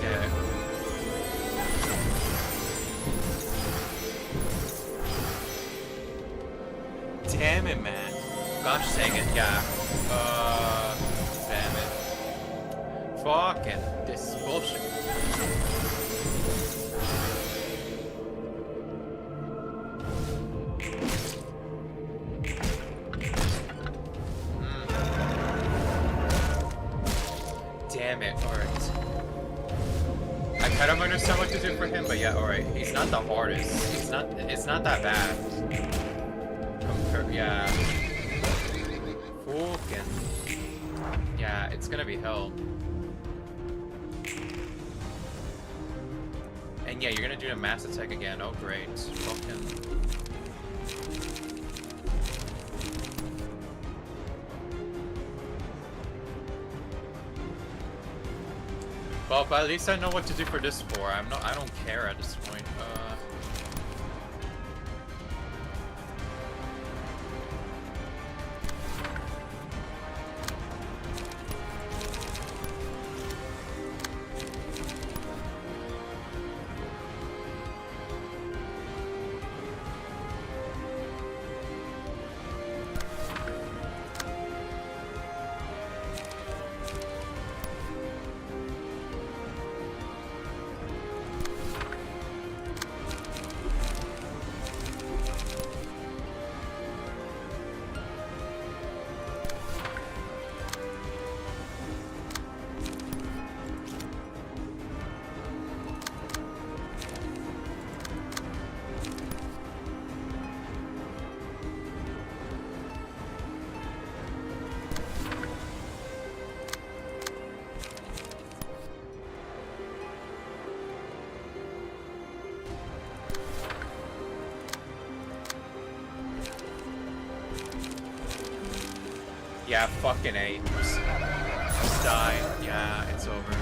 Damn it. Damn it, man. Gosh dang it, yeah. Damn it. Fucking this is bullshit. Damn it, alright. I kind of understand what to do for him, but yeah, alright. He's not the hardest. It's not that bad. Yeah. Fucking. Yeah, it's gonna be hell. And yeah, you're gonna do a mass attack again. Oh great. Fucking. Well, but at least I know what to do for this for. I don't care at this point. Yeah, fucking A. Just die. Yeah, it's over.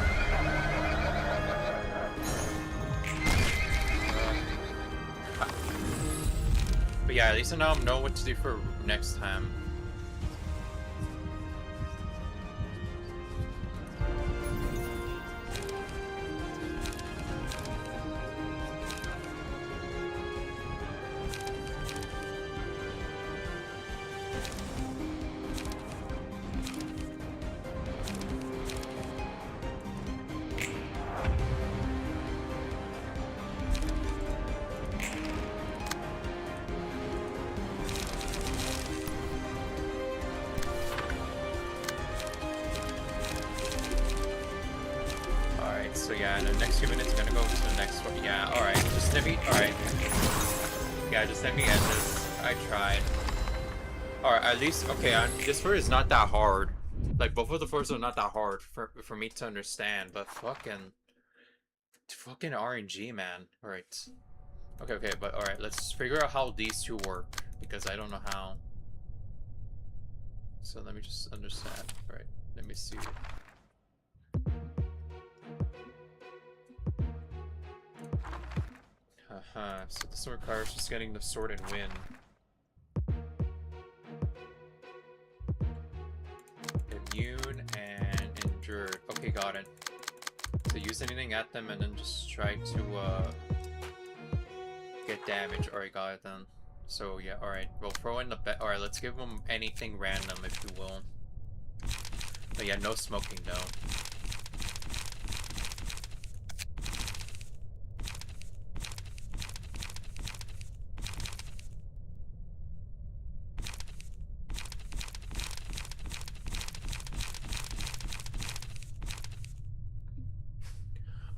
But yeah, at least I now know what to do for next time. So yeah, in the next few minutes, gonna go to the next one. Yeah, alright. Just let me. Alright. Yeah, just let me end this. I tried. Alright, at least. Okay, this floor is not that hard. Like, both of the floors are not that hard for me to understand, but fucking RNG, man. Alright. Okay, but alright, let's figure out how these two work, because I don't know how. So let me just understand. Alright, let me see. So this one requires just getting the sword and win. Immune and endured. Okay, got it. So use anything at them and then just try to get damage. Alright, got it then. So yeah, alright. We'll throw in the alright, let's give them anything random if you will. But yeah, no smoking though.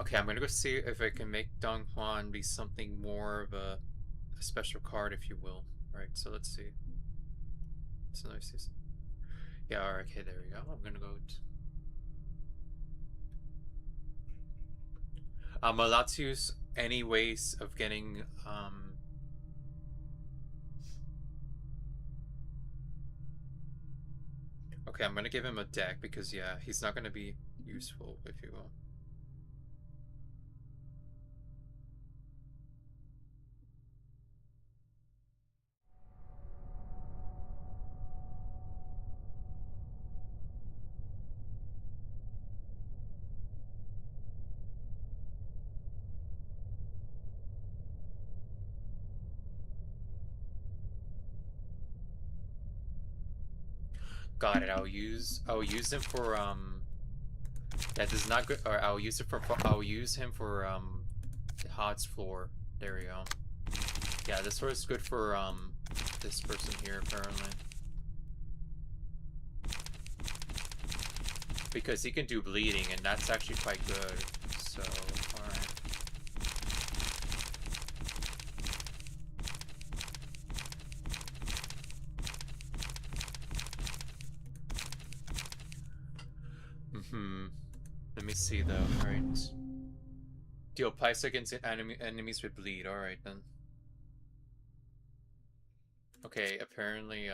Okay, I'm gonna go see if I can make Dong Huan be something more of a special card, if you will. Alright, so let's see. So let me see. Yeah, alright, okay, there we go. I'm gonna go. I'm allowed to use any ways of getting, Okay, I'm gonna give him a deck because, yeah, he's not gonna be useful, if you will. Got it. I'll use him for that is not good. Or I'll use him for Hod's floor. There we go. Yeah, this sword is good for this person here apparently. Because he can do bleeding, and that's actually quite good. So, alright. Let me see though. Alright. Deal price against enemies with bleed. Alright then. Okay, apparently,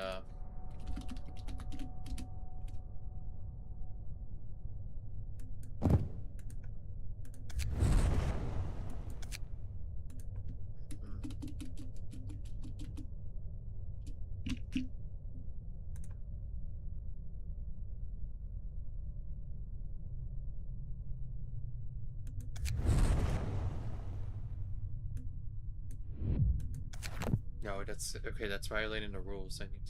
no, that's okay. That's violating the rules. I need.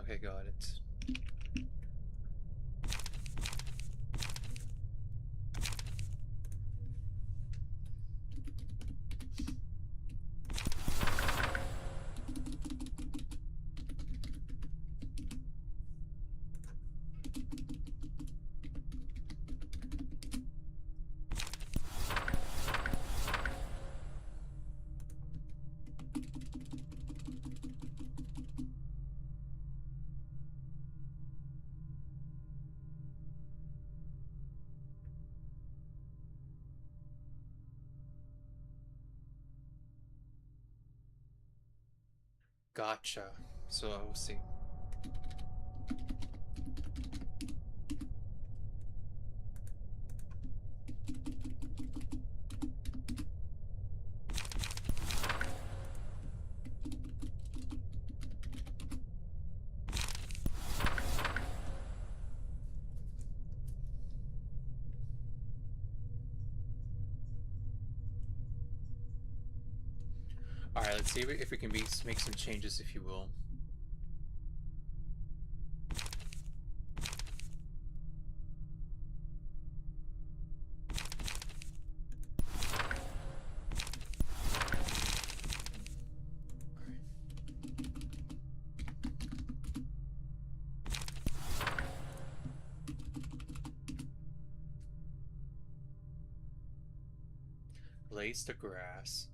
Okay, got it. Gotcha. So we'll see. Alright, let's see if we can make some changes, if you will. Blaze the grass.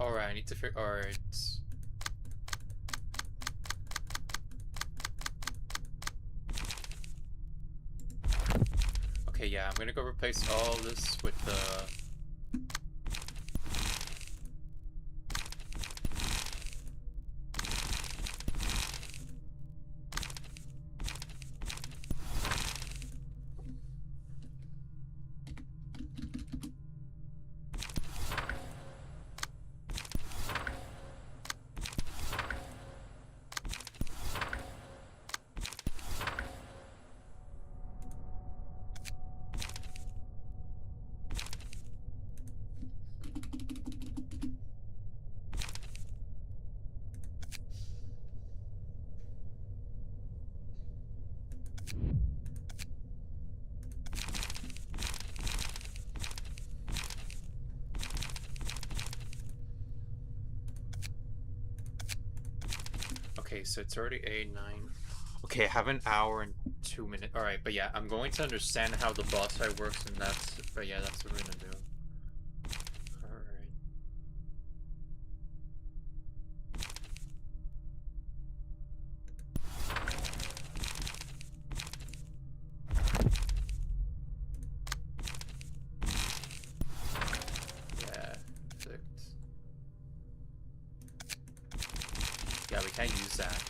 Alright, I need to figure. Alright. Okay, yeah, I'm gonna go replace all this with the. Okay, so it's already A9. Okay, I have an hour and 2 minutes. Alright, but yeah, I'm going to understand how the boss fight works, and that's. But yeah, that's what we're gonna do. Alright. Yeah, perfect. Yeah, we can't use that.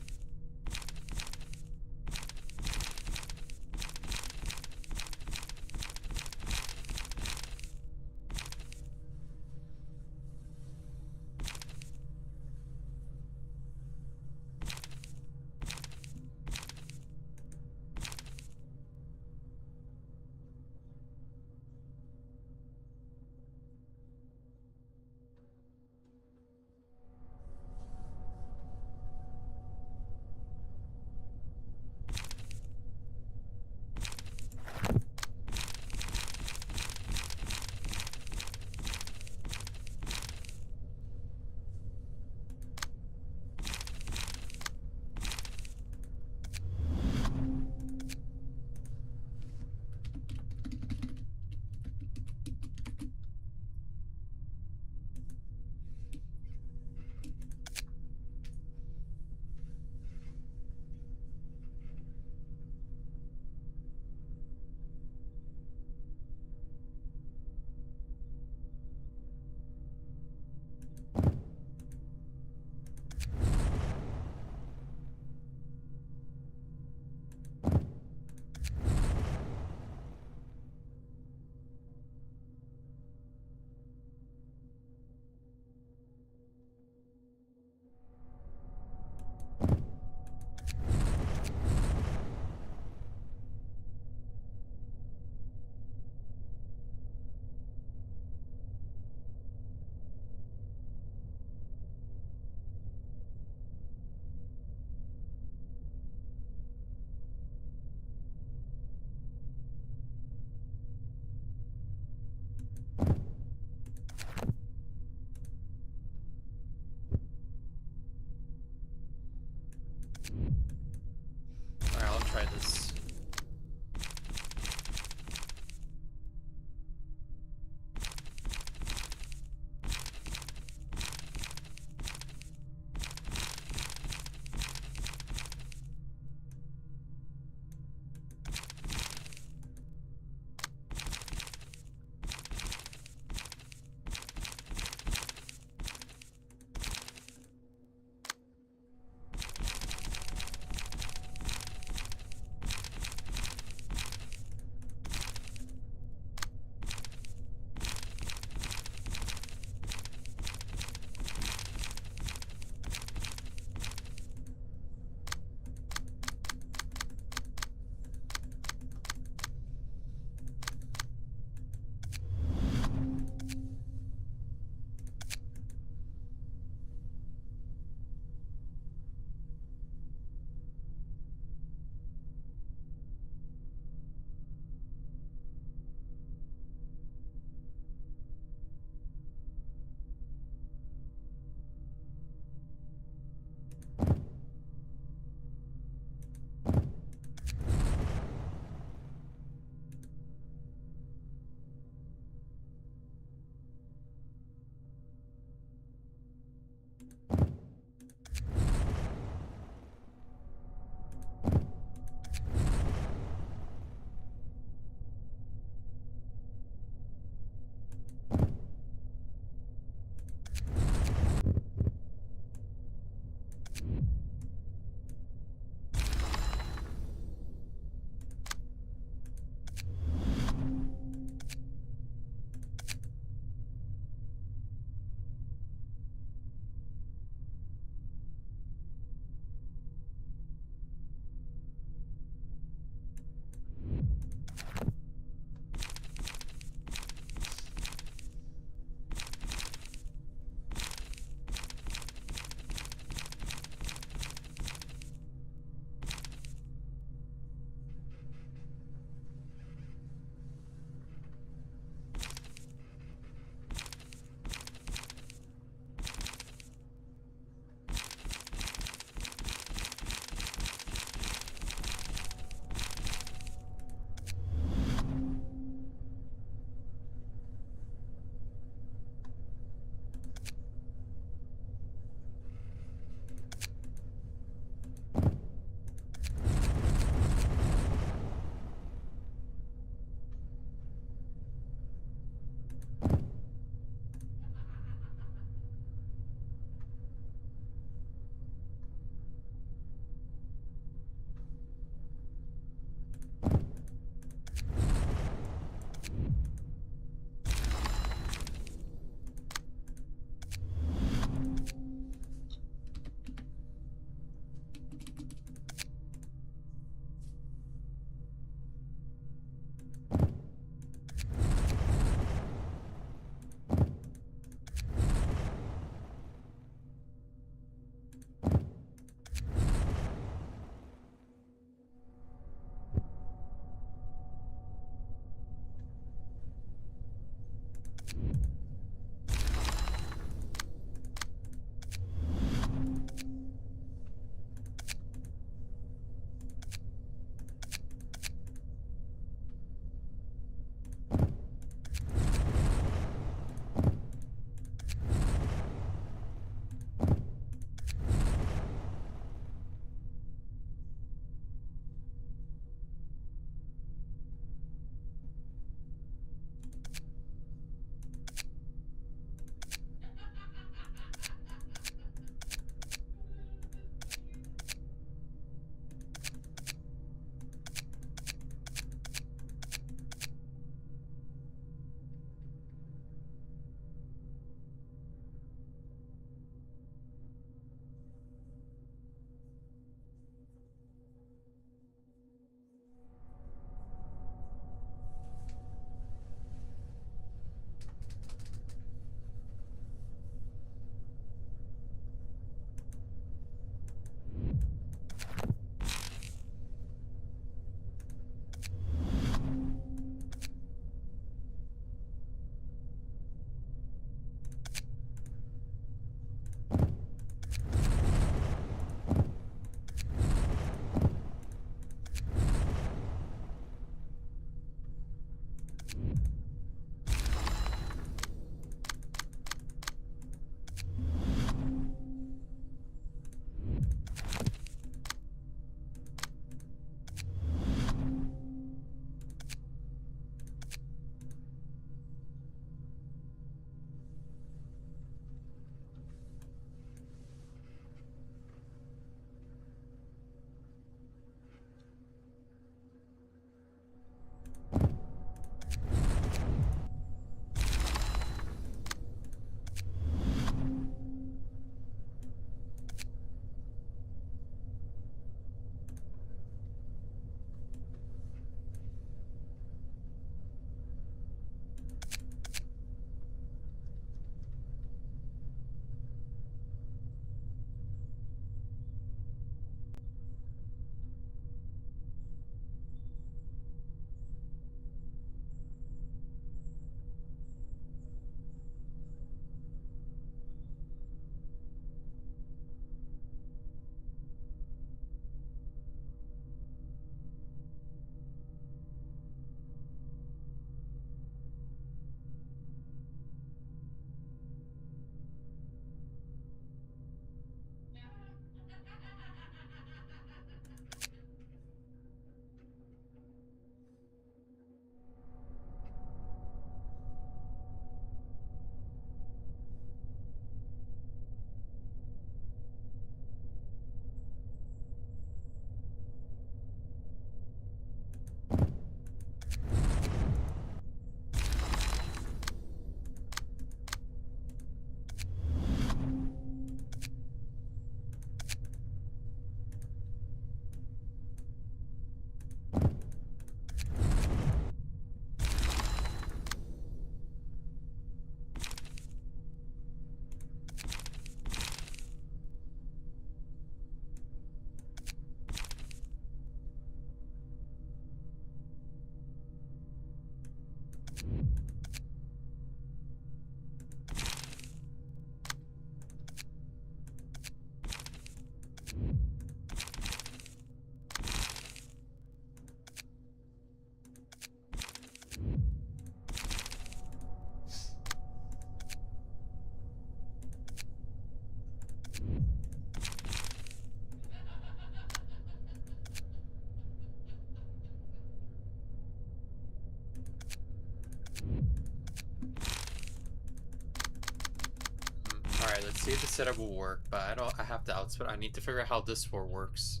Alright, let's see if the setup will work, but I have to outspit. I need to figure out how this floor works.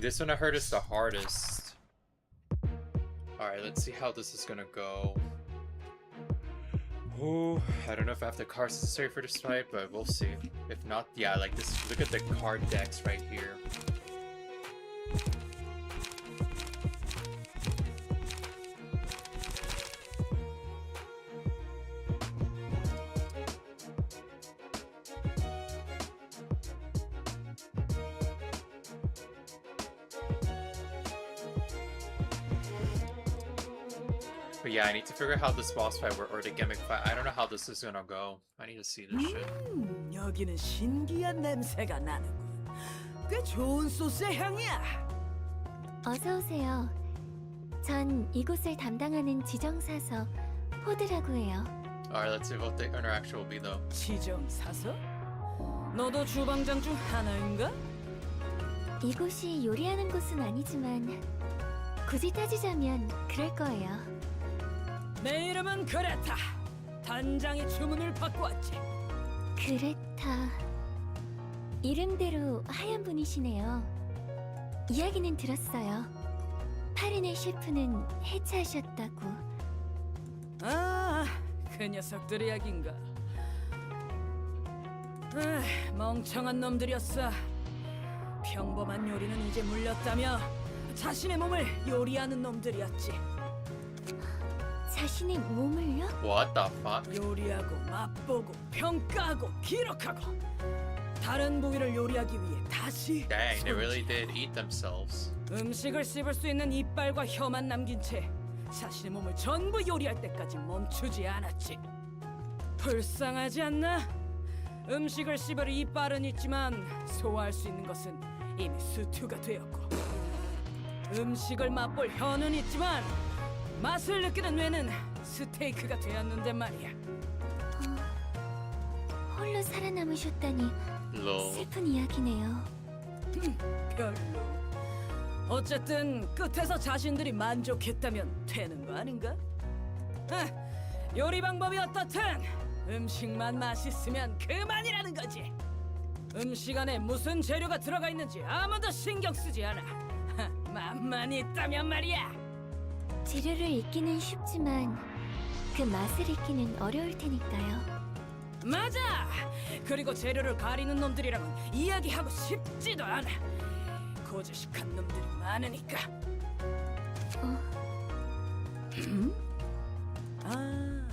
This one I heard is the hardest. Alright, let's see how this is gonna go. Oh, I don't know if I have the cards necessary for this fight, but we'll see. If not, yeah, like this. Look at the card decks right here. But yeah, I need to figure out how this boss fight or the gimmick fight. I don't know how this is gonna go. I need to see this shit. 여기는 신기한 냄새가 나는군. 꽤 좋은 소스의 향이야. 어서 오세요. 전 이곳을 담당하는 지정사서 호드라고 해요. Alright, let's see what the interaction will be though. 지정 사서? 너도 주방장 중 하나인가? 이곳이 요리하는 곳은 아니지만 굳이 따지자면 그럴 거예요. 내 이름은 그레타. 단장이 주문을 받고 왔지. 그레타. 이름대로 하얀 분이시네요. 이야기는 들었어요. 파리네 셰프는 해체하셨다고. 아, 그 녀석들 이야긴가. 멍청한 놈들이었어. 평범한 요리는 이제 물렸다며 자신의 몸을 요리하는 놈들이었지. 자신의 몸을요? What the fuck? 요리하고 맛보고 평가하고 기록하고 다른 부위를 요리하기 위해 다시 Dang, they really 손질하고. did eat themselves. 음식을 씹을 수 있는 이빨과 혀만 남긴 채 자신의 몸을 전부 요리할 때까지 멈추지 않았지. 불쌍하지 않나? 음식을 씹을 이빨은 있지만 소화할 수 있는 것은 이미 수투가 되었고, 음식을 맛볼 혀는 있지만 맛을 느끼는 뇌는 스테이크가 되었는데 말이야. 홀로 살아남으셨다니 Lol. 슬픈 이야기네요. 별로. 어쨌든 끝에서 자신들이 만족했다면 되는 거 아닌가? 요리 방법이 어떻든 음식만 맛있으면 그만이라는 거지. 음식 안에 무슨 재료가 들어가 있는지 아무도 신경 쓰지 않아. 맛만 있다면 말이야. 재료를 잊기는 쉽지만 그 맛을 잊기는 어려울 테니까요. 맞아. 그리고 재료를 가리는 놈들이랑은 이야기하고 싶지도 않아. 고지식한 놈들이 많으니까. 아,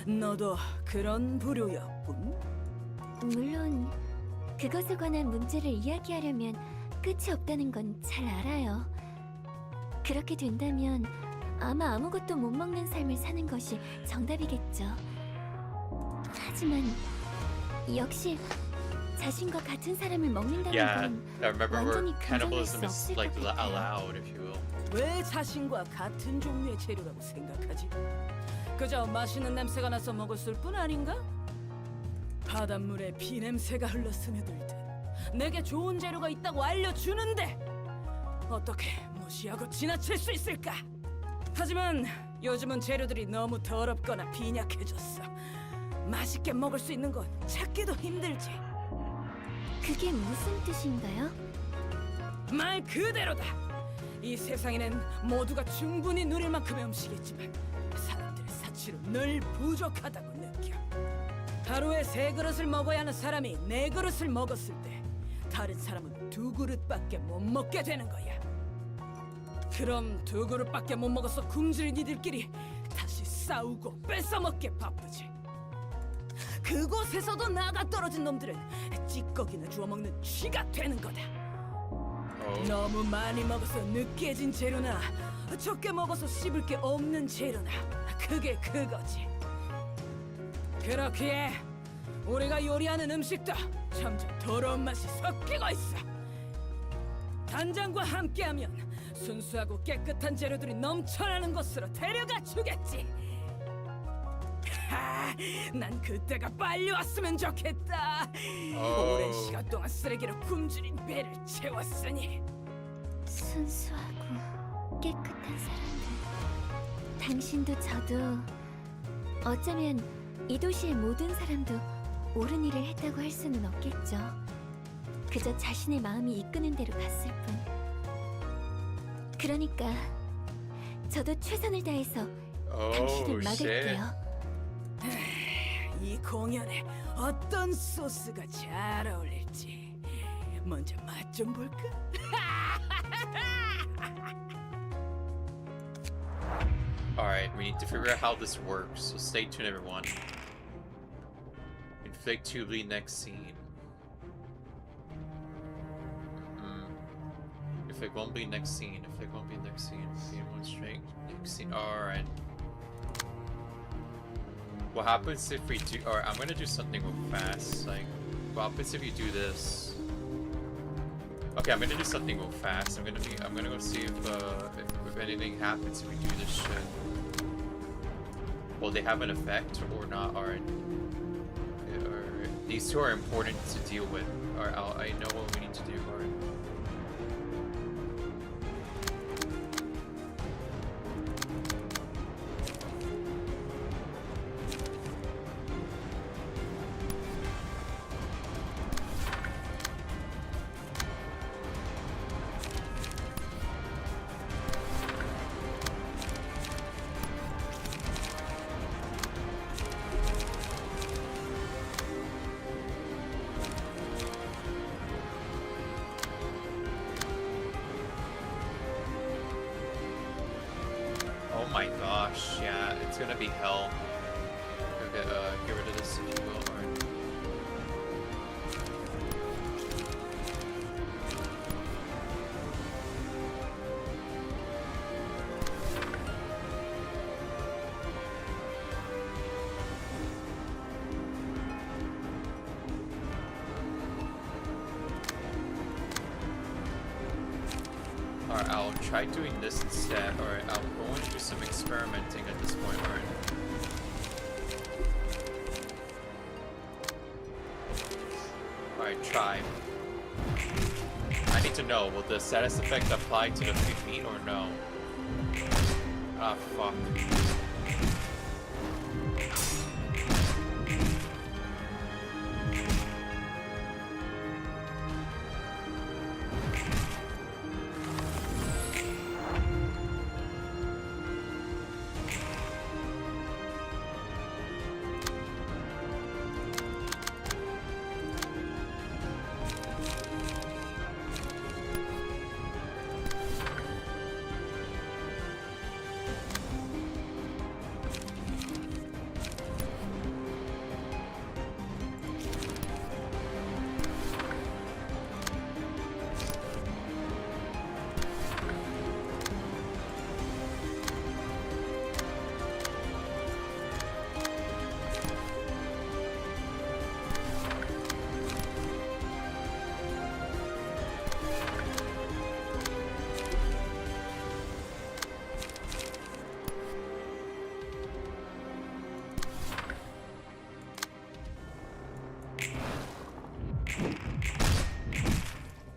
너도 그런 부류였군. 물론 그것에 관한 문제를 이야기하려면 끝이 없다는 건 잘 알아요. 그렇게 된다면 아마 아무것도 못 먹는 삶을 사는 것이 정답이겠죠. 하지만 역시 자신과 같은 사람을 먹는다는 Yeah, 건 I remember where 완전히 cannibalism 긍정할 is 수 없을 like 것 같아요. allowed, if you will. 왜 자신과 같은 종류의 재료라고 생각하지? 그저 맛있는 냄새가 나서 먹었을 뿐 아닌가? 바닷물에 비냄새가 흘러 스며들듯 내게 좋은 재료가 있다고 알려주는데 어떻게 무시하고 지나칠 수 있을까? 하지만 요즘은 재료들이 너무 더럽거나 빈약해졌어. 맛있게 먹을 수 있는 건 찾기도 힘들지. 그게 무슨 뜻인가요? 말 그대로다. 이 세상에는 모두가 충분히 누릴 만큼의 음식이 있지만 사람들의 사치로 늘 부족하다고 느껴. 하루에 3그릇을 먹어야 하는 사람이 4그릇을 먹었을 때 다른 사람은 2그릇밖에 못 먹게 되는 거야. 그럼 2그릇밖에 못 먹어서 굶주린 이들끼리 다시 싸우고 뺏어먹게 바쁘지. 그곳에서도 나가 떨어진 놈들은 찌꺼기나 주워먹는 쥐가 되는 거다. Oh. 너무 많이 먹어서 느끼해진 재료나 적게 먹어서 씹을 게 없는 재료다. 그게 그거지. 그렇기에 우리가 요리하는 음식도 점점 더러운 맛이 섞이고 있어. 단장과 함께하면 순수하고 깨끗한 재료들이 넘쳐나는 곳으로 데려가 주겠지. 난 그때가 빨리 왔으면 좋겠다. 오랜 시간 동안 쓰레기로 굶주린 배를 채웠으니. 순수하고 깨끗한 사람들. 당신도 저도 어쩌면 이 도시의 모든 사람도 옳은 일을 했다고 할 수는 없겠죠. 그저 자신의 마음이 이끄는 대로 갔을 뿐. 그러니까 저도 최선을 다해서 당신을 막을게요. 이 공연에 어떤 소스가 잘 어울릴지 먼저 맛 좀 볼까? Alright, we need to figure out how this works, so stay tuned everyone. Inflict to bleed next scene. Inflict won't be next scene. Inflict won't be next scene. Gain 1 strength. Next scene. Alright. What happens if we do... Alright, I'm gonna do something real fast. Like, what happens if you do this? Okay, I'm gonna do something real fast. I'm gonna go see if anything happens if we do this shit. Will they have an effect or not? Alright. These two are important to deal with. Alright, I know what we need to do. Alright. Oh my gosh, yeah, it's gonna be hell. Get rid of this if you will. Alright. Alright, I'll try doing this instead. Alright, I'll go and do some experimenting at this point. Alright. Alright, try. I need to know, will the status effect apply to the meat or no? Ah, fuck.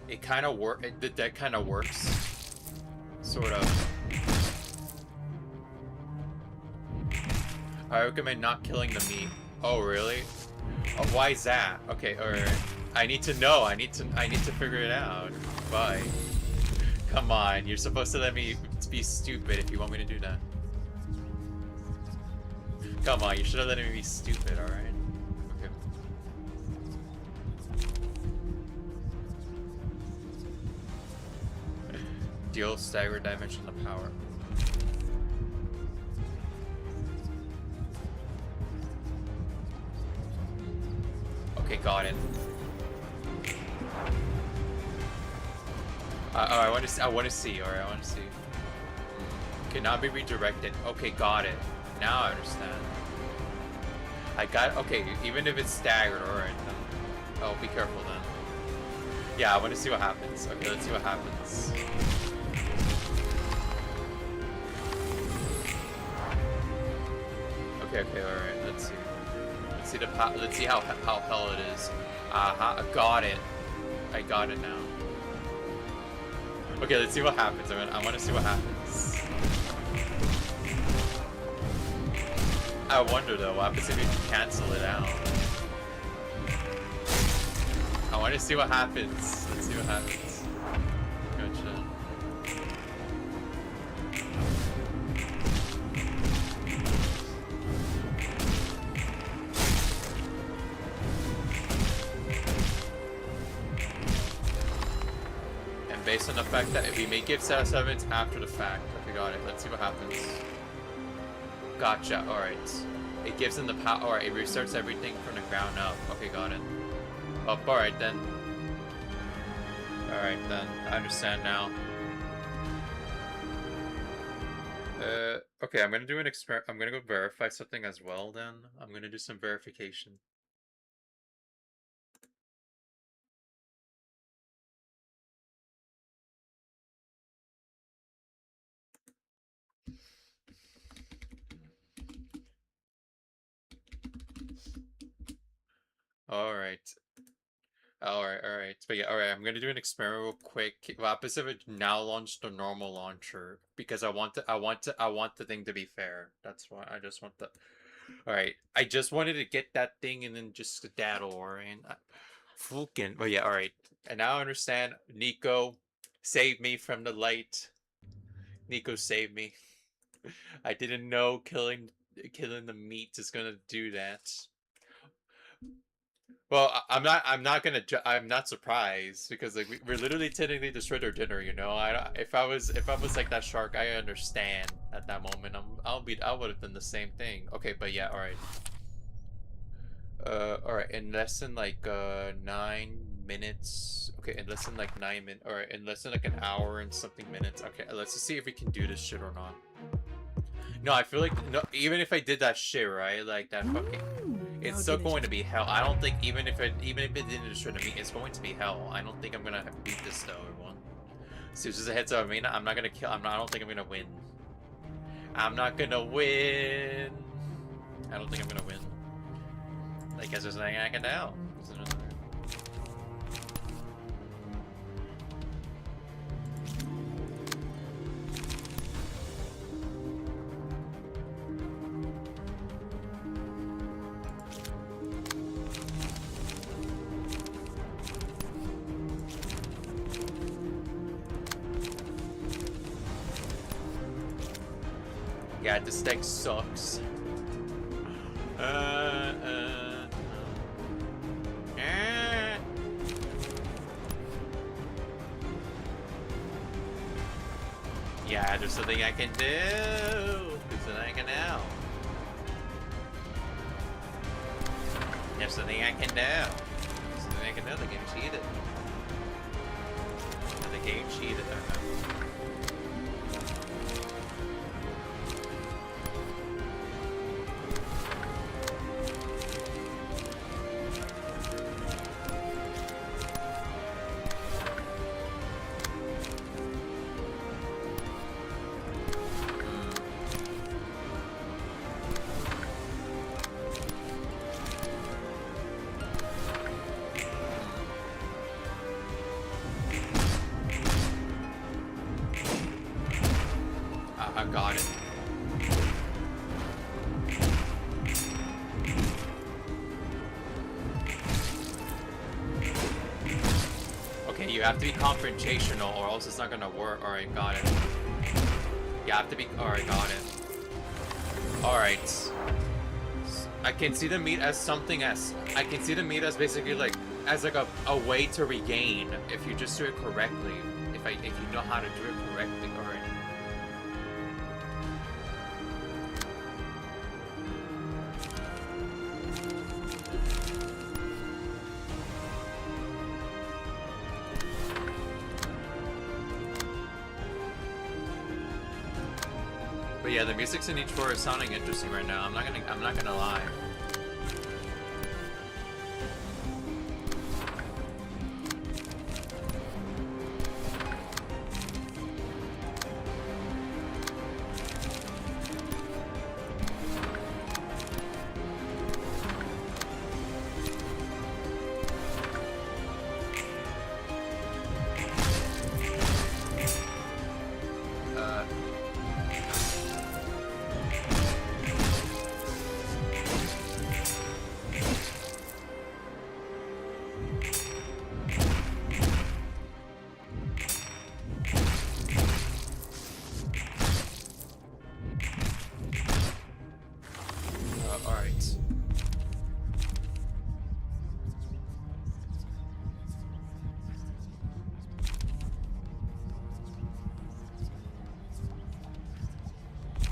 It kind of that kind of works, sort of. I recommend not killing the meat. Oh really? Oh, why is that? Okay, or I need to know. I need to figure it out. Bye. Come on, you're supposed to let me be stupid if you want me to do that. Come on, you should have let me be stupid. All right. Deal stagger damage on the power. Okay, got it. I want to see. Alright, I want to see. cannot be redirected. Okay, got it. Now I understand. I got, okay, even if it's staggered, alright then. Oh, be careful then. Yeah, I want to see what happens. Okay, let's see what happens. Okay, alright, let's see. Let's see let's see how hell it is. I got it. I got it now. Okay, let's see what happens. I want to see what happens. I wonder though, what happens if you cancel it out? I want to see what happens. Let's see what happens. Gotcha. And based on the fact that if we make gift set settlements after the fact, okay, got it. Let's see what happens. Gotcha. All right. It gives them the power. All right. It restarts everything from the ground up. Okay, got it. Oh, all right then. All right then. I understand now. Okay. I'm gonna do an experiment. I'm gonna go verify something as well. Then I'm gonna do some verification. Alright. Alright. But yeah, alright, I'm gonna do an experiment real quick. Opposite of it now launch the normal launcher. Because I want the thing to be fair. That's why I just want the alright. I just wanted to get that thing and then just skedaddle, alright? Fucking but yeah, alright. And now I understand. Nico, save me from the light. Nico, save me. I didn't know killing the meat is gonna do that. Well, I'm not surprised because like we're literally technically destroyed our dinner, you know. If I was like that shark, I understand at that moment. I would have done the same thing. Okay, but yeah, all right. All right, in less than like 9 minutes. Okay, in less than like 9 minutes. All right, in less than like an hour and something minutes. Okay, let's just see if we can do this shit or not. No, I feel like no, even if I did that shit, right? Like that fucking, it's still going to be hell. I don't think even if it didn't destroy the meat, it's going to be hell. I don't think I'm gonna beat this though, everyone. So it's just a heads up. I mean, I'm not gonna kill. I don't think I'm gonna win. I'm not gonna win. I don't think I'm gonna win. Like, guess there's nothing I can do. Yeah, this deck sucks. Yeah, there's something I can do. There's something I can do. There's something I can do. There's something I can do. The game cheated. The game cheated. I got it. Okay, you have to be confrontational or else it's not gonna work. Alright, got it. You have to be... Alright, got it. Alright. I can see the meat as something as... I can see the meat as basically like... As like a way to regain if you just do it correctly. If you know how to do it correctly. Alright. yeah, the music's in each floor is sounding interesting right now. I'm not gonna lie. Alright.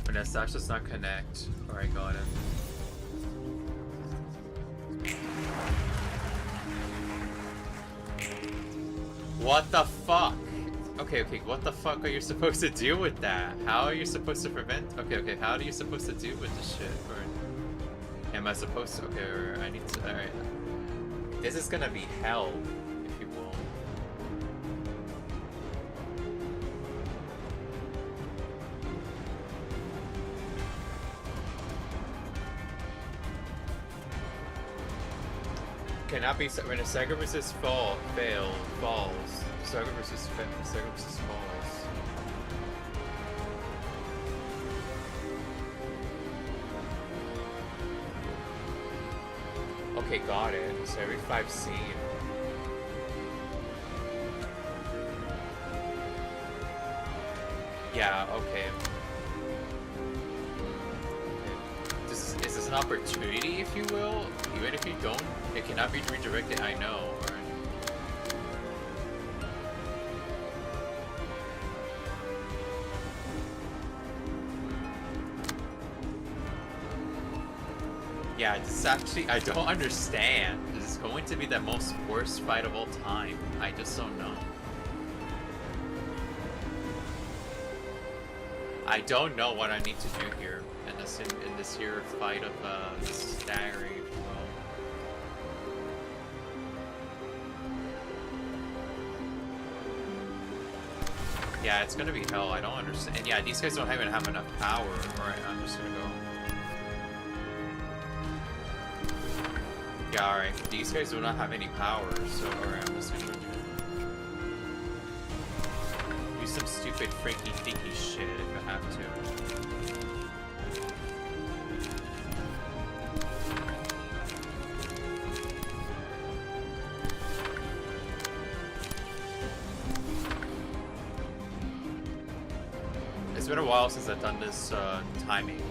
Vanessa Dash does not connect. Alright, got it. What the fuck? Okay, what the fuck are you supposed to do with that? How are you supposed to prevent? Okay, how are you supposed to do with this shit? Or am I supposed to? Okay, or I need to. Alright. This is gonna be hell, if you will. Cannot be when a Sega versus falls. Sega versus falls. Okay, got it. So every 5 scene. Yeah, okay. Is this an opportunity, if you will? Even if you don't, it cannot be redirected, I know. Yeah, this is actually, I don't understand. This is going to be the most worst fight of all time. I just don't know. I don't know what I need to do here in this here fight of staggering. Yeah, it's gonna be hell. I don't understand. And yeah, these guys don't even have enough power. Alright, I'm just gonna go. Yeah, alright. These guys do not have any power, so alright, I'm just gonna do some stupid freaky thinky shit if I have to. It's been a while since I've done this timing.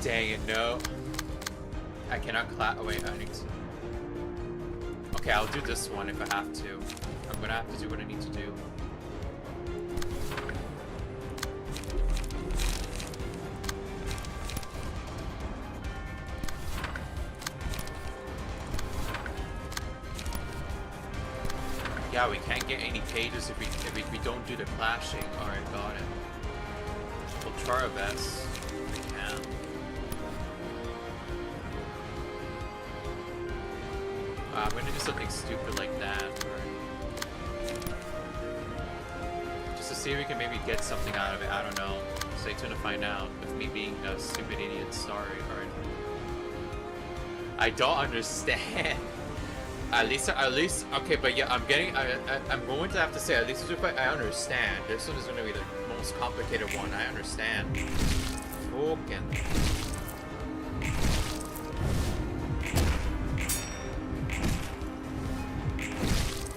Dang it, no. I cannot clap. Oh, wait, I need to. Okay, I'll do this one if I have to. I'm gonna have to do what I need to do. Yeah, we can't get any pages if we don't do the clashing. Alright, got it. We'll try our best. We can. I'm gonna do something stupid like that. Just to see if we can maybe get something out of it. I don't know. Stay tuned to find out. With me being a stupid idiot, sorry. Alright. I don't understand. At least, okay, but yeah, I'm going to have to say, at least if I understand. This one is going to be the most complicated one. I understand. Fucking.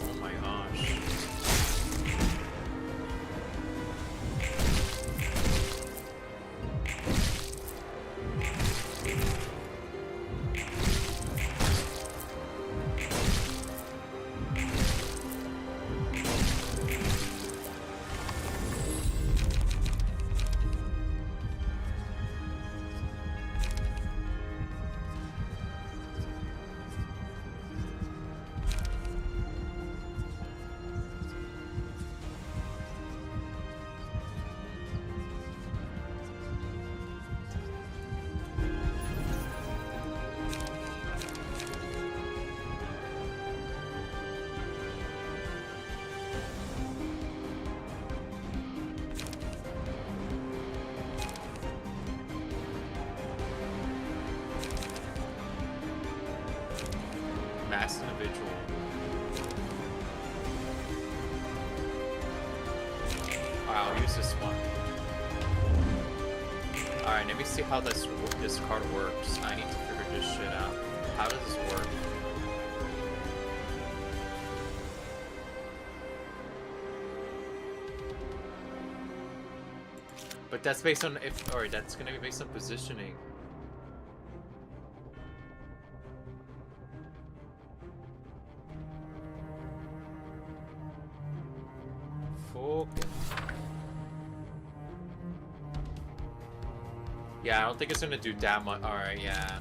Oh my gosh. Mass individual. Alright, I'll use this one. Alright, let me see how this card works. I need to figure this shit out. How does this work? But that's based on alright, that's gonna be based on positioning. Yeah, I don't think it's gonna do that much. Alright, yeah.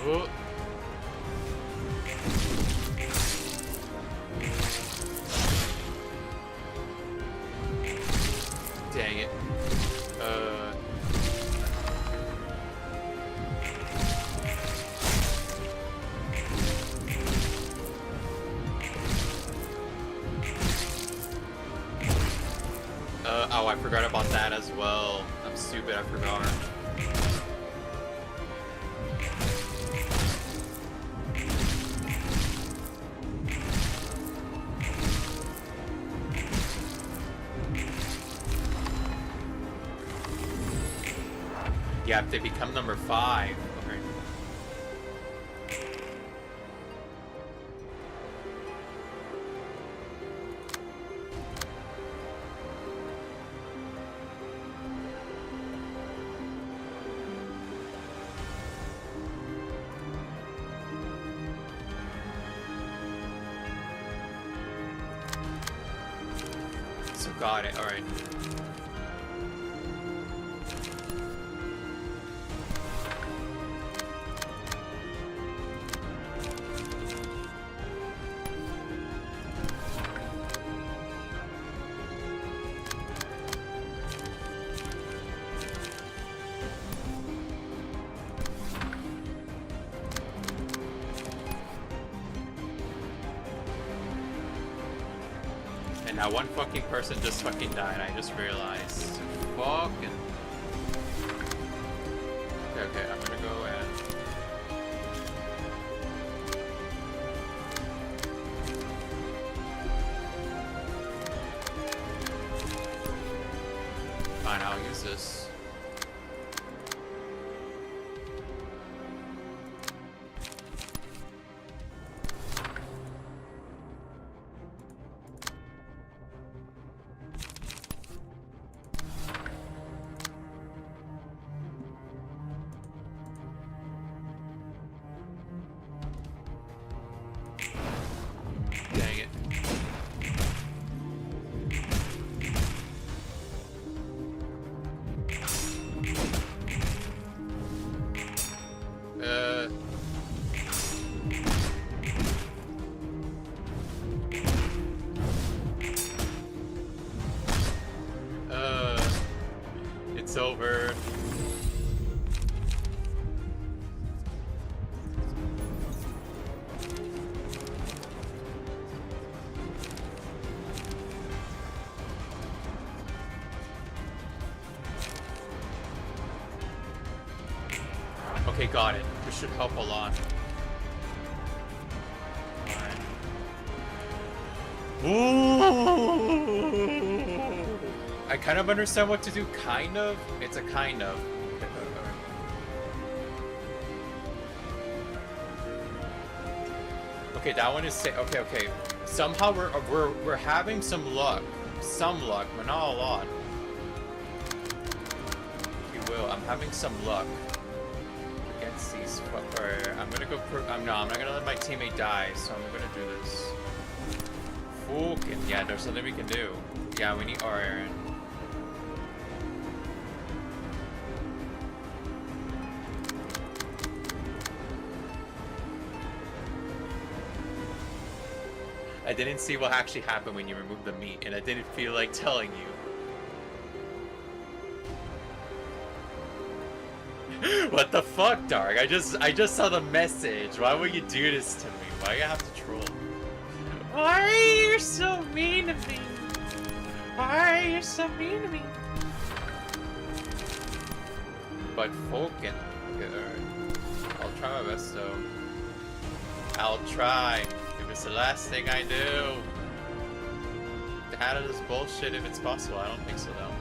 Oh. Dang it. Oh, I forgot about that as well. I'm stupid, I forgot. Yeah, if they become number 5. Okay. So got it, alright. And now one fucking person just fucking died, I just realized. Fucking... Okay, I'm gonna go and... Fine, I'll use this. turn. Okay, got it. This should help a lot. Ooh. I kind of understand what to do, kind of. It's a kind of. Okay, that one is okay, okay. Somehow we're having some luck. Some luck, but not a lot. If you will, I'm having some luck against these. I'm gonna go. I'm not gonna let my teammate die, so I'm gonna do this. Fucking yeah, there's something we can do. Yeah, we need our Aaron. I didn't see what actually happened when you removed the meat, and I didn't feel like telling you. What the fuck, Dark? I just saw the message. Why would you do this to me? Why you have to troll? Why are you so mean to me? Why are you so mean to me? But fucking good. I'll try my best though. I'll try. If it's the last thing I do. Get out of this bullshit if it's possible. I don't think so though.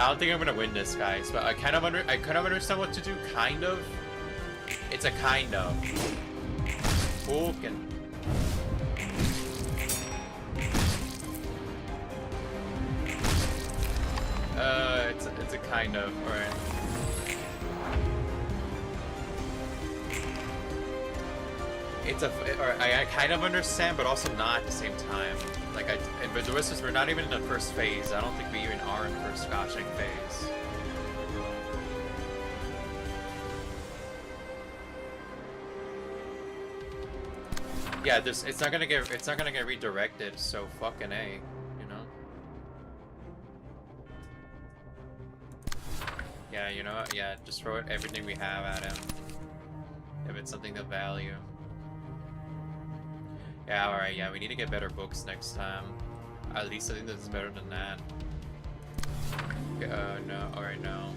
I don't think I'm gonna win this, guys. But I kind of understand what to do. Kind of. It's a kind of. Fucking. It's a kind of, alright. It's a, I kind of understand, but also not at the same time. Like, but the rest is, we're not even in the first phase. I don't think we even are in the first scotching phase. Yeah, it's not gonna get redirected, so fucking A. Yeah, you know what? Yeah, just throw everything we have at him. If it's something to value. Yeah, alright, yeah, we need to get better books next time. At least I think that's better than that. No, alright, no.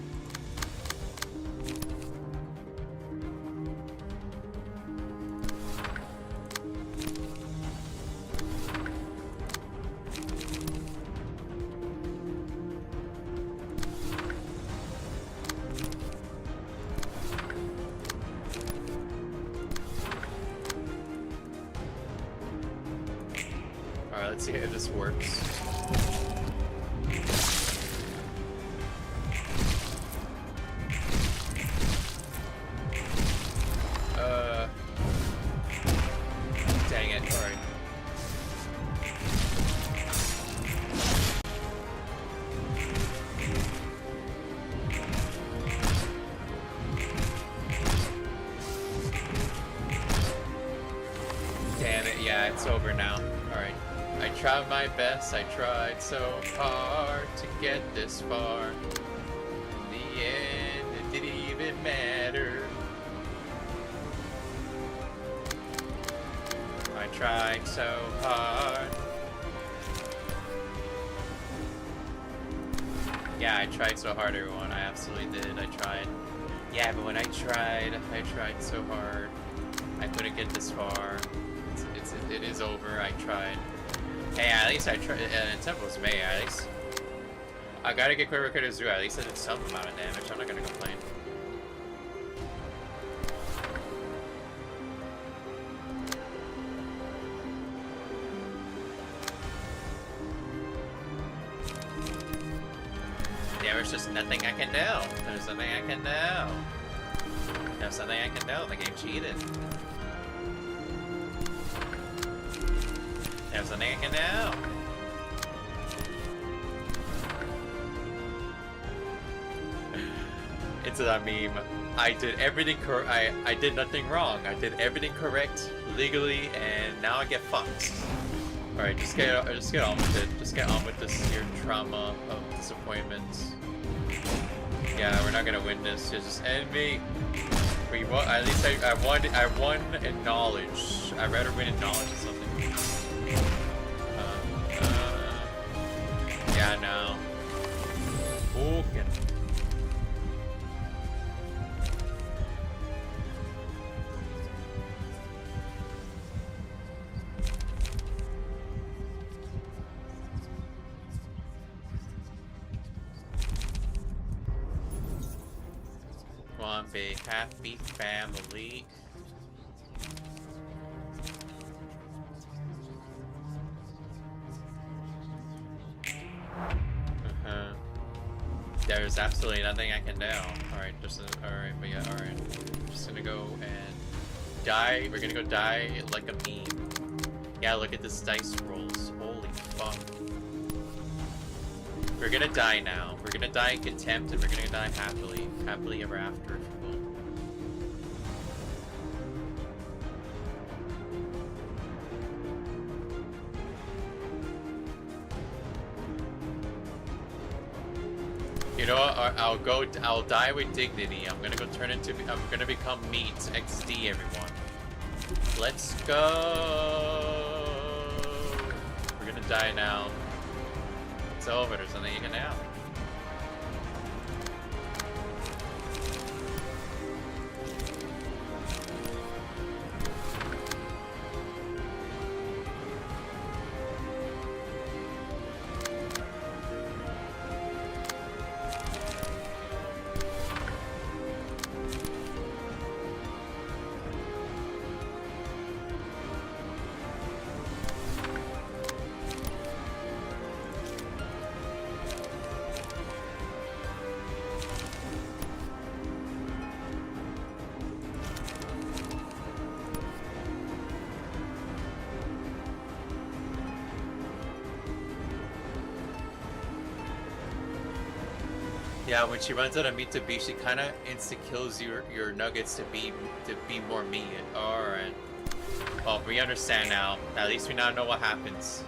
Let's see if this works. Dang it, alright. Damn it, yeah, it's over now. Alright. I tried my best, I tried so hard to get this far. In the end, it didn't even matter. I tried so hard. Yeah, I tried so hard, everyone. I absolutely did. I tried. Yeah, but when I tried so hard. I couldn't get this far. It is over. I tried. Hey, at least I tried. Temple's May, at least. I gotta get Quiver Critters through. At least I did some amount of damage. I'm not gonna complain. There's just nothing I can do. There's nothing I can do. There's nothing I can do. The game cheated. There's nothing I can do. It's that meme. I did everything I did nothing wrong. I did everything correct legally, and now I get fucked. All right, just get on with it. Just get on with this here trauma of disappointment. Yeah, we're not gonna win this. Just end me. We won. At least I won. I won in knowledge. I'd rather win in knowledge or something. Yeah, no. Okay. One big happy family. There's absolutely nothing I can do. Alright, alright, but yeah, alright. Just gonna go and die. We're gonna go die like a meme. Yeah, look at this dice rolls. Holy fuck. We're gonna die now. We're gonna die in contempt and we're gonna die happily. Happily ever after, if you will. You know what? I'll die with dignity. I'm gonna become meat. XD, everyone. Let's go. We're gonna die now. It's over. There's nothing you can do. Yeah, when she runs out of meat to be, she kind of insta-kills your nuggets to be more meat. Alright. Well, we understand now. At least we now know what happens.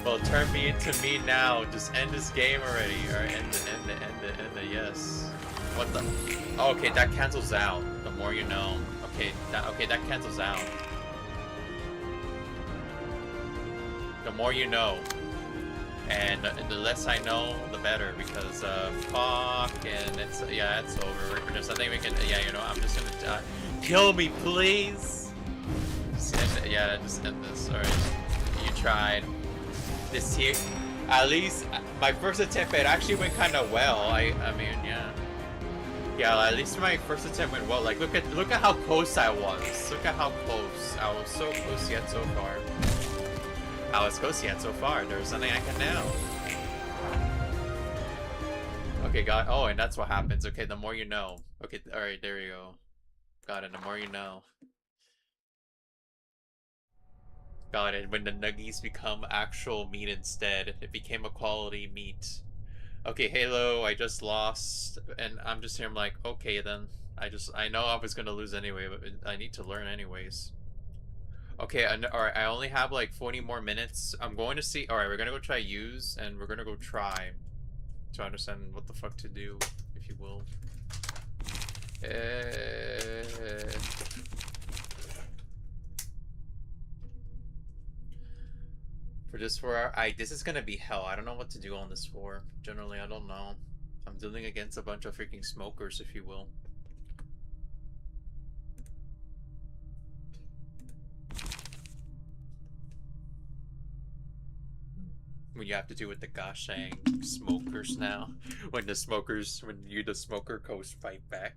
Well, turn me into me now. Just end this game already. Alright, end it, yes. What the? Oh, okay, that cancels out. The more you know. Okay, that cancels out. The more you know, and the less I know, the better. Because fuck, and it's over. There's nothing we can. Yeah, you know, I'm just gonna die. Kill me, please. Just end this. All right, you tried. This here, at least my first attempt, it actually went kind of well. I mean, yeah. Yeah, at least my first attempt went well. Like, look at how close I was. Look at how close. I was so close yet so far. I was close yet so far. There's nothing I can do. Okay, got. Oh, and that's what happens. Okay, the more you know. Okay, all right, there you go. Got it. The more you know. Got it. When the nuggies become actual meat instead, it became a quality meat. Okay, Halo, I just lost, and I'm just here. I'm like, okay, then. I know I was gonna lose anyway, but I need to learn anyways. Okay, alright, I only have like 40 more minutes. I'm going to see. Alright, we're gonna go try use, and we're gonna go try to understand what the fuck to do, if you will. For this 4 hour, this is gonna be hell. I don't know what to do on this 4. Generally, I don't know. I'm dealing against a bunch of freaking smokers, if you will. When you have to do with the gosh dang smokers now. When the smoker goes fight back.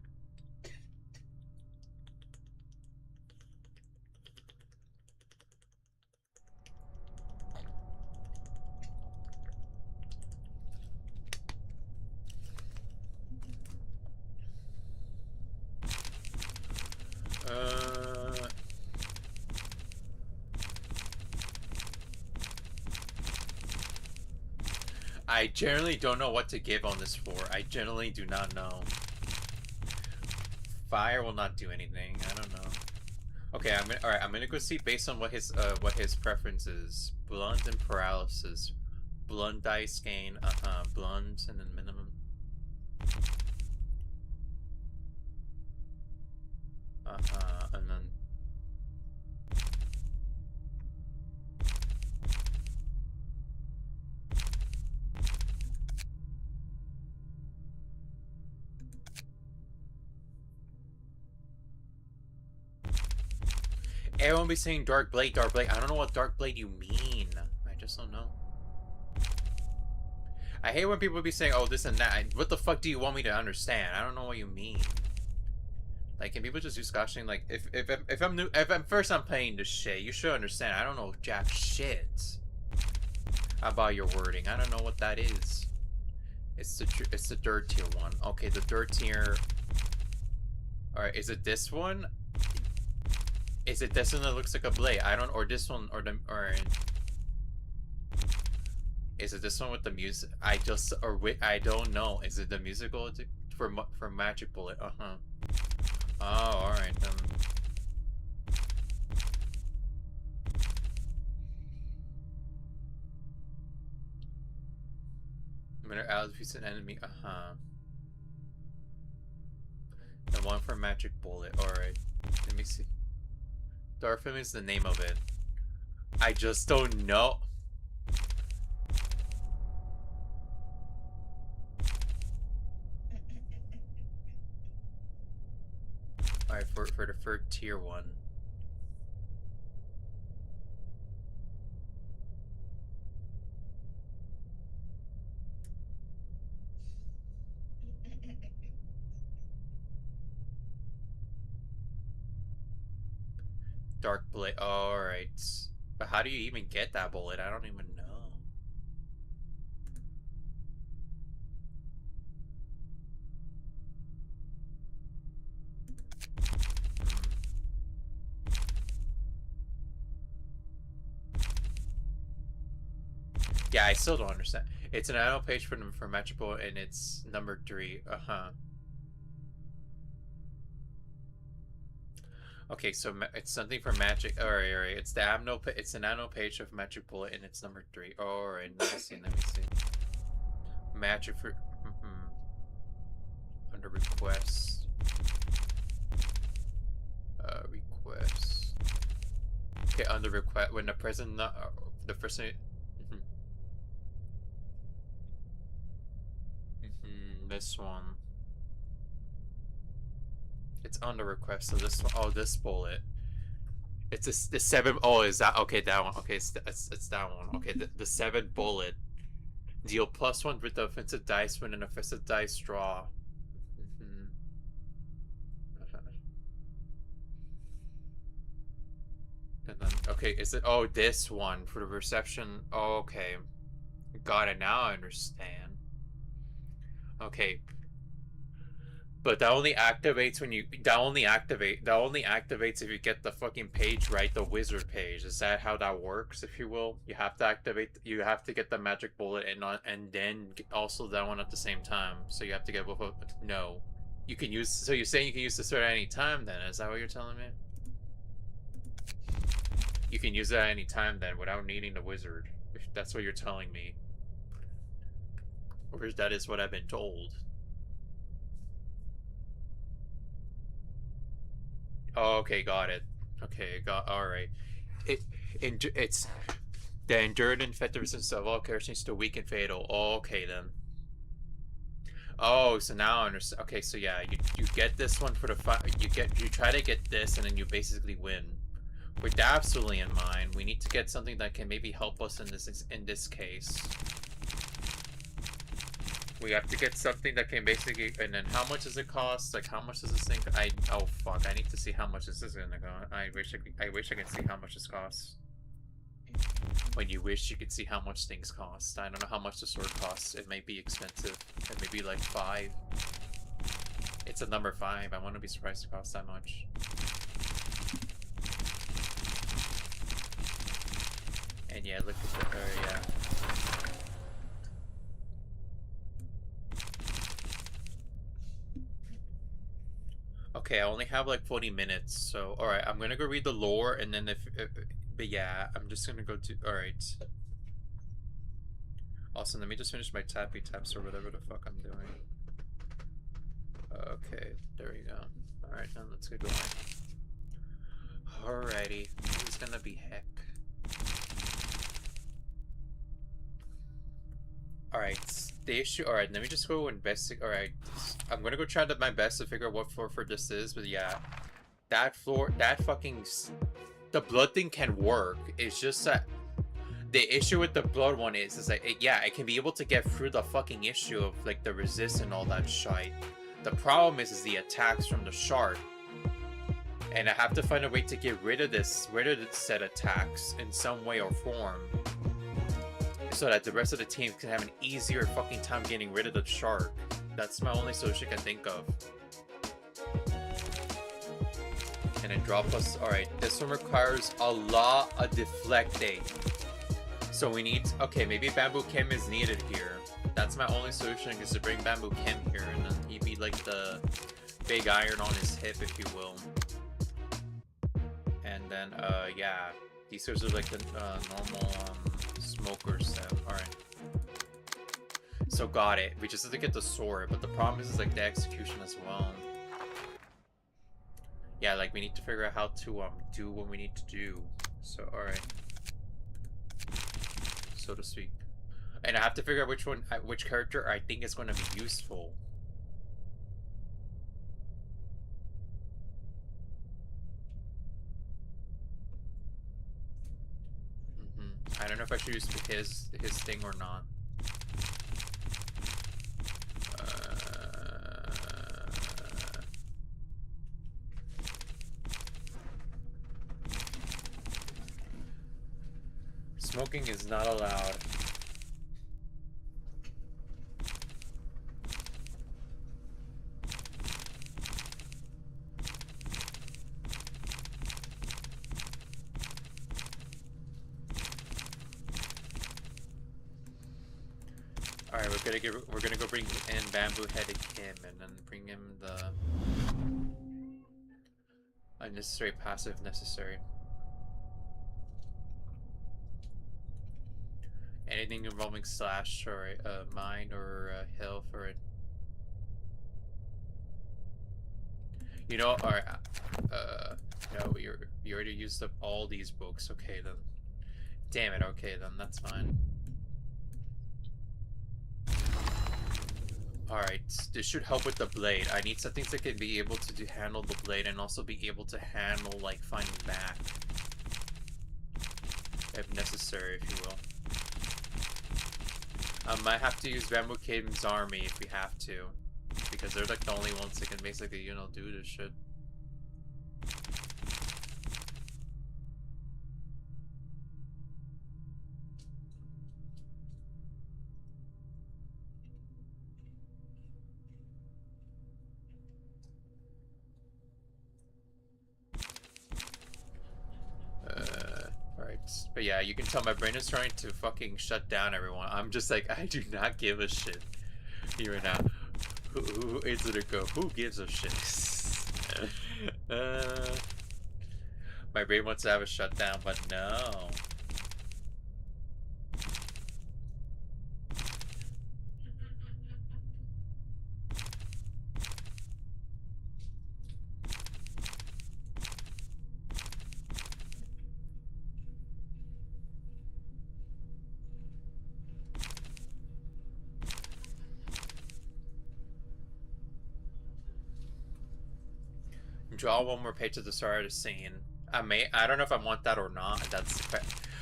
I generally don't know what to give on this 4. I generally do not know. Fire will not do anything. I don't know. Okay, alright, I'm gonna go see based on what his preference is. Blunt and paralysis. Blunt dice gain, blunt and then minimum. And then everyone be saying Dark Blade, Dark Blade. I don't know what Dark Blade you mean. I just don't know. I hate when people be saying, oh, this and that. What the fuck do you want me to understand? I don't know what you mean. Like, can people just do scotching? Like, if I'm new, if I'm first I'm playing this shit, you should understand. I don't know jack shit about your wording. I don't know what that is. It's the dirt tier one. Okay, the dirt tier. All right, is it this one? Is it this one that looks like a blade? I don't, or this one, or is it this one with the music? I don't know. Is it the musical for Magic Bullet? Oh, all right then. Minute out if he's an enemy. The one for Magic Bullet. All right. Let me see. Darfim is the name of it. I just don't know. Alright, for the third tier one. Dark Blade. Alright. But how do you even get that bullet? I don't even know. Yeah, I still don't understand. It's an annual page for Magic Bullet and it's number 3. Okay, so it's something for Magic. Alright, alright. It's the it's an annual page of Magic Bullet and it's number 3. Alright, let me see. Magic for under requests. Requests. Okay, under request when the present the person this one. It's under request, so this one, oh, this bullet. It's the 7, oh, is that, okay, that one, okay, it's that one, okay, the 7 bullet. Deal +1 with the offensive dice when an offensive dice draw. And then, okay, is it, oh, this one for the reception, oh, okay. Got it, now I understand. Okay. But that only activates when you that only activates if you get the fucking page right, the wizard page. Is that how that works, if you will? You have to get the magic bullet and then also that one at the same time. So you have to get both of no. You can use so you're saying you can use the sword at any time then, is that what you're telling me? You can use it at any time then without needing the wizard. If that's what you're telling me. Or that is what I've been told. Oh, okay, got it. Okay, alright. It's the endured infected resistance of all characters to weak and fatal. Oh, okay then. Oh, so now I understand. Okay, so yeah, you get this one for the you try to get this and then you basically win. With that absolutely in mind, we need to get something that can maybe help us in this case. We have to get something that can basically, and then how much does it cost? Like, how much does this thing? Oh fuck! I need to see how much this is gonna go. I wish I could see how much this costs. When you wish you could see how much things cost. I don't know how much the sword costs. It may be expensive. It may be like 5. It's a number 5. I want to be surprised it costs that much. And yeah, look at the yeah. okay, I only have like 40 minutes, so alright, I'm gonna go read the lore, and then but yeah, I'm just gonna go to, alright. Also, let me just finish my tappy taps or whatever the fuck I'm doing. Okay, there we go. Alright, now let's get going. Alrighty, who's gonna be Heck? Alright, the issue. Alright, let me just go investigate. Alright, I'm gonna go try my best to figure out what floor for this is, but yeah. That floor, that fucking. The blood thing can work. It's just that. The issue with the blood one is like, yeah, I can be able to get through the fucking issue of like the resist and all that shite. The problem is the attacks from the shark. And I have to find a way to get rid of said attacks in some way or form. So that the rest of the team can have an easier fucking time getting rid of the shark. That's my only solution I can think of. And then drop us. Alright, this one requires a lot of deflecting. So we need. Okay, maybe Bamboo Kim is needed here. That's my only solution, is to bring Bamboo Kim here, and then he'd be like the big iron on his hip, if you will. And then, yeah. These guys are like the normal smokers. Alright. So got it. We just have to get the sword, but the problem is like the execution as well. Yeah, like we need to figure out how to do what we need to do. So alright. So to speak. And I have to figure out which character I think is going to be useful. I don't know if I should use his thing or not. Smoking is not allowed. Alright, we're gonna go bring in Bamboo Headed Kim and then bring him the unnecessary passive necessary. Anything involving slash or mind or health or it. You know, alright. No, you already used up all these books. Okay then. Damn it. Okay then, that's fine. Alright, this should help with the blade. I need something that can be able to handle the blade and also be able to handle, like, finding back. If necessary, if you will. I might have to use Bamboo Kim's army if we have to. Because they're, like, the only ones that can basically, you know, do this shit. But yeah, you can tell my brain is trying to fucking shut down everyone. I'm just like, I do not give a shit. Here and now. Who is it to go? Who gives a shit? My brain wants to have a shutdown, but no. Draw one more page at the start of the scene. I don't know if I want that or not.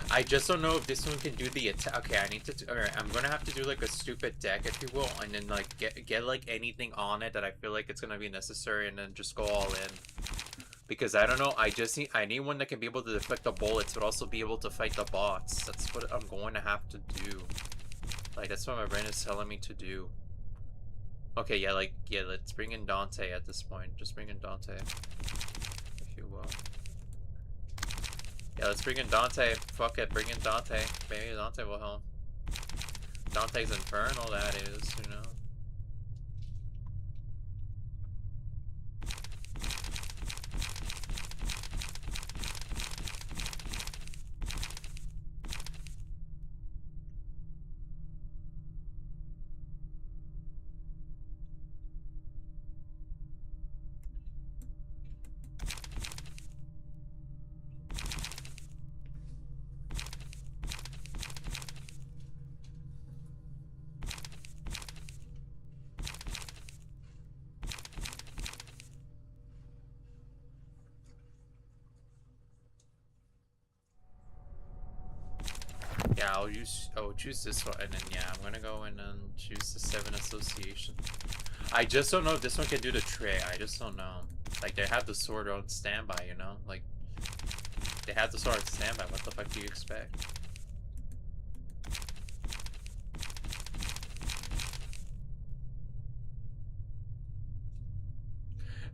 I just don't know if this one can do the attack. Okay, I need to. Alright, I'm gonna have to do like a stupid deck, if you will, and then like get like anything on it that I feel like it's gonna be necessary, and then just go all in. Because I don't know. I need one that can be able to deflect the bullets, but also be able to fight the bots. That's what I'm going to have to do. Like that's what my brain is telling me to do. Okay, yeah, like, yeah, let's bring in Dante at this point. Just bring in Dante, if you will. Yeah, let's bring in Dante. Fuck it, bring in Dante. Maybe Dante will help. Dante's Infernal, that is, you know. Yeah, I'll choose this one, and then yeah, I'm gonna go in and choose the 7 Association. I just don't know if this one can do the trick. I just don't know. Like, they have the sword on standby, you know? Like, they have the sword on standby. What the fuck do you expect?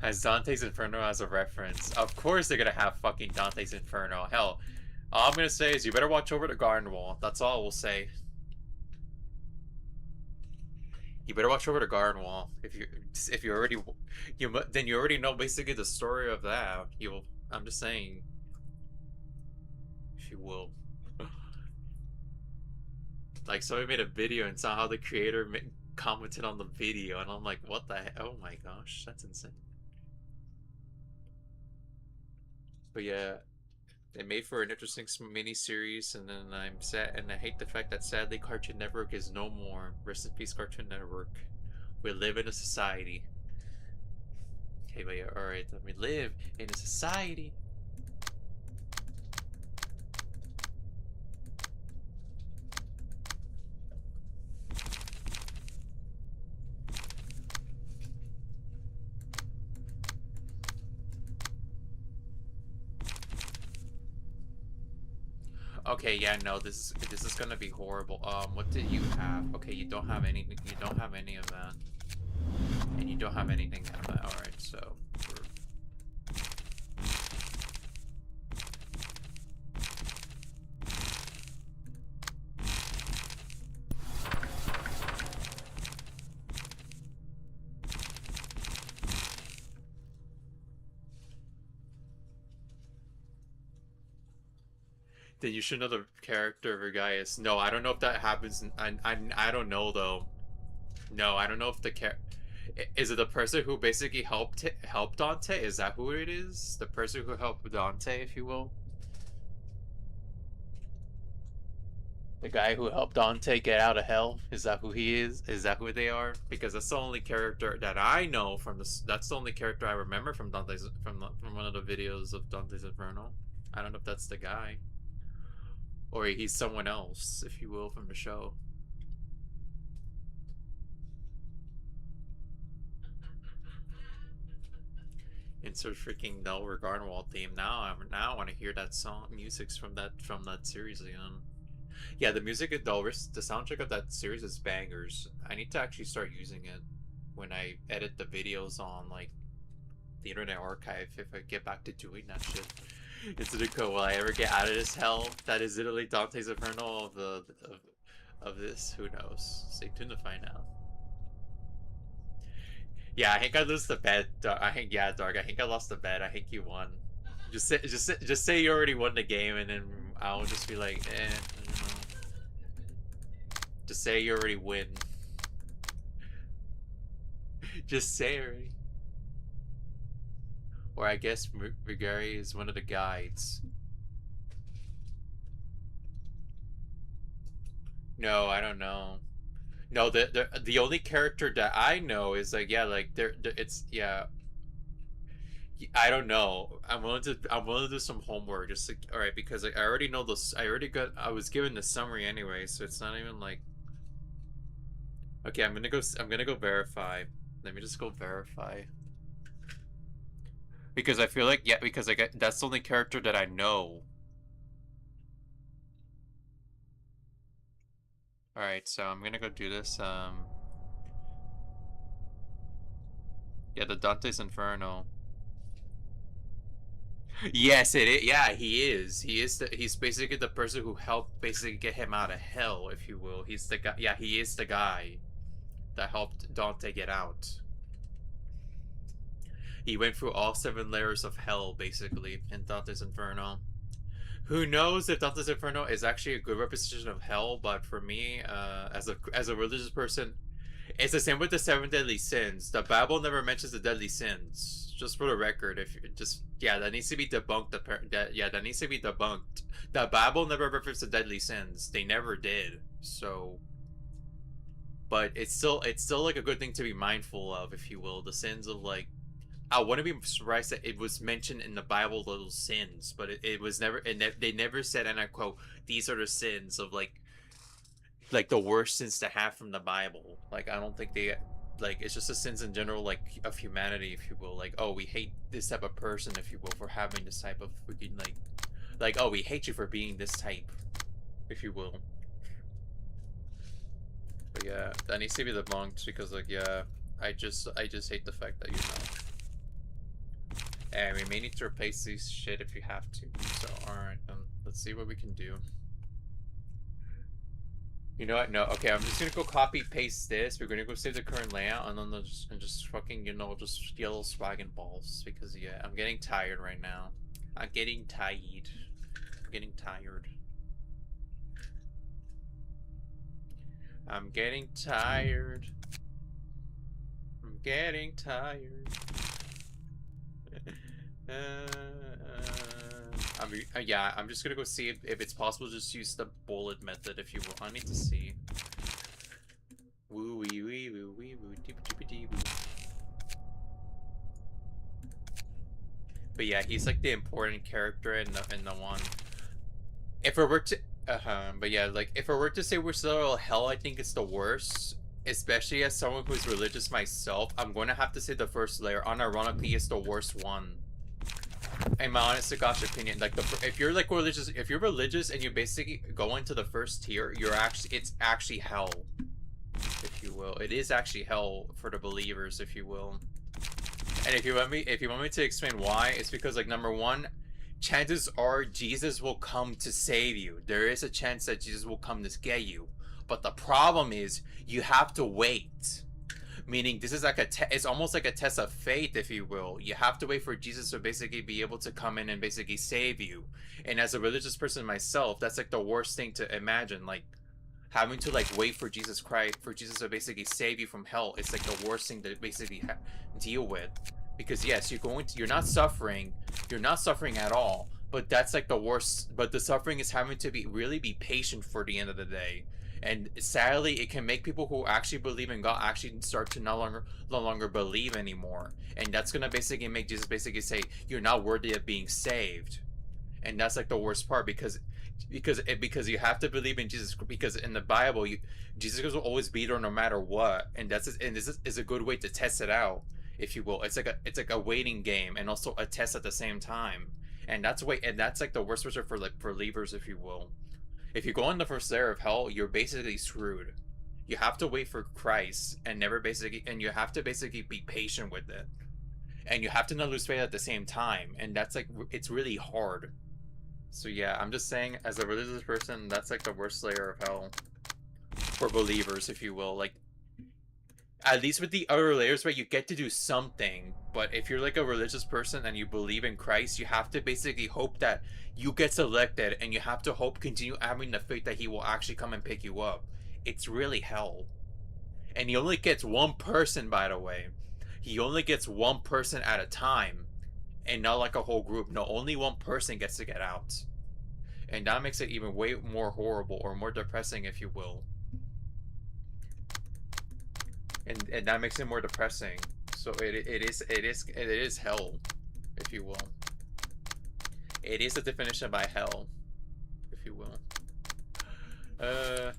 Has Dante's Inferno as a reference? Of course they're gonna have fucking Dante's Inferno. Hell, all I'm gonna say is you better watch over the garden wall. That's all we'll say. You better watch over the garden wall. If you already then you already know basically the story of that. I'm just saying. If you will. Like, somebody made a video and saw how the creator commented on the video, and I'm like, what the heck? Oh my gosh, that's insane. But yeah, they made for an interesting mini series, and then I'm sad, and I hate the fact that sadly Cartoon Network is no more. Rest in peace, Cartoon Network. We live in a society. Okay, but yeah, alright, we live in a society. Okay, yeah, no, this is gonna be horrible. What did you have? Okay, you don't have any of that. And you don't have anything of that. Alright, so then you should know the character of your guy is. No, I don't know if that happens. I don't know though. No, I don't know if the is it the person who basically helped Dante? Is that who it is? The person who helped Dante, if you will. The guy who helped Dante get out of hell. Is that who he is? Is that who they are? Because that's the only character that I know from this. That's the only character I remember from Dante's from one of the videos of Dante's Inferno. I don't know if that's the guy. Or he's someone else, if you will, from the show. Insert freaking Delver Gardenwall theme. Now I want to hear that song, music's from that series again. Yeah, the music of Delver, the soundtrack of that series is bangers. I need to actually start using it when I edit the videos on like the Internet Archive. If I get back to doing that shit. It's a cool. Will I ever get out of this hell? That is literally Dante's Inferno of this. Who knows? Stay tuned to find out. Yeah, I think I lose the bet. Dark. I think I lost the bet. I think you won. Just say you already won the game, and then I'll just be like, eh. I don't know. Just say you already win. Just say already. Or I guess Rigari is one of the guides. No, I don't know. No, the only character that I know is like, yeah, like it's, yeah. I don't know. I'm willing to do some homework just like, all right, because like, I already know this. I was given the summary anyway, so it's not even like. Okay, I'm gonna go verify. Let me just go verify. Because I feel like, yeah, because like that's the only character that I know. Alright, so I'm gonna go do this. Yeah, the Dante's Inferno. Yes, it is. Yeah, he is. He's basically the person who helped basically get him out of hell, if you will. He's the guy. Yeah, he is the guy that helped Dante get out. He went through all 7 layers of hell, basically, in Dante's Inferno. Who knows if Dante's Inferno is actually a good representation of hell, but for me, as a religious person, it's the same with the 7 deadly sins. The Bible never mentions the deadly sins. Just for the record, if you're just, yeah, that needs to be debunked. That needs to be debunked. The Bible never referenced the deadly sins. They never did. So, but it's still like a good thing to be mindful of, if you will. The sins of like I wouldn't be surprised that it was mentioned in the Bible, little sins, but it was never, they never said, and I quote, these are the sins of like the worst sins to have from the Bible. Like, I don't think they, like, it's just the sins in general, like, of humanity, if you will. Like, oh, we hate this type of person, if you will, for having this type of freaking, like, oh, we hate you for being this type, if you will. But yeah, that needs to be debunked because, like, yeah, I just hate the fact that, you know. And we may need to replace these shit if you have to. So, alright, let's see what we can do. You know what? No, okay, I'm just gonna go copy paste this. We're gonna go save the current layout and then just fucking, you know, just yellow swagging balls. Because, yeah, I'm getting tired right now. I'm getting tired. I'm getting tired. I'm getting tired. I'm getting tired. Yeah, I'm just gonna go see if it's possible to just use the bullet method, if you will. I need to see. Woo wee wee woo wee woo deep deep deep. But yeah, he's like the important character in the one. If it were to but yeah, like if I were to say we're still hell, I think it's the worst. Especially as someone who's religious myself, I'm going to have to say the first layer, unironically, is the worst one. In my honest to gosh opinion, like if you're like religious, if you're religious and you basically go into the first tier, it's actually hell, if you will. It is actually hell for the believers, if you will. And if you want me to explain why, it's because, like, number one, chances are Jesus will come to save you. There is a chance that Jesus will come to get you, but the problem is you have to wait. Meaning, this is like it's almost like a test of faith, if you will. You have to wait for Jesus to basically be able to come in and basically save you. And as a religious person myself, that's like the worst thing to imagine. Like, having to like wait for Jesus Christ, for Jesus to basically save you from hell. It's like the worst thing to basically deal with. Because yes, you're not suffering at all. But that's like the worst. But the suffering is having to really be patient for the end of the day. And sadly, it can make people who actually believe in God actually start to no longer believe anymore. And that's gonna basically make Jesus basically say, you're not worthy of being saved. And that's like the worst part, because you have to believe in Jesus, because in the Bible, Jesus will always be there no matter what. And this is a good way to test it out, if you will. It's like a waiting game and also a test at the same time. And that's like the worst version for like believers, if you will. If you go in the first layer of hell, you're basically screwed. You have to wait for Christ and you have to basically be patient with it. And you have to not lose faith at the same time. And that's like, it's really hard. So yeah, I'm just saying, as a religious person, that's like the worst layer of hell for believers, if you will. Like, at least with the other layers where you get to do something, but if you're like a religious person and you believe in Christ, you have to basically hope that you get selected, and you have to continue having the faith that he will actually come and pick you up. It's really hell. And he only gets one person, by the way. He only gets one person at a time, and not like a whole group. No, only one person gets to get out. And that makes it even way more horrible, or more depressing, if you will. And that makes it more depressing. So it is hell, if you will. It is the definition by hell, if you will.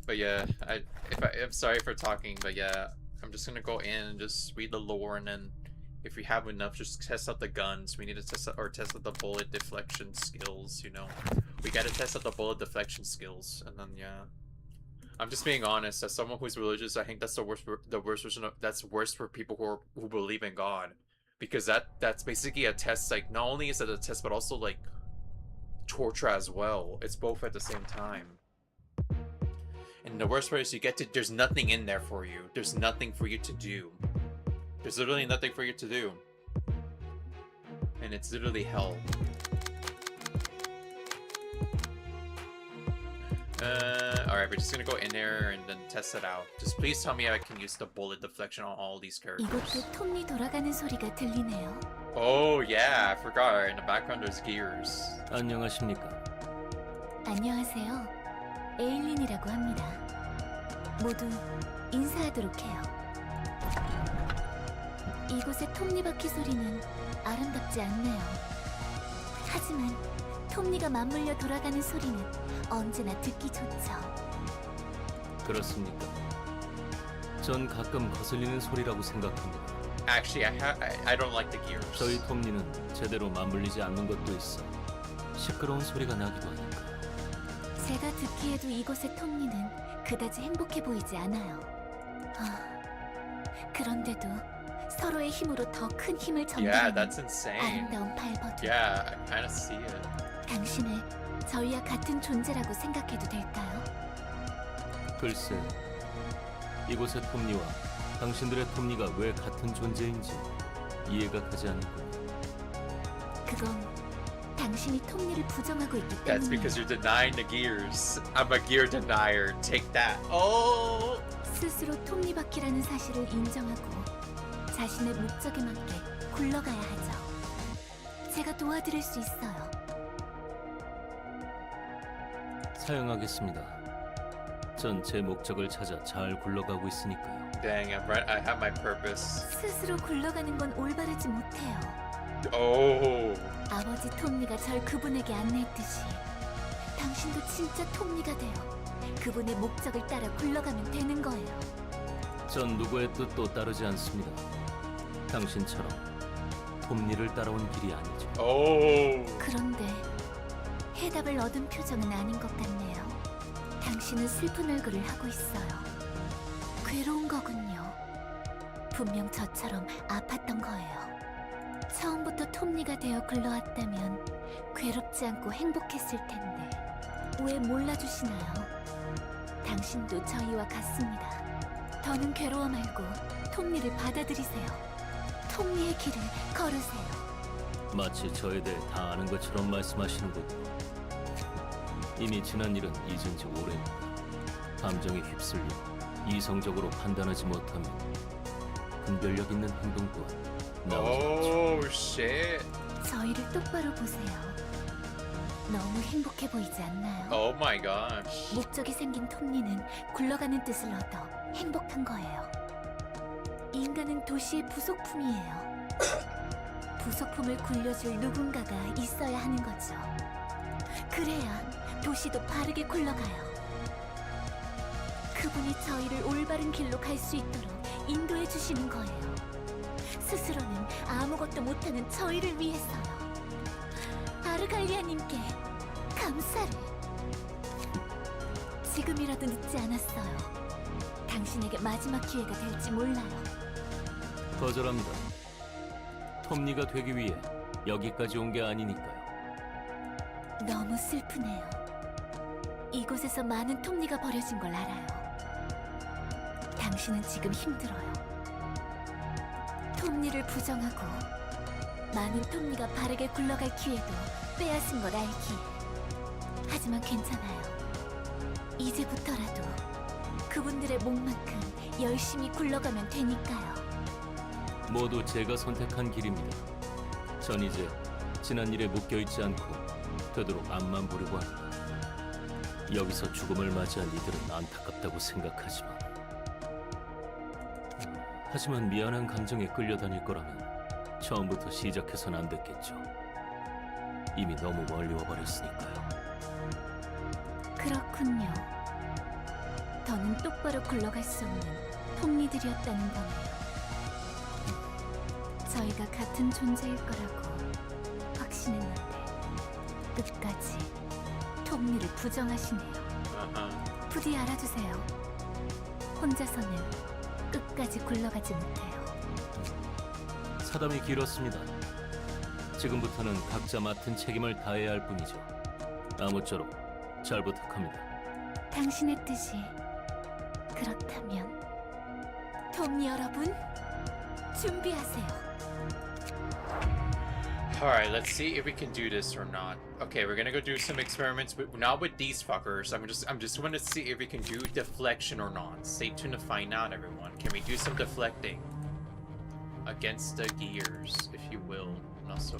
But yeah, I'm sorry for talking, but yeah, I'm just gonna go in and just read the lore, and then if we have enough, just test out the guns. We need to test out the bullet deflection skills. You know, we gotta test out the bullet deflection skills, and then yeah. I'm just being honest. As someone who's religious, I think that's the worst version of that's worse for people who believe in God, because that's basically a test. Like, not only is it a test, but also like torture as well. It's both at the same time. And the worst part is there's nothing in there for you. There's nothing for you to do. There's literally nothing for you to do. And it's literally hell. Alright, we're just gonna go in there and then test it out. Just please tell me I can use the bullet deflection on all these characters. 이곳도 톱니 돌아가는 소리가 들리네요. Oh yeah, I forgot. In the background there's gears. 안녕하십니까? 안녕하세요. 에일린이라고 합니다. 모두 인사하도록 해요. 이곳의 톱니바퀴 소리는 아름답지 않네요. 하지만 톱니가 맞물려 돌아가는 소리는 언제나 듣기 좋죠. 그렇습니까? 전 가끔 거슬리는 소리라고 생각합니다. Actually, I don't like the gears. 저희 톱니는 제대로 맞물리지 않는 것도 있어 시끄러운 소리가 나기도 하니까. 제가 듣기에도 이곳의 톱니는 그다지 행복해 보이지 않아요. 그런데도 서로의 힘으로 더 큰 힘을 Yeah, 전달하는 that's insane. 아름다운 발버둥. Yeah, I kind of see it. 당신을 저희와 같은 존재라고 생각해도 될까요? 글쎄, 이곳의 톱니와 당신들의 톱니가 왜 같은 존재인지 이해가 가지 않는군. 그건 당신이 톱니를 부정하고 있기 That's because 때문이에요. you're denying the gears. I'm a gear denier. Take that. Oh! 스스로 톱니바퀴라는 사실을 인정하고 자신의 목적에 맞게 굴러가야 하죠. 제가 도와드릴 수 있어요. 사용하겠습니다. 전 제 목적을 찾아 잘 굴러가고 있으니까요. Dang, I have my purpose. 스스로 굴러가는 건 올바르지 못해요. Oh! 아버지 톱니가 절 그분에게 안내했듯이 당신도 진짜 톱니가 되어 그분의 목적을 따라 굴러가면 되는 거예요. 전 누구의 뜻도 따르지 않습니다. 당신처럼 톱니를 따라온 길이 아니죠. Oh! 그런데 해답을 얻은 표정은 아닌 것 같네요. 당신은 슬픈 얼굴을 하고 있어요. 괴로운 거군요. 분명 저처럼 아팠던 거예요. 처음부터 톱니가 되어 굴러왔다면 괴롭지 않고 행복했을 텐데 왜 몰라주시나요? 당신도 저희와 같습니다. 더는 괴로워 말고 톱니를 받아들이세요. 톱니의 길을 걸으세요. 마치 저에 대해 다 아는 것처럼 말씀하시는군요. 이미 지난 일은 잊은 지 오래입니다. 감정에 휩쓸려 이성적으로 판단하지 못하면 분별력 있는 행동 또한 나오지 않죠. Oh, shit. 저희를 똑바로 보세요. 너무 행복해 보이지 않나요? Oh my gosh. 목적이 생긴 톱니는 굴러가는 뜻을 얻어 행복한 거예요. 인간은 도시의 부속품이에요. 부속품을 굴려줄 누군가가 있어야 하는 거죠. 그래야 도시도 바르게 굴러가요. 그분이 저희를 올바른 길로 갈 수 있도록 인도해 주시는 거예요. 스스로는 아무것도 못하는 저희를 위해서요. 아르갈리아님께 감사를. 지금이라도 늦지 않았어요. 당신에게 마지막 기회가 될지 몰라요. 거절합니다. 톱니가 되기 위해 여기까지 온 게 아니니까요. 너무 슬프네요. 이곳에서 많은 톱니가 버려진 걸 알아요. 당신은 지금 힘들어요. 톱니를 부정하고 많은 톱니가 바르게 굴러갈 기회도 빼앗은 걸 알기에. 하지만 괜찮아요. 이제부터라도 그분들의 목만큼 열심히 굴러가면 되니까요. 모두 제가 선택한 길입니다. 전 이제 지난 일에 묶여있지 않고 되도록 앞만 보려고 합니다. 여기서 죽음을 맞이한 이들은 안타깝다고 생각하지만 하지만 미안한 감정에 끌려다닐 거라면 처음부터 시작해선 안 됐겠죠. 이미 너무 멀리 와버렸으니까요. 그렇군요. 더는 똑바로 굴러갈 수 없는 톱니들이었다는 거네요. 저희가 같은 존재일 거라고 확신했는데 끝까지 톱니를 부정하시네요. Uh-huh. 부디 알아주세요. 혼자서는 끝까지 굴러가지 못해요. 사담이 길었습니다. 지금부터는 각자 맡은 책임을 다해야 할 뿐이죠. 아무쪼록 잘 부탁합니다. 당신의 뜻이 그렇다면 톱니 여러분 준비하세요. Alright, let's see if we can do this or not. Okay, we're gonna go do some experiments, but not with these fuckers. I'm just gonna see if we can do deflection or not. Stay tuned to find out, everyone. Can we do some deflecting against the gears, if you will? And also,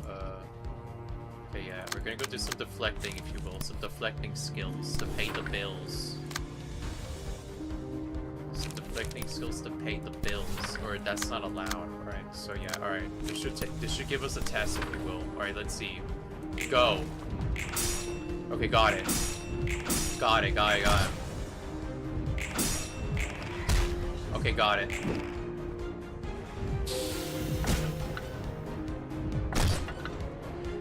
okay, yeah, we're gonna go do some deflecting, if you will, some deflecting skills to pay the bills. Some deflecting skills to pay the bills, or that's not allowed. All right. So yeah. All right. This should give us a test, if you will. All right. Let's see. Go. Okay. Got it. Got it. Got it. Got it. Okay. Got it.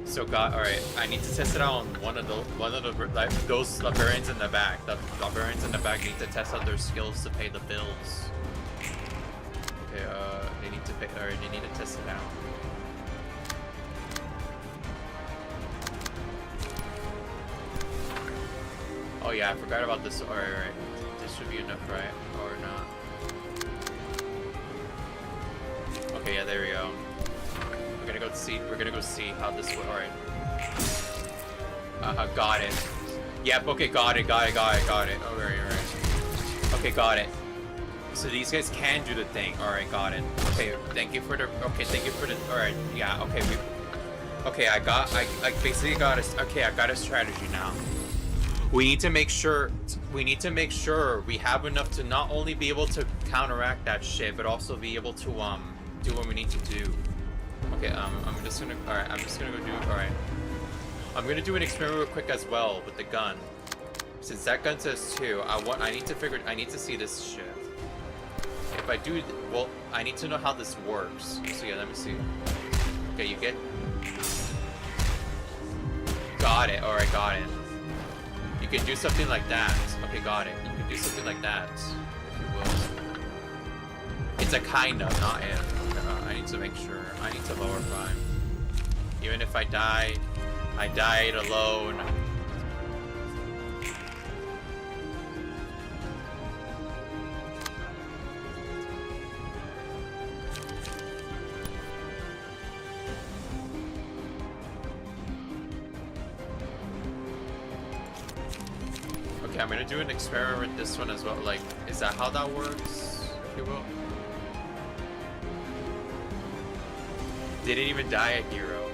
So all right, I need to test it out on one of the like, those librarians in the back. The librarians in the back need to test out their skills to pay the bills. Okay, they need to pay, or they need to test it out. Oh yeah, I forgot about this. Alright, right. This should be enough, right? Or not? Okay, yeah, there we go. We're gonna go see how this will. Alright. Got it. Yep, okay, got it. Alright. Okay, got it. So these guys can do the thing. Alright, got it. Okay, thank you for the. Alright, yeah, okay, I basically got a. Okay, I got a strategy now. We need to make sure we have enough to not only be able to counteract that shit, but also be able to do what we need to do. Okay, I'm just gonna go do. Alright. I'm gonna do an experiment real quick as well with the gun. Since that gun says 2, I need to see this shit. If I do, well, I need to know how this works. So yeah, let me see. Okay, you get. Got it, alright, got it. You can do something like that. Okay, got it. You can do something like that, if you will. It's a kind of, not in. I need to make sure. I need to lower crime. Even if I died alone. Okay, I'm gonna do an experiment with this one as well. Like, is that how that works? If you will. Didn't even die a hero.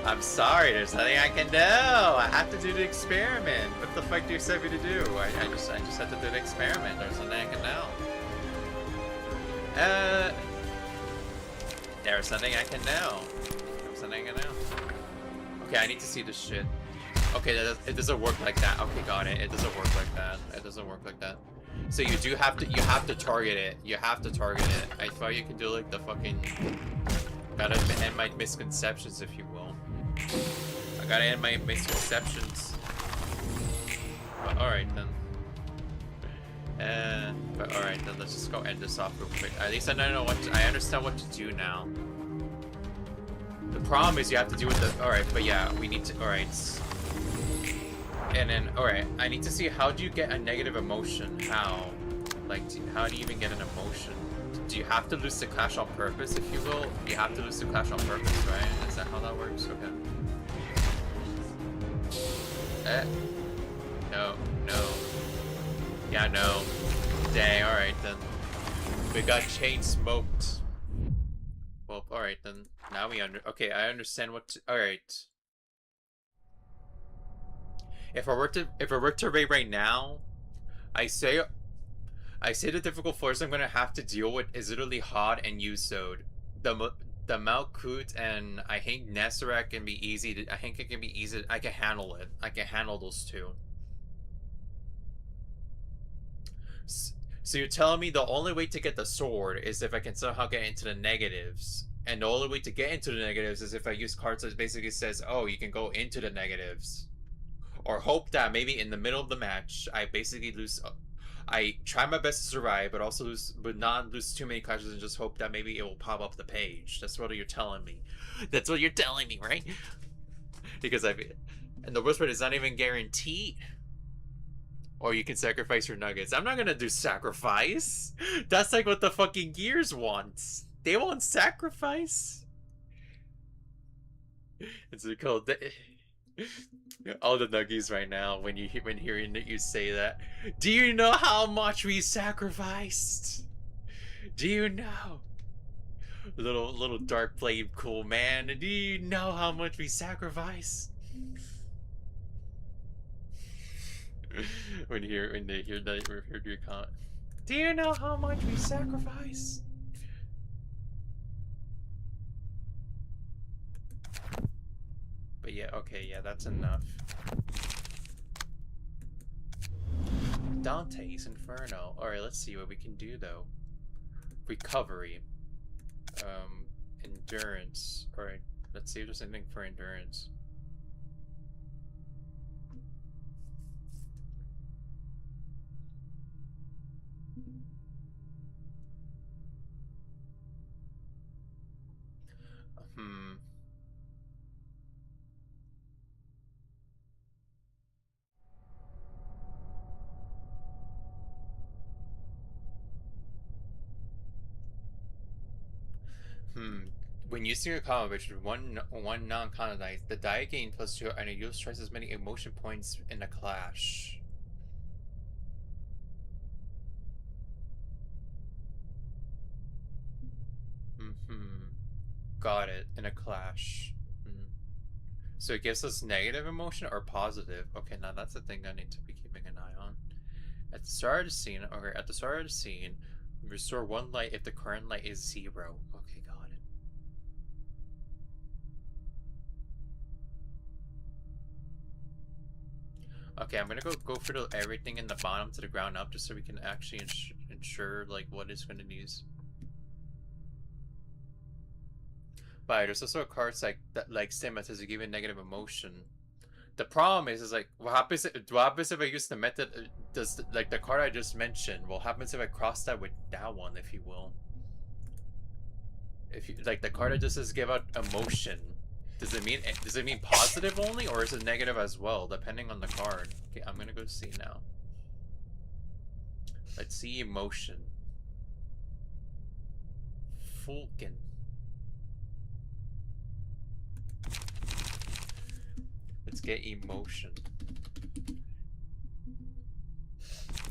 I'm sorry, there's nothing I can do. I have to do the experiment. What the fuck do you expect me to do? I just have to do the experiment. There's nothing I can do. There's nothing I can do. Okay, I need to see this shit. Okay, it doesn't work like that. Okay, got it. It doesn't work like that. So you have to target it. I thought you could do like the fucking. Gotta end my misconceptions, if you will. I gotta end my misconceptions. But alright then. But alright then, let's just go end this off real quick. At least I understand what to do now. The problem is you have to do with the. Alright, but yeah, we need to. Alright. And then, alright, I need to see how do you get a negative emotion? How? Like, how do you even get an emotion? Do you have to lose the clash on purpose, if you will? You have to lose the clash on purpose, right? Is that how that works? Okay. No. Yeah, no. Dang, alright then. We got chain smoked. Well, alright then. Now okay, I understand what to, alright. If I were to rate right now, I say the difficult force I'm gonna have to deal with is literally Hod and Yusod. The Malkut and I think Nesserak can be easy. I think it can be easy. I can handle it. I can handle those two. So you're telling me the only way to get the sword is if I can somehow get into the negatives, and the only way to get into the negatives is if I use cards that basically says, oh, you can go into the negatives, or hope that maybe in the middle of the match I basically lose. I try my best to survive, but not lose too many clashes, and just hope that maybe it will pop up the page. That's what you're telling me. That's what you're telling me, right? Because and the worst part is not even guaranteed. Or you can sacrifice your nuggets. I'm not gonna do sacrifice. That's like what the fucking Gears wants. They want sacrifice. It's called all the nuggies right now when hearing you say that. Do you know how much we sacrificed? Do you know? Little dark flame cool man. Do you know how much we sacrificed? when they hear your comment. Do you know how much we sacrifice? But yeah, okay, yeah, that's enough. Dante's Inferno. Alright, let's see what we can do though. Recovery. Endurance. Alright, let's see if there's anything for endurance. Hmm. When using a combo which is one non-colonized, the die gain +2 and it uses twice as many emotion points in a clash. Got it. In a clash. So it gives us negative emotion or positive. Okay, now that's the thing I need to be keeping an eye on. At the start of the scene, okay, at the start of the scene, restore 1 light if the current light is 0. Okay, got it. Okay, I'm gonna go through everything in the bottom to the ground up just so we can actually ensure like what is going to use. But there's also cards like that, like Stigma, to give a negative emotion. The problem is like what happens if I use the method? Does like the card I just mentioned? What happens if I cross that with that one, if you will? If you like the card I just says give out emotion, does it mean positive only, or is it negative as well, depending on the card? Okay, I'm gonna go see now. Let's see emotion. Fulkin. Let's get emotion.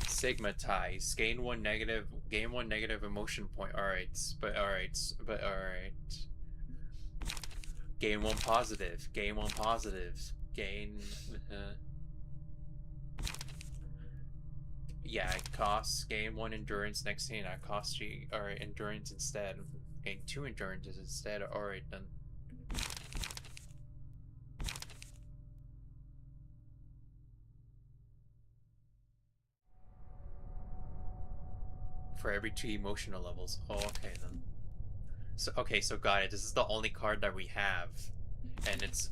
Stigmatize. Gain one negative emotion point. Alright. Gain one positive. Gain one positive. Gain yeah, it costs gain 1 endurance. Next thing I cost you endurance instead. Gain 2 endurances instead. Alright then. For every 2 emotional levels. Oh, okay then. So okay, so got it. This is the only card that we have, and it's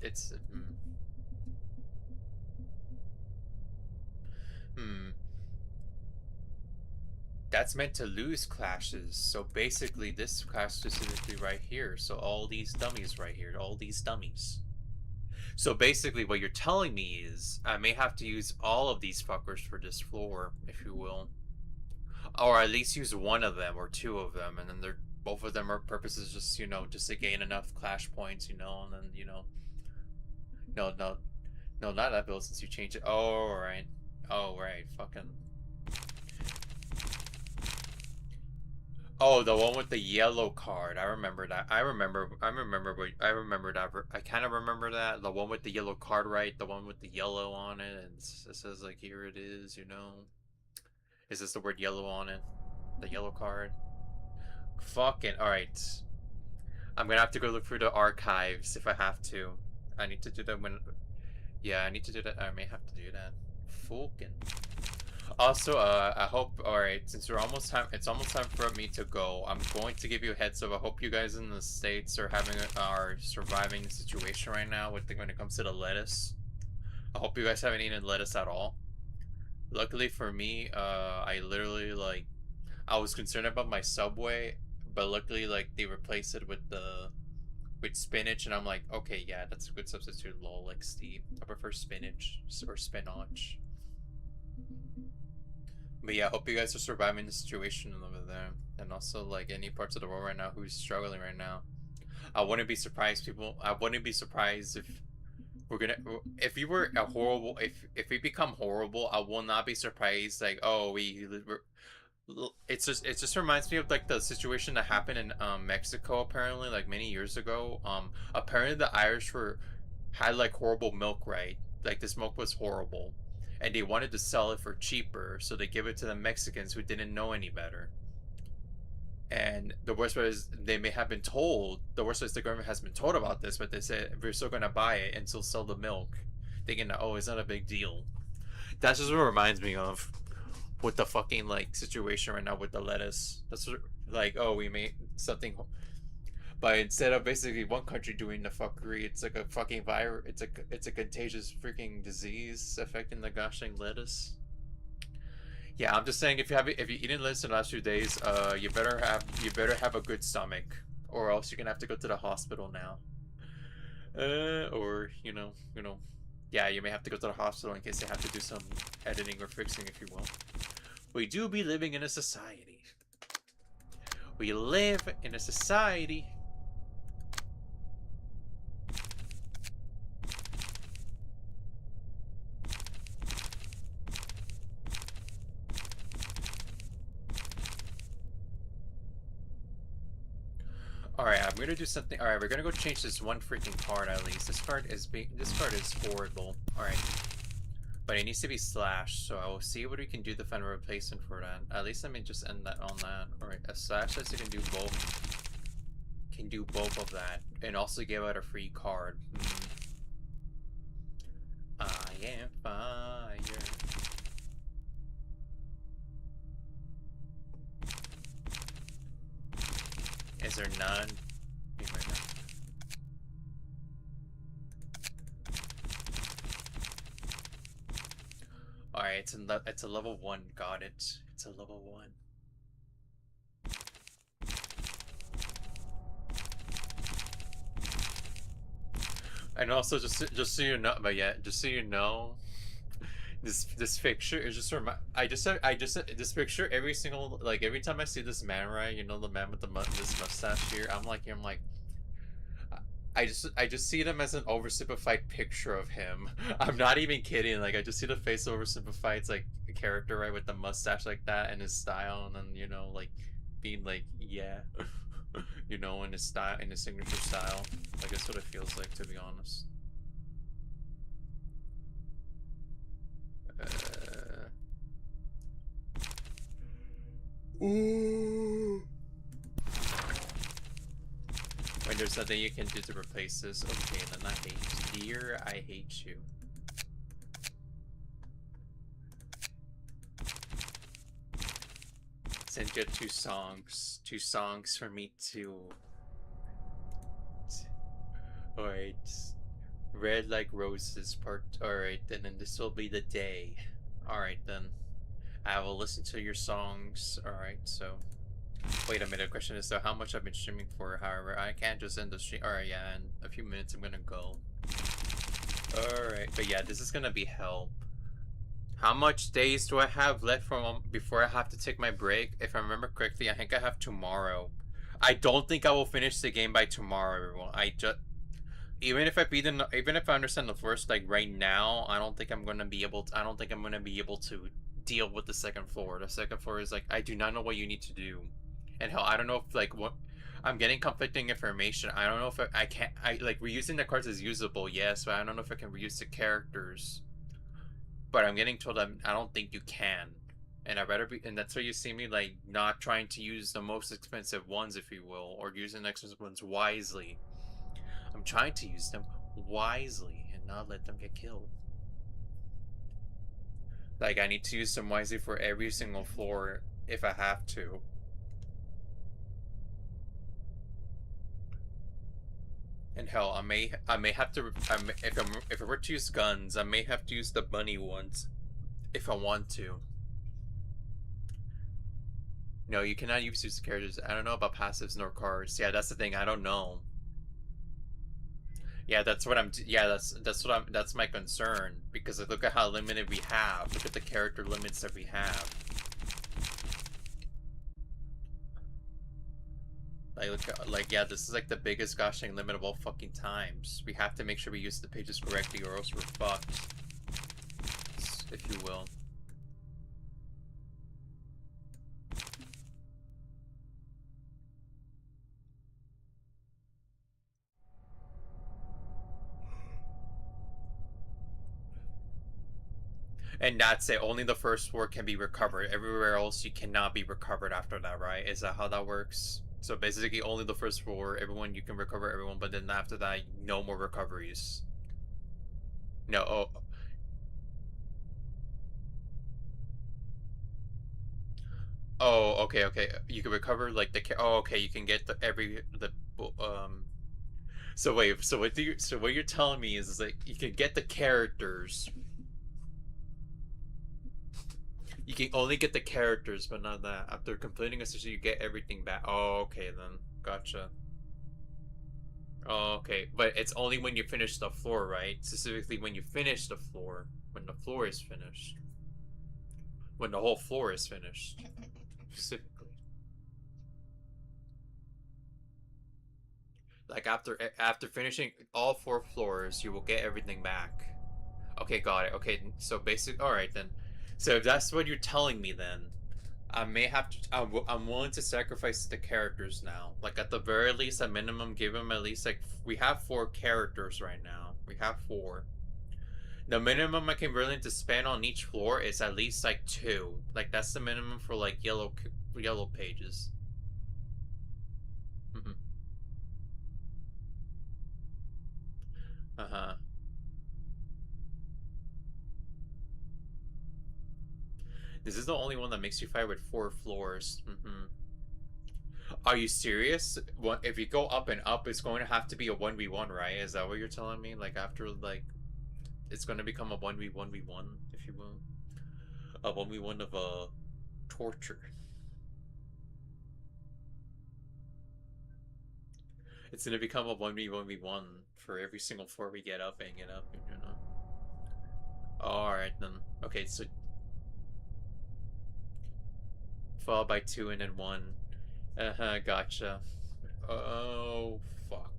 That's meant to lose clashes. So basically, this clash specifically right here. So all these dummies right here, all these dummies. So basically, what you're telling me is I may have to use all of these fuckers for this floor, if you will. Or at least use one of them or 2 of them, and then they're both of them are purposes just, you know, just to gain enough clash points, you know, and then, you know. No, not that build since you changed it. Oh, right. Oh, right. Fucking. Oh, the one with the yellow card. I remember that. I remember that. I kind of remember that. The one with the yellow card, right? The one with the yellow on it. And it says, like, here it is, you know. Is this the word yellow on it? The yellow card? Fucking. Alright. I'm gonna have to go look through the archives if I have to. I need to do that when. Yeah, I need to do that. I may have to do that. Fucking. Also, I hope, alright, since it's almost time for me to go, I'm going to give you a heads up. I hope you guys in the States are surviving the situation right now when it comes to the lettuce. I hope you guys haven't eaten lettuce at all. Luckily for me, I literally, like, I was concerned about my Subway, but luckily, like, they replaced it with spinach, and I'm like, okay, yeah, that's a good substitute, lol, like Steve. I prefer spinach, or spinach. But yeah, I hope you guys are surviving the situation over there. And also, like, any parts of the world right now who's struggling right now. I wouldn't be surprised, if if we were a horrible, if we become horrible, I will not be surprised, like, oh, it just reminds me of, like, the situation that happened in, Mexico, apparently, like, many years ago. Apparently the Irish had, like, horrible milk, right? Like, this milk was horrible. and they wanted to sell it for cheaper, so they give it to the Mexicans who didn't know any better. And the worst part is they may have been told, the worst part is the government has been told about this, but they said we're still gonna buy it and still sell the milk, thinking that, oh, it's not a big deal. That's just what it reminds me of with the fucking like situation right now with the lettuce. That's what, like, oh, we made something, but instead of basically one country doing the fuckery, it's like a fucking virus. It's a contagious freaking disease affecting the gosh dang lettuce. Yeah, I'm just saying if you eaten lettuce in the last few days, you better have a good stomach, or else you're gonna have to go to the hospital now. Or yeah, you may have to go to the hospital in case they have to do some editing or fixing, if you will. We do be living in a society. We live in a society. Alright, I'm gonna do something. Alright, we're gonna go change this one freaking card at least. This card is horrible. Alright. But it needs to be slashed, so I will see what we can do to find a replacement for that. At least let me just end that on that. Alright, a slash says you can do both. Can do both of that. And also give out a free card. I am fire. Is there none? Alright, it's a level 1. Got it. It's a level 1. And also, just so you know, but yeah, just so you know, this picture is just this picture every single, like, every time I see this man, right, you know, the man with this mustache here, I'm like, I just see them as an oversimplified picture of him. I'm not even kidding. Like, I just see the face oversimplified. It's like a character, right, with the mustache like that and his style, and then, you know, like being like, yeah, you know, in his style, in his signature style. Like, that's what it feels like, to be honest. Ooh. When there's nothing you can do to replace this, okay, then I hate you. Dear, I hate you. Send you two songs for me to. Alright. Red like roses part. Alright, then this will be the day. Alright then. I will listen to your songs. Alright, so. Wait a minute, the question is though how much I've been streaming for, however, I can't just end the stream. Alright, yeah, in a few minutes I'm gonna go. Alright, but yeah, this is gonna be hell. How much days do I have left from before I have to take my break? If I remember correctly, I think I have tomorrow. I don't think I will finish the game by tomorrow, everyone. Even if I understand the first, like, right now, I don't think I'm gonna be able to deal with the second floor. The second floor is like, I do not know what you need to do. And hell, I don't know if, like, what I'm getting conflicting information. I don't know if I can't. Like, reusing the cards is usable, yes, but I don't know if I can reuse the characters. But I'm getting told I don't think you can. And and that's why you see me, like, not trying to use the most expensive ones, if you will, or using the expensive ones wisely. I'm trying to use them wisely and not let them get killed. Like, I need to use them wisely for every single floor if I have to. And hell, I may have to. If I were to use guns, I may have to use the bunny ones if I want to. No, you cannot use these characters. I don't know about passives nor cards. Yeah, that's the thing. I don't know. Yeah, that's what I'm. Yeah, that's my concern, because look at how limited we have. Look at the character limits that we have. Like, yeah, this is like the biggest gosh dang limit of all fucking times. We have to make sure we use the pages correctly, or else we're fucked, if you will. And that's it. Only the first floor can be recovered. Everywhere else, you cannot be recovered after that, right? Is that how that works? So basically, only the first floor, everyone, you can recover everyone, but then after that, no more recoveries. No. Oh. Oh. Okay. Okay. You can recover like the. Oh. Okay. You can get the. So wait. So what you're telling me is like you can get the characters. You can only get the characters, but not that. After completing a session, you get everything back. Oh, okay then. Gotcha. Oh, okay. But it's only when you finish the floor, right? Specifically when you finish the floor. When the floor is finished. When the whole floor is finished. Specifically. Like after finishing all 4 floors, you will get everything back. Okay, got it. Okay, so basic. All right then. So if that's what you're telling me, then I may have to. I'm willing to sacrifice the characters now. Like at the very least, at minimum, give them at least like we have 4 characters right now. We have 4. The minimum I can willing to spend on each floor is at least like 2. Like that's the minimum for like yellow pages. Mm-hmm. Uh huh. This is the only one that makes you fight with 4 floors. Mm-hmm. Are you serious? What if you go up and up, it's going to have to be a 1v1, right? Is that what you're telling me? Like after like it's going to become a 1v1, if you will. A 1v1 of torture. It's going to become a 1v1 for every single floor we get up and get up, you know. Alright then. Okay, so followed by 2 and then 1. Uh-huh, gotcha. Oh, fuck.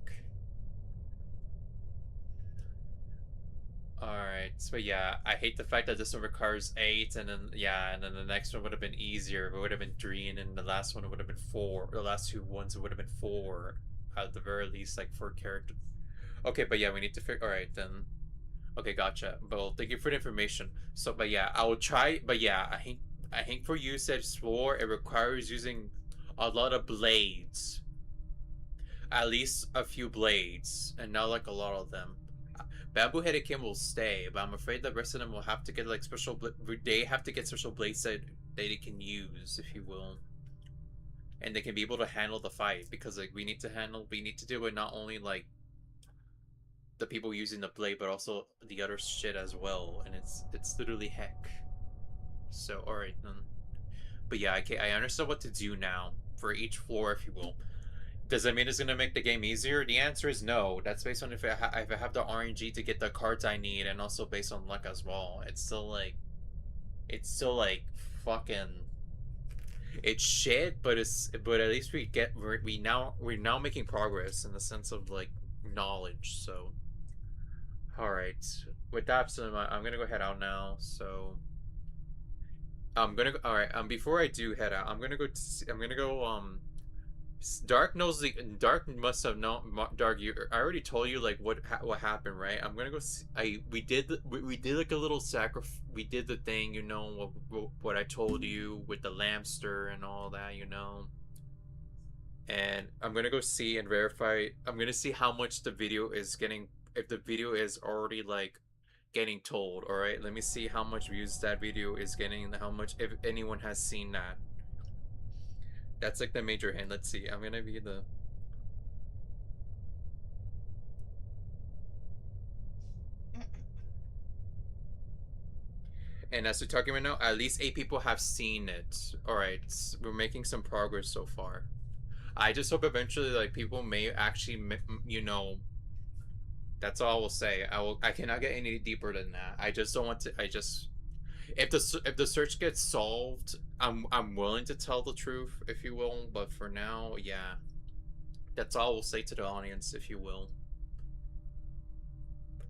Alright, so yeah, I hate the fact that this one requires 8, and then, yeah, and then the next one would have been easier. It would have been 3, and then the last one would have been 4. The last 2 ones would have been 4. At the very least, like 4 characters. Okay, but yeah, we need to figure. Alright, then. Okay, gotcha. Well, thank you for the information. So, but yeah, I will try. But yeah, I think for usage for it requires using a lot of blades, at least a few blades, and not like a lot of them. Bamboo-headed Kim will stay, but I'm afraid the rest of them will have to get like special. They have to get special blades that they can use, if you will, and they can be able to handle the fight because like we need to do it not only like the people using the blade, but also the other shit as well, and it's literally heck. So alright then. But yeah, I understand what to do now for each floor, if you will. Does that mean it's gonna make the game easier? The answer is no. That's based on if I have the RNG to get the cards I need, and also based on luck as well. It's still like fucking. It's shit, but at least we're now making progress in the sense of like knowledge. So, all right. With that, so I'm gonna go head out now. So. I'm gonna go. All right. Before I do head out, I'm gonna go. I'm gonna go. Dark knows the Dark must have known. Dark, I already told you like what happened, right? I'm gonna go. We did like a little sacrifice. We did the thing, you know, what I told you with the Lamster and all that, you know. And I'm gonna go see and verify. I'm gonna see how much the video is getting. If the video is already like getting told. All right, let me see how much views that video is getting and how much if anyone has seen that. That's like the major hint. Let's see. I'm gonna be the. And as we're talking right now, at least 8 people have seen it. All right, we're making some progress so far. I just hope eventually, like, people may actually, you know. That's all I will say. I cannot get any deeper than that. I just don't want to. I just. If the search gets solved, I'm willing to tell the truth, if you will. But for now, yeah, that's all we'll say to the audience, if you will.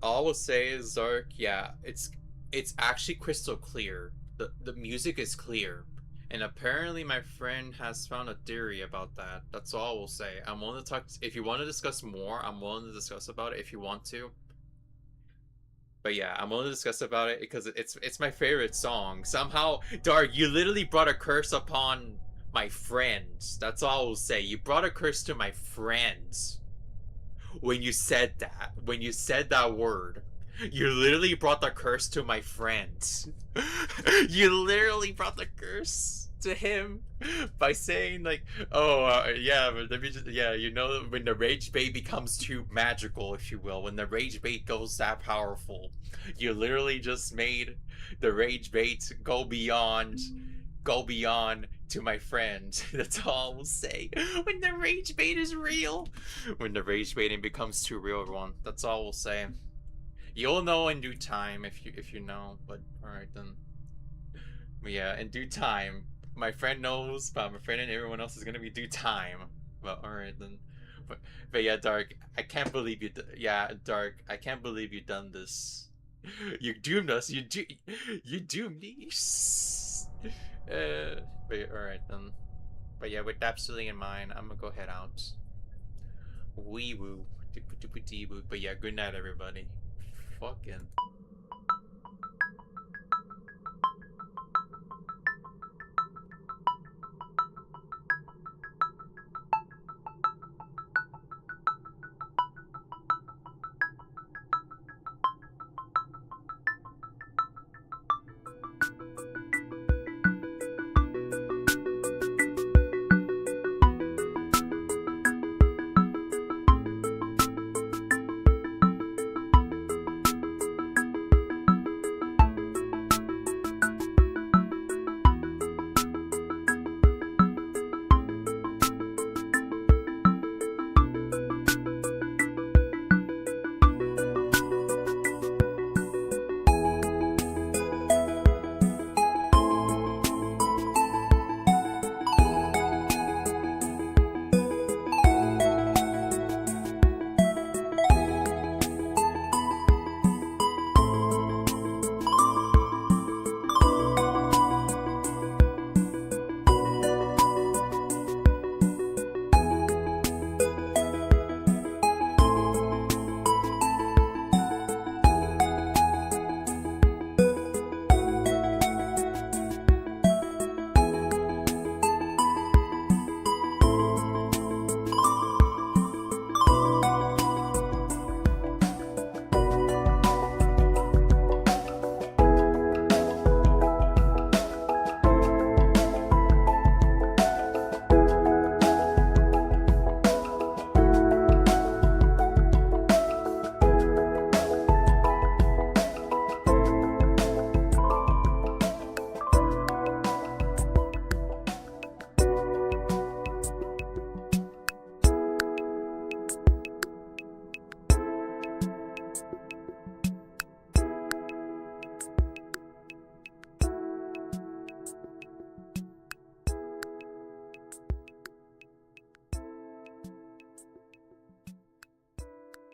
All we'll say is Zark. Yeah, it's actually crystal clear. The music is clear, and apparently my friend has found a theory about that. That's all we'll say. I'm willing to talk. If you want to discuss more, I'm willing to discuss about it. If you want to. But yeah, I'm gonna discuss about it because it's my favorite song. Somehow, Dark, you literally brought a curse upon my friends. That's all I will say. You brought a curse to my friends when you said that. When you said that word, you literally brought the curse to my friends. You literally brought the curse to him by saying like, "Oh, yeah, but let me just, yeah, you know, when the rage bait becomes too magical, if you will, when the rage bait goes that powerful, you literally just made the rage bait go beyond to my friend." That's all I will say. When the rage bait is real, when the rage baiting becomes too real, everyone. That's all we'll say. You'll know in due time if you know. But all right then. But yeah, in due time. My friend knows, but my friend and everyone else is gonna be due time. But all right then. But yeah, Dark. I can't believe you. Yeah, Dark. I can't believe you done this. You doomed us. You doomed me. But alright then. But yeah, with that absolutely in mind, I'm gonna go head out. Wee woo. But yeah, good night everybody. Fucking.